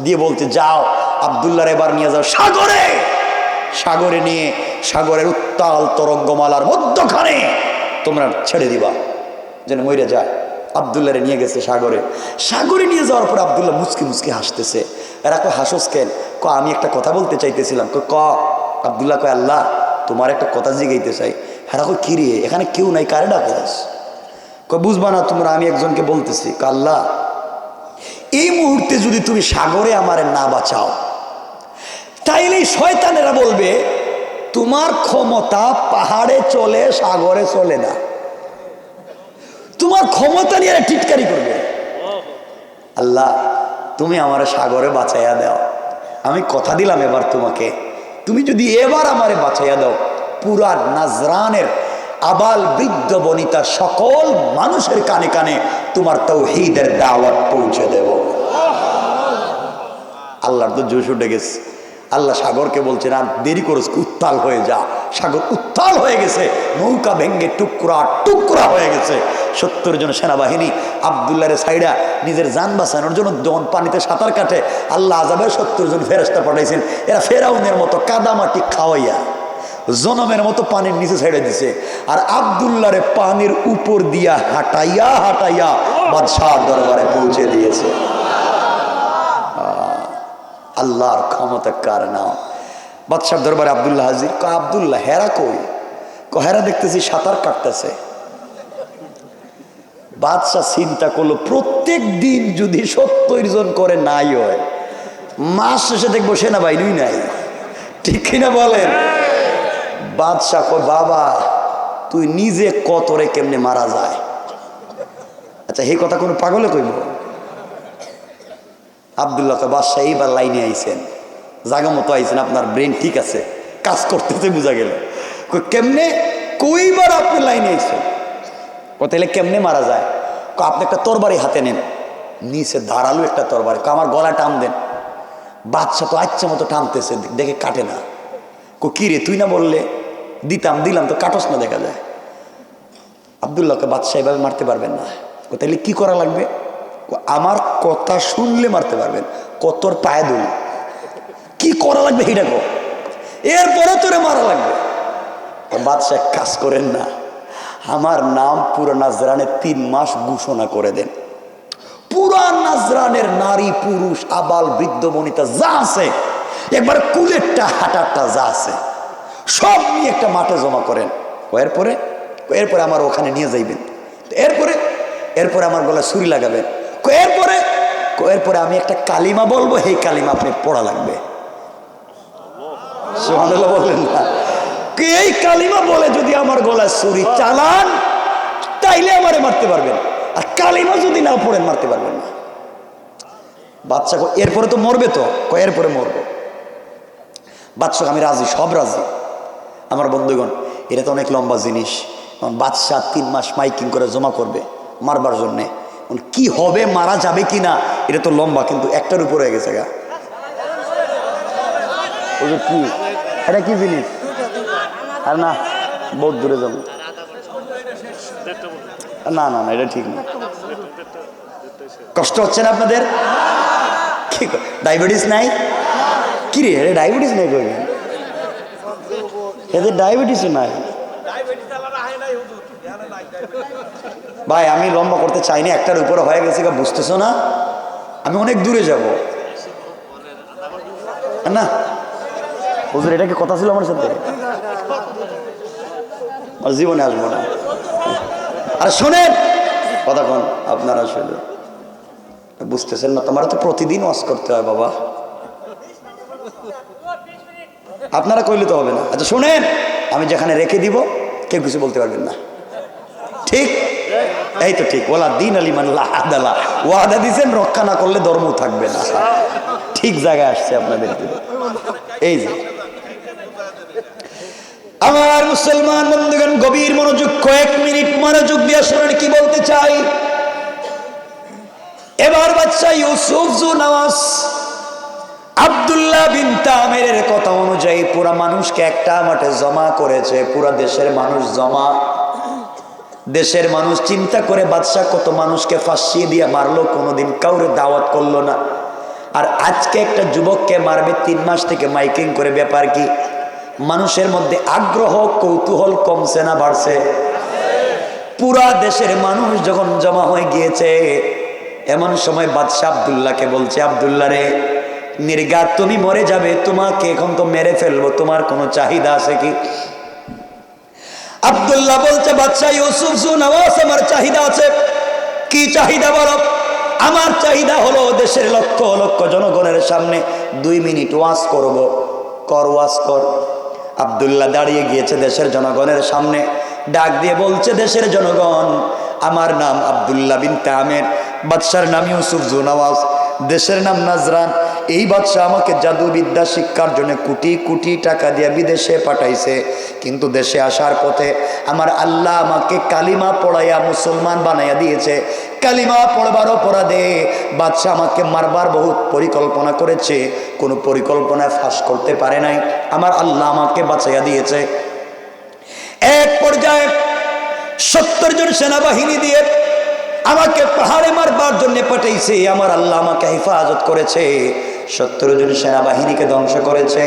দিয়ে বলতে, যাও আব্দুল্লাহর এবার নিয়ে যাও সাগরে। সাগরে নিয়ে সাগরের উত্তাল তরঙ্গমালার মধ্যখানে তোমরা ছেড়ে দিবা যেন মরে যায়। আব্দুল্লাহরে নিয়ে গেছে সাগরে। সাগরে নিয়ে যাওয়ার পর আব্দুল্লাহ মুচকি মুচকি হাসতেছে। এরা কয় হাসোস কেন? আমি একটা কথা বলতে চাইতেছিলাম। আব্দুল্লাহ কয়, আল্লাহ তোমার একটা কথা জিগাইতে চাই। হ্যাঁ কই, কি রে, এখানে কেউ নাই, কারে ডাকস? বুঝবা না তোমরা, আমি একজনকে বলতেছি। আল্লাহ এই মুহূর্তে যদি তুমি সাগরে আমারে না বাঁচাও, তাইলে শয়তানেরা বলবে তোমার ক্ষমতা পাহাড়ে চলে, সাগরে চলে না। তোমার ক্ষমতা নিয়ে টিটকারি করবে। আল্লাহ তুমি আমারে সাগরে বাঁচাইয়া দাও। আমি কথা দিলাম এবার তোমাকে, তুমি যদি এবার আমারে বাঁচাইয়া দাও, পুরা নাজরানের আবাল বৃদ্ধ বনিতা সকল মানুষের কানে কানে তোমার তাওহীদের দাওয়াত পৌঁছে দেব। আল্লাহর তো জোশ উঠে গেছে। আল্লাহ সাগরকে বলছেন, আর দেরি করছ, উত্তাল হয়ে যা। সাগর উত্তাল হয়ে গেছে, নৌকা ভেঙ্গে টুকরা টুকরা হয়ে গেছে। 70 জন সেনাবাহিনী আব্দুল্লাহরে সাইডা নিজের জান বাঁচানোর জন্য যখন পানিতে সাঁতার কাটে, আল্লাহ আযাবের 70 জন ফেরেশতা পাঠাইছেন। এরা ফেরাউনের মতো কাদামাটি খাওয়াইয়া জনমের মতো পানির নিচে ছেড়ে দিছে। আর আব্দুল্লাহরে পানির উপর দিয়া হাঁটাইয়া হাঁটাইয়া বাদশার দরবারে পৌঁছে দিয়েছে। আল্লাহর ক্ষমতা কার নাম। বাদশার দরবারে আব্দুল্লাহ হাজির। আব্দুল্লাহ হেরা কই? হেরা দেখতেছি সাঁতার কাটতেছে। বাদশাহ চিন্তা করলো, প্রত্যেক দিন যদি 70 জন করে নাই হয়, মাস শেষে দেখবো সেনাবাহিনী নাই। ঠিক কিনা বলেন? বাদশাহ কয়, বাবা তুই নিজে কতরে কেমনে মারা যায়? আচ্ছা এই কথা কোনো পাগলে কইব? আব্দুল্লাহ কয়, বাদশাহ এইবার লাইনে আইছেন, জায়গা মতো আইছেন, আপনার ব্রেন ঠিক আছে, কাজ করতেছে, বোঝা গেল। কেমনে? কইবার আপনি লাইনে আইছেন? তাহলে কেমনে মারা যায়? আপনি একটা তরবারি হাতে নেন, নিচে ধারালো একটা তরবারি, আমার গলায় টান দেন। বাদশাহ তো আচ্ছা মতো টানতেছে, দেখে কাটে না। কি রে তুই না বললে? দিলাম তো কাটস না, দেখা যায়। আব্দুল্লাহকে বাদশাহ এভাবে মারতে পারবেন না। তাহলে কি করা লাগবে? আমার কথা শুনলে মারতে পারবেন, তোর পায়ে দুল কি করা লাগবে এটা কো, এরপরে তোরে মারা লাগবে। বাদশাহ কাজ করেন না, আমার নাম পুরো নাজরানে 3 মাস ঘোষণা করে দেন। পুরা নাজরানের নারী পুরুষ আবাল বৃদ্ধ বনিতা যা আছে, একবার কুলেরটা হাঁটারটা যা আছে সব নিয়ে একটা মাঠে জমা করেন। এরপরে আমার ওখানে নিয়ে যাইবেন। এরপরে আমার গলায় ছুরি লাগাবেন। এরপরে আমি একটা কালিমা বলবো, এই কালিমা আপনি পড়া লাগবে। সুবহানাল্লাহ বলেন না? এই কালিমা বলে যদি আমার গলায় ছুরি চালান, তাইলে আমারে মারতে পারবেন, আর কালিমা যদি না পড়েন মারতে পারবেন না। বাদশা এরপরে তো মরবে, তো এরপরে মরবো। বাদশা আমি রাজি, সব রাজি। আমার বন্ধুগণ, এটা তো অনেক লম্বা জিনিস। বাদশা 3 মাস মাইকিং করে জমা করবে মারবার জন্যে। কি হবে, মারা যাবে কি না, এটা তো লম্বা, কিন্তু একটার উপর হয়ে গেছে গা। কি এটা কি জিনিস? আর না, বহুত দূরে যাবো। না না না, এটা ঠিক না। কষ্ট হচ্ছে না আপনাদের? কি ডায়াবেটিস নাই? কি রে, এটা ডায়াবেটিস নাই করবেন? এদের ডায়াবেটিসও নাই ভাই। আমি লম্বা করতে চাইনি, একটার উপরে হয়ে গেছে, বুঝতেছো না? আমি অনেক দূরে যাব না। হুজুর এটা কি কথা ছিল আমার সাথে? আর জীবনে আসবো না। আর শোনেন কথা কোন আপনারা, আসলে বুঝতেছেন না, তোমার তো প্রতিদিন ওয়াজ করতে হয় বাবা, আপনারা কইলে তো হবে না। আচ্ছা শোনেন, আমি যেখানে রেখে দিব কেউ কিছু বলতে পারবেন না, ঠিক? এই তো ঠিক। ওলা দিন আলিমান লাহাদালা, ওয়াদা দিয়েছেন, রক্ষা না করলে ধর্ম থাকবে না। ঠিক জায়গায় আসছে আপনাদের দিকে। এই যে আমার মুসলমান বন্ধুগণ, গভীর মনোযোগ, কয়েক মিনিট মনোযোগ দিয়ে শুনুন কি বলতে চাই। এবার বাদশা ইউসুফ জু নওয়াজ আব্দুল্লাহ বিন তামিরের কথা অনুযায়ী পুরা মানুষকে একটা মাঠে জমা করেছে, পুরা দেশের মানুষ জমা। দেশের মানুষ চিন্তা করে বাদশা কত মানুষকে ফাঁসিয়ে দিয়ে মারলো, কোনোদিন কাউরে দাওয়াত করলো না। আর আজকে একটা যুবককে মারবে 3 মাস থেকে মাইকিং করে, ব্যাপার কি? মানুষের মধ্যে আগ্রহ কৌতূহল কমছে না বাড়ছে? পুরা দেশের মানুষ যখন জমা হয়ে গিয়েছে, এমন সময় বাদশা আব্দুল্লাহকে বলছে, আব্দুল্লাহ রে, নির্ঘাত তুমি মরে যাবে, তোমাকে এখন তো মেরে ফেলবো, তোমার কোনো চাহিদা আছে কি? আব্দুল্লাহ বলছে, বাদশা ইউসুফ জু নওয়াজ, আমার চাহিদা আছে। কি চাহিদা বলো? আমার চাহিদা হলো দেশের লক্ষ লক্ষ জনগণের সামনে 2 মিনিট ওয়াজ করব। কর, ওয়াজ কর। আব্দুল্লাহ দাঁড়িয়ে গিয়েছে দেশের জনগণের সামনে, ডাক দিয়ে বলছে, দেশের জনগণ, আমার নাম আব্দুল্লাহ বিন তামির, বাদশার নাম ইউসুফ জু নওয়াজ, দেশের নাম নাজরান। এই বাদশা আমাকে জাদুবিদ্যা শিক্ষার জন্য কোটি কোটি টাকা দিয়ে বিদেশে পাঠাইছে, কিন্তু দেশে আসার পথে আমার আল্লাহ আমাকে কালিমা পড়াইয়া মুসলমান বানাইয়া দিয়েছে। কালিমা পড়বার অপরাধে বাদশা আমাকে মারবার বহুত পরিকল্পনা করেছে, কোনো পরিকল্পনায় ফাঁস করতে পারে নাই। আমার আল্লাহ আমাকে বাঁচাইয়া দিয়েছে। এক পর্যায়ে 70 জন সেনাবাহিনী দিয়ে আমাকে পাহাড়ে মারবার জন্য পাঠাইছে। আমার আল্লাহ আমাকে হেফাজত করেছে, 70 জন সেনাবাহিনীকে ধ্বংস করেছে।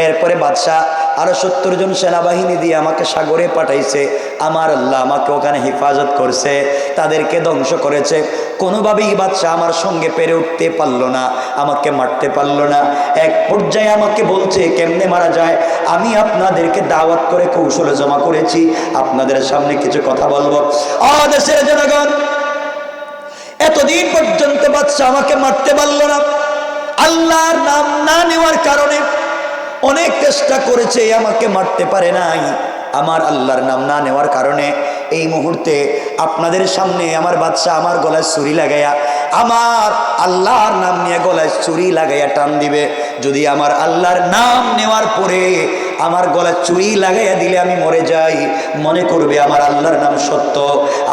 এরপরে বাদশাহ আরো 70 জন সেনাবাহিনী দিয়ে আমাকে সাগরে পাঠাইছে। আমার আল্লাহ আমাকে ওখানে হেফাজত করছে, তাদেরকে ধ্বংস করেছে। কোনোভাবেই বাদশাহ আমার সঙ্গে পেরে উঠতে পারলো না, আমাকে মারতে পারলো না। এক পর্যায়ে আমাকে বলছে, কেমনে মারা যায়? আমি আপনাদেরকে দাওয়াত করে কৌশলে জমা করেছি, আপনাদের সামনে কিছু কথা বলবো। দেশের জনগণ, এতদিন পর্যন্ত বাদশা আমাকে মারতে পারল না। আল্লাহর নাম না নেওয়ার কারণে অনেক চেষ্টা করেছে, আমাকে মারতে পারে নাই। আমার আল্লাহর নাম না নেওয়ার কারণে এই মুহূর্তে আপনাদের সামনে আমার বাদশা আমার গলায় ছুরি লাগাইয়া, আমার আল্লাহর নাম নিয়ে গলায় ছুরি লাগাইয়া টান দিবে। যদি আমার আল্লাহর নাম নেওয়ার পরে আমার গলায় ছুরি লাগাইয়া দিলে আমি মরে যাই, মনে করবে আমার আল্লাহর নাম সত্য।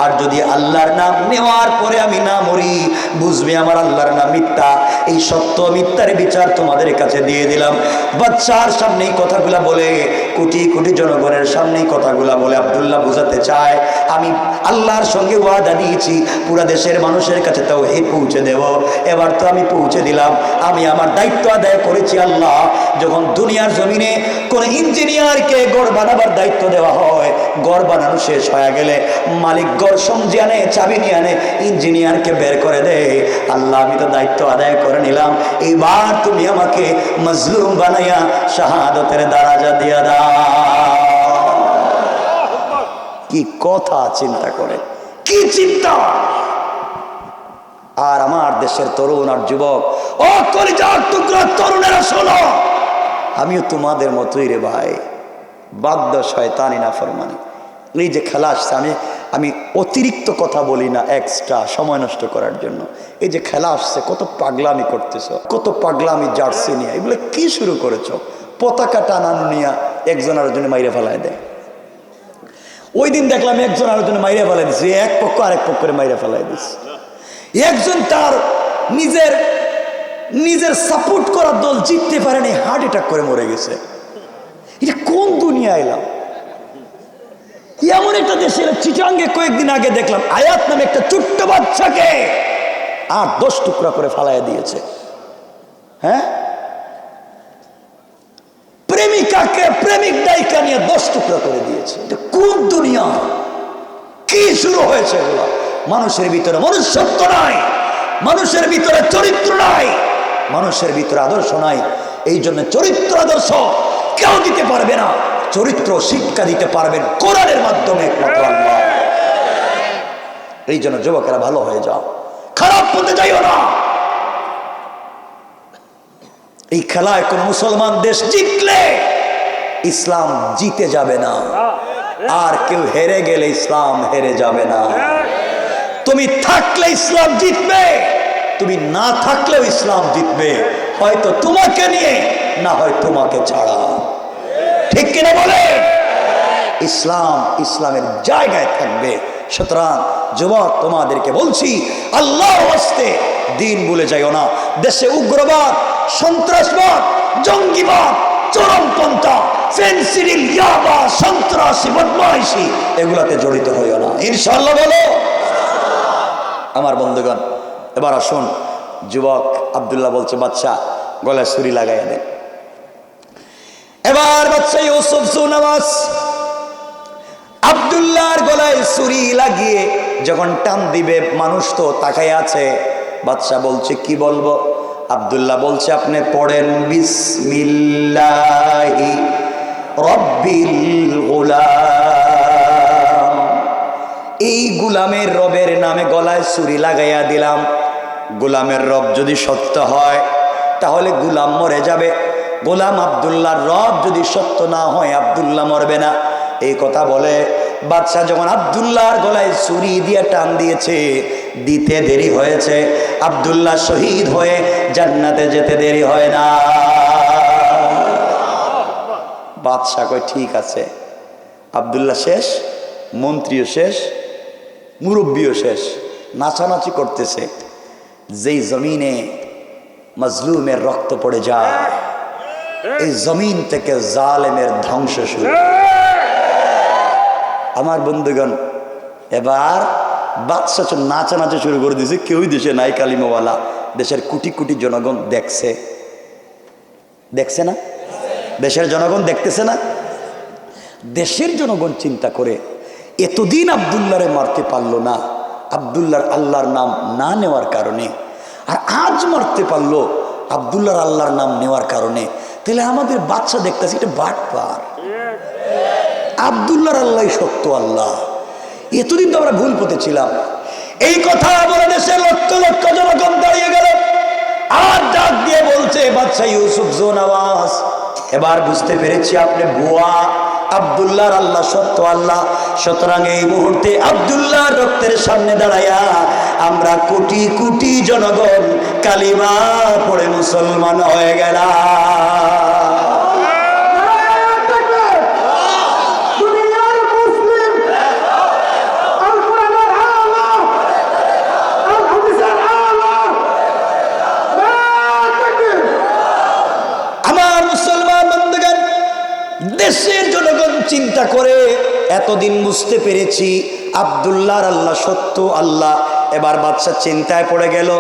আর যদি আল্লাহর নাম নেওয়ার পরে আমি না মরি, বুঝবে আমার আল্লাহর নাম মিথ্যা। এই সত্য মিথ্যার বিচার তোমাদের কাছে দিয়ে দিলাম। বাদশার সামনে এই কথাগুলা বলে, কোটি কোটি জনগণের সামনে এই কথাগুলা বলে আব্দুল্লাহ বোঝাতে চায়, আমি আল্লাহর সঙ্গে ওয়াদা দিয়েছি পুরা দেশের মানুষের কাছে তাওহীদ পৌঁছে দেব। এবার তো আমি পৌঁছে দিলাম, আমি আমার দায়িত্ব আদায় করেছি। আল্লাহ, যখন দুনিয়ার জমিনে কোন ইঞ্জিনিয়ারকে গড় বানাবার দায়িত্ব দেওয়া হয়, গড় বানানো শেষ হয়ে গেলে মালিক গড় সমঝে আনে, চাবি নিয়ে আনে, ইঞ্জিনিয়ারকে বের করে দেয়। আল্লাহ, আমি তো দায়িত্ব আদায় করে নিলাম, এইবার তুমি আমাকে মজলুম বানাইয়া শাহাদতের দারাজা দিয়া দাও। কি কথা চিন্তা করে, কি চিন্তা! আর আমার দেশের তরুণ আর যুবক, ও কলিজার টুকরা তরুণেরা শোনো, আমিও তোমাদের মতোই রে ভাই, বাধ্য শয়তানি নাফরমানি। এই যে খেলা আসছে, আমি অতিরিক্ত কথা বলি না এক্সট্রা সময় নষ্ট করার জন্য। এই যে খেলা আসছে, কত পাগলামি করতেছ, কত পাগলামি জার্সি নিয়ে, এগুলো কি শুরু করেছ? পতাকা টানানো নিয়ে একজন আরেকজনে মাইরে ফেলায় দেয়। ওই দিন দেখলাম একজন আরেকজনে মাইরে ফেলাই দিচ্ছে, এক পক্ষ আরেক পক্ষ করে মাইরে ফেলাই দিচ্ছে। একজন তার নিজের সাপোর্ট করার দল জিততে পারেনি, হার্ট অ্যাটাক করে মরে গেছে। এটা কোন দুনিয়া এলাম? এমন একটা দেশে চিটাঙ্গে কয়েকদিন আগে দেখলাম আয়াত নামে একটা ছোট্ট বাচ্চাকে 8-10 টুকরা করে ফালাইয়া দিয়েছে। হ্যাঁ, প্রেমিকাকে প্রেমিক দায়িকা নিয়ে 10 টুকরা করে দিয়েছে। এটা কোন দুনিয়া? কি শুরু হয়েছে এগুলো? মানুষের ভিতরে মনুষ্যত্ব নাই, মানুষের ভিতরে চরিত্র নাই, মানুষের ভিতরে আদর্শ নাই। এই জন্য চরিত্র আদর্শ কেউ দিতে পারবে না। চরিত্র শিক্ষা দিতে পারবেন কোরআনের মাধ্যমে একমাত্র আল্লাহ। এই জন্য যুবকেরা ভালো হয়ে যাও, খারাপ পথে যাইও না। এই খেলায় কোন মুসলমান দেশ জিতলে ইসলাম জিতে যাবে না, আর কেউ হেরে গেলে ইসলাম হেরে যাবে না। তুমি থাকলে ইসলাম জিতবে, তুমি না থাকলেও ইসলাম জিতবে, হয়তো তোমাকে নিয়ে, না হয় তোমাকে ছাড়া। ঠিক কিনা বলে? ইসলাম ইসলামের জায়গায় থাকবে। সুতরাং যুবক, তোমাদেরকে বলছি, আল্লাহর ওয়াস্তে দিন ভুলে যাইও না। দেশে উগ্রবাদ, সন্ত্রাসবাদ, জঙ্গিবাদ, চরমপন্থা, ফেন্সিডিল, ইয়াবা, সন্ত্রাসী, বদমাইশি, এগুলাতে জড়িত হইও না, ইনশাআল্লাহ। বলো আমার বন্ধুগণ। এবার আসুন, যুবক আব্দুল্লাহ বলছে, বাচ্চা গলায় ছুরি লাগাইয়া দেন। এবার বাচ্চা ইউসুফ সুনামাজ আব্দুল্লাহর গলায় ছুরি লাগিয়ে যখন টান দিবে, মানুষ তো তাকাই আছে। বাচ্চা বলছে, কি বলবো? আব্দুল্লাহ বলছে, আপনি পড়েন বিসমিল্লাহি রব্বিল গুলাম। এই গুলামের রবের নামে গলায় ছুরি লাগাইয়া দিলাম। গোলামের রব যদি সত্য হয় তাহলে গোলাম মরে যাবে, গোলাম আব্দুল্লাহর রব যদি সত্য না হয় আব্দুল্লাহ মরবে না। এই কথা বলে বাদশাহ যখন আব্দুল্লাহর গলায় ছুরি দিয়ে টান দিয়েছে, দিতে দেরি হয়েছে, আব্দুল্লাহ শহীদ হয়ে জান্নাতে যেতে দেরি হয় না। বাদশাহ কয়, ঠিক আছে। আব্দুল্লাহ শেষ, মন্ত্রীও শেষ, মুরব্বীও শেষ, নাচানাচি করতেছে। যেই জমিনে মজলুমের রক্ত পড়ে যায়, এই জমিন থেকে জালেমের ধ্বংস শুরু। আমার বন্ধুগণ, এবার বাদশাহ নাচানাচি শুরু করে দিয়েছে। কেউই দেশে নাই কালিমাওয়ালা, দেশের কোটি কোটি জনগণ দেখছে, দেখছে না? দেশের জনগণ দেখতেছে না? দেশের জনগণ চিন্তা করে, এতদিন আব্দুল্লাহরে মারতে পারলো না, আব্দুল্লাহর আল্লাহর নাম না নেওয়ার কারণে, আর আজ মারতে পারলো আব্দুল্লাহর আল্লাহর নাম নেওয়ার কারণে। তাহলে আমাদের বাচ্চা দেখতেছে এটা বাটপার, আব্দুল্লাহর আল্লাহ সত্য আল্লাহ। এতদিন তো আমরা ভুল পথে ছিলাম। এই কথা বলে দেশের লক্ষ লক্ষ জনগণ দাঁড়িয়ে গেল, আর ডাক দিয়ে বলছে, বাদশা ইউসুফ জোনাওয়াজ, এবার বুঝতে পেরেছি আপনি ভুয়া, আব্দুল্লাহর আল্লাহ সত্য আল্লাহ। সুতরাং এই মুহূর্তে আব্দুল্লাহর রক্তের সামনে দাঁড়াইয়া আমরা কোটি কোটি জনগণ কালিমা পড়ে মুসলমান হয়ে গেলাম। দেশের জনগণ চিন্তা করে, এতদিন বুঝতে পেরেছি আব্দুল্লাহর আল্লাহ সত্য আল্লাহ। এবার বাদশা চিন্তায় পড়ে গেল,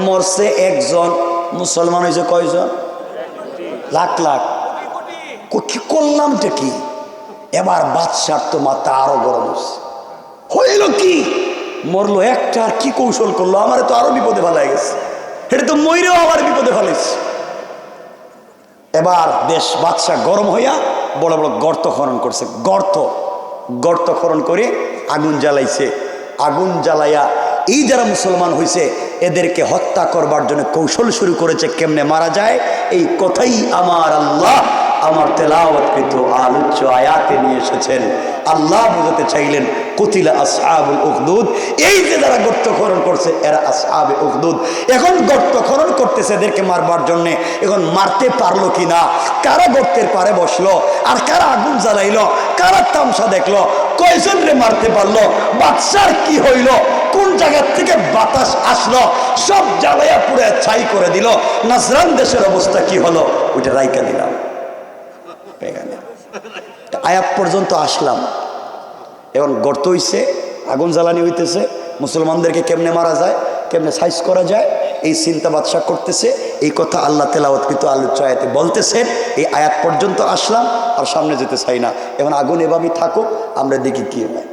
মরছে একজন, মুসলমান হয়েছে কয়জন? লাখ লাখ। কি করলামটা কি? এবার বাদশার তো মাথা আরো গরম হইল। কি মরলো একটা, আর কি কৌশল করলো? আমার তো আরো বিপদে ফেলা গেছে, এটা তো মইরেও আবার বিপদে ফেলেছে। এবার দেশ বাদশা গরম হইয়া বড় বড় গর্ত খনন করছে, গর্ত খনন করে আগুন জ্বালাইছে। আগুন জ্বালাইয়া এই যারা মুসলমান হয়েছে এদেরকে হত্যা করবার জন্য কৌশল শুরু করেছে, কেমনে মারা যায়। এই কথাই আমার আল্লাহ আমার তেলাওয়াতকৃত আলোচ্য আয়াতে নিয়ে এসেছেন। আল্লাহ বুঝাতে চাইলেন, কুতিলা আসহাবুল উখদুদ, এই যে যারা গর্ত খনন করছে এরা আসহাবে উখদুদ। এখন গর্ত খনন করতেছে এদেরকে মারবার জন্যে। এখন মারতে পারলো কি না, কারা গর্তের পারে বসলো, আর কারা আগুন জ্বালাইলো, কারা তামসা দেখলো, কয়জন রে মারতে পারলো, বাদশার কি হইল, কোন জায়গা থেকে বাতাস আসলো, সব জ্বালাইয়া পুরে ছাই করে দিল। নাজরান দেশের অবস্থা কি হলো ওইটা রাইকা দিলাম। আয়াত পর্যন্ত আসলাম, এখন গর্ত হইছে, আগুন জ্বালানি হইতেছে, মুসলমানদেরকে কেমনে মারা যায়, কেমনে সাইজ করা যায়, এই চিন্তা বাদশা করতেছে। এই কথা আল্লাহ তেলাওয়াতকৃত আলোচ্য আয়াতে বলতেছেন। এই আয়াত পর্যন্ত আসলাম, আর সামনে যেতে চাই না। এখন আগুন এভাবেই থাকুক, আমরা দেখি কি হয়।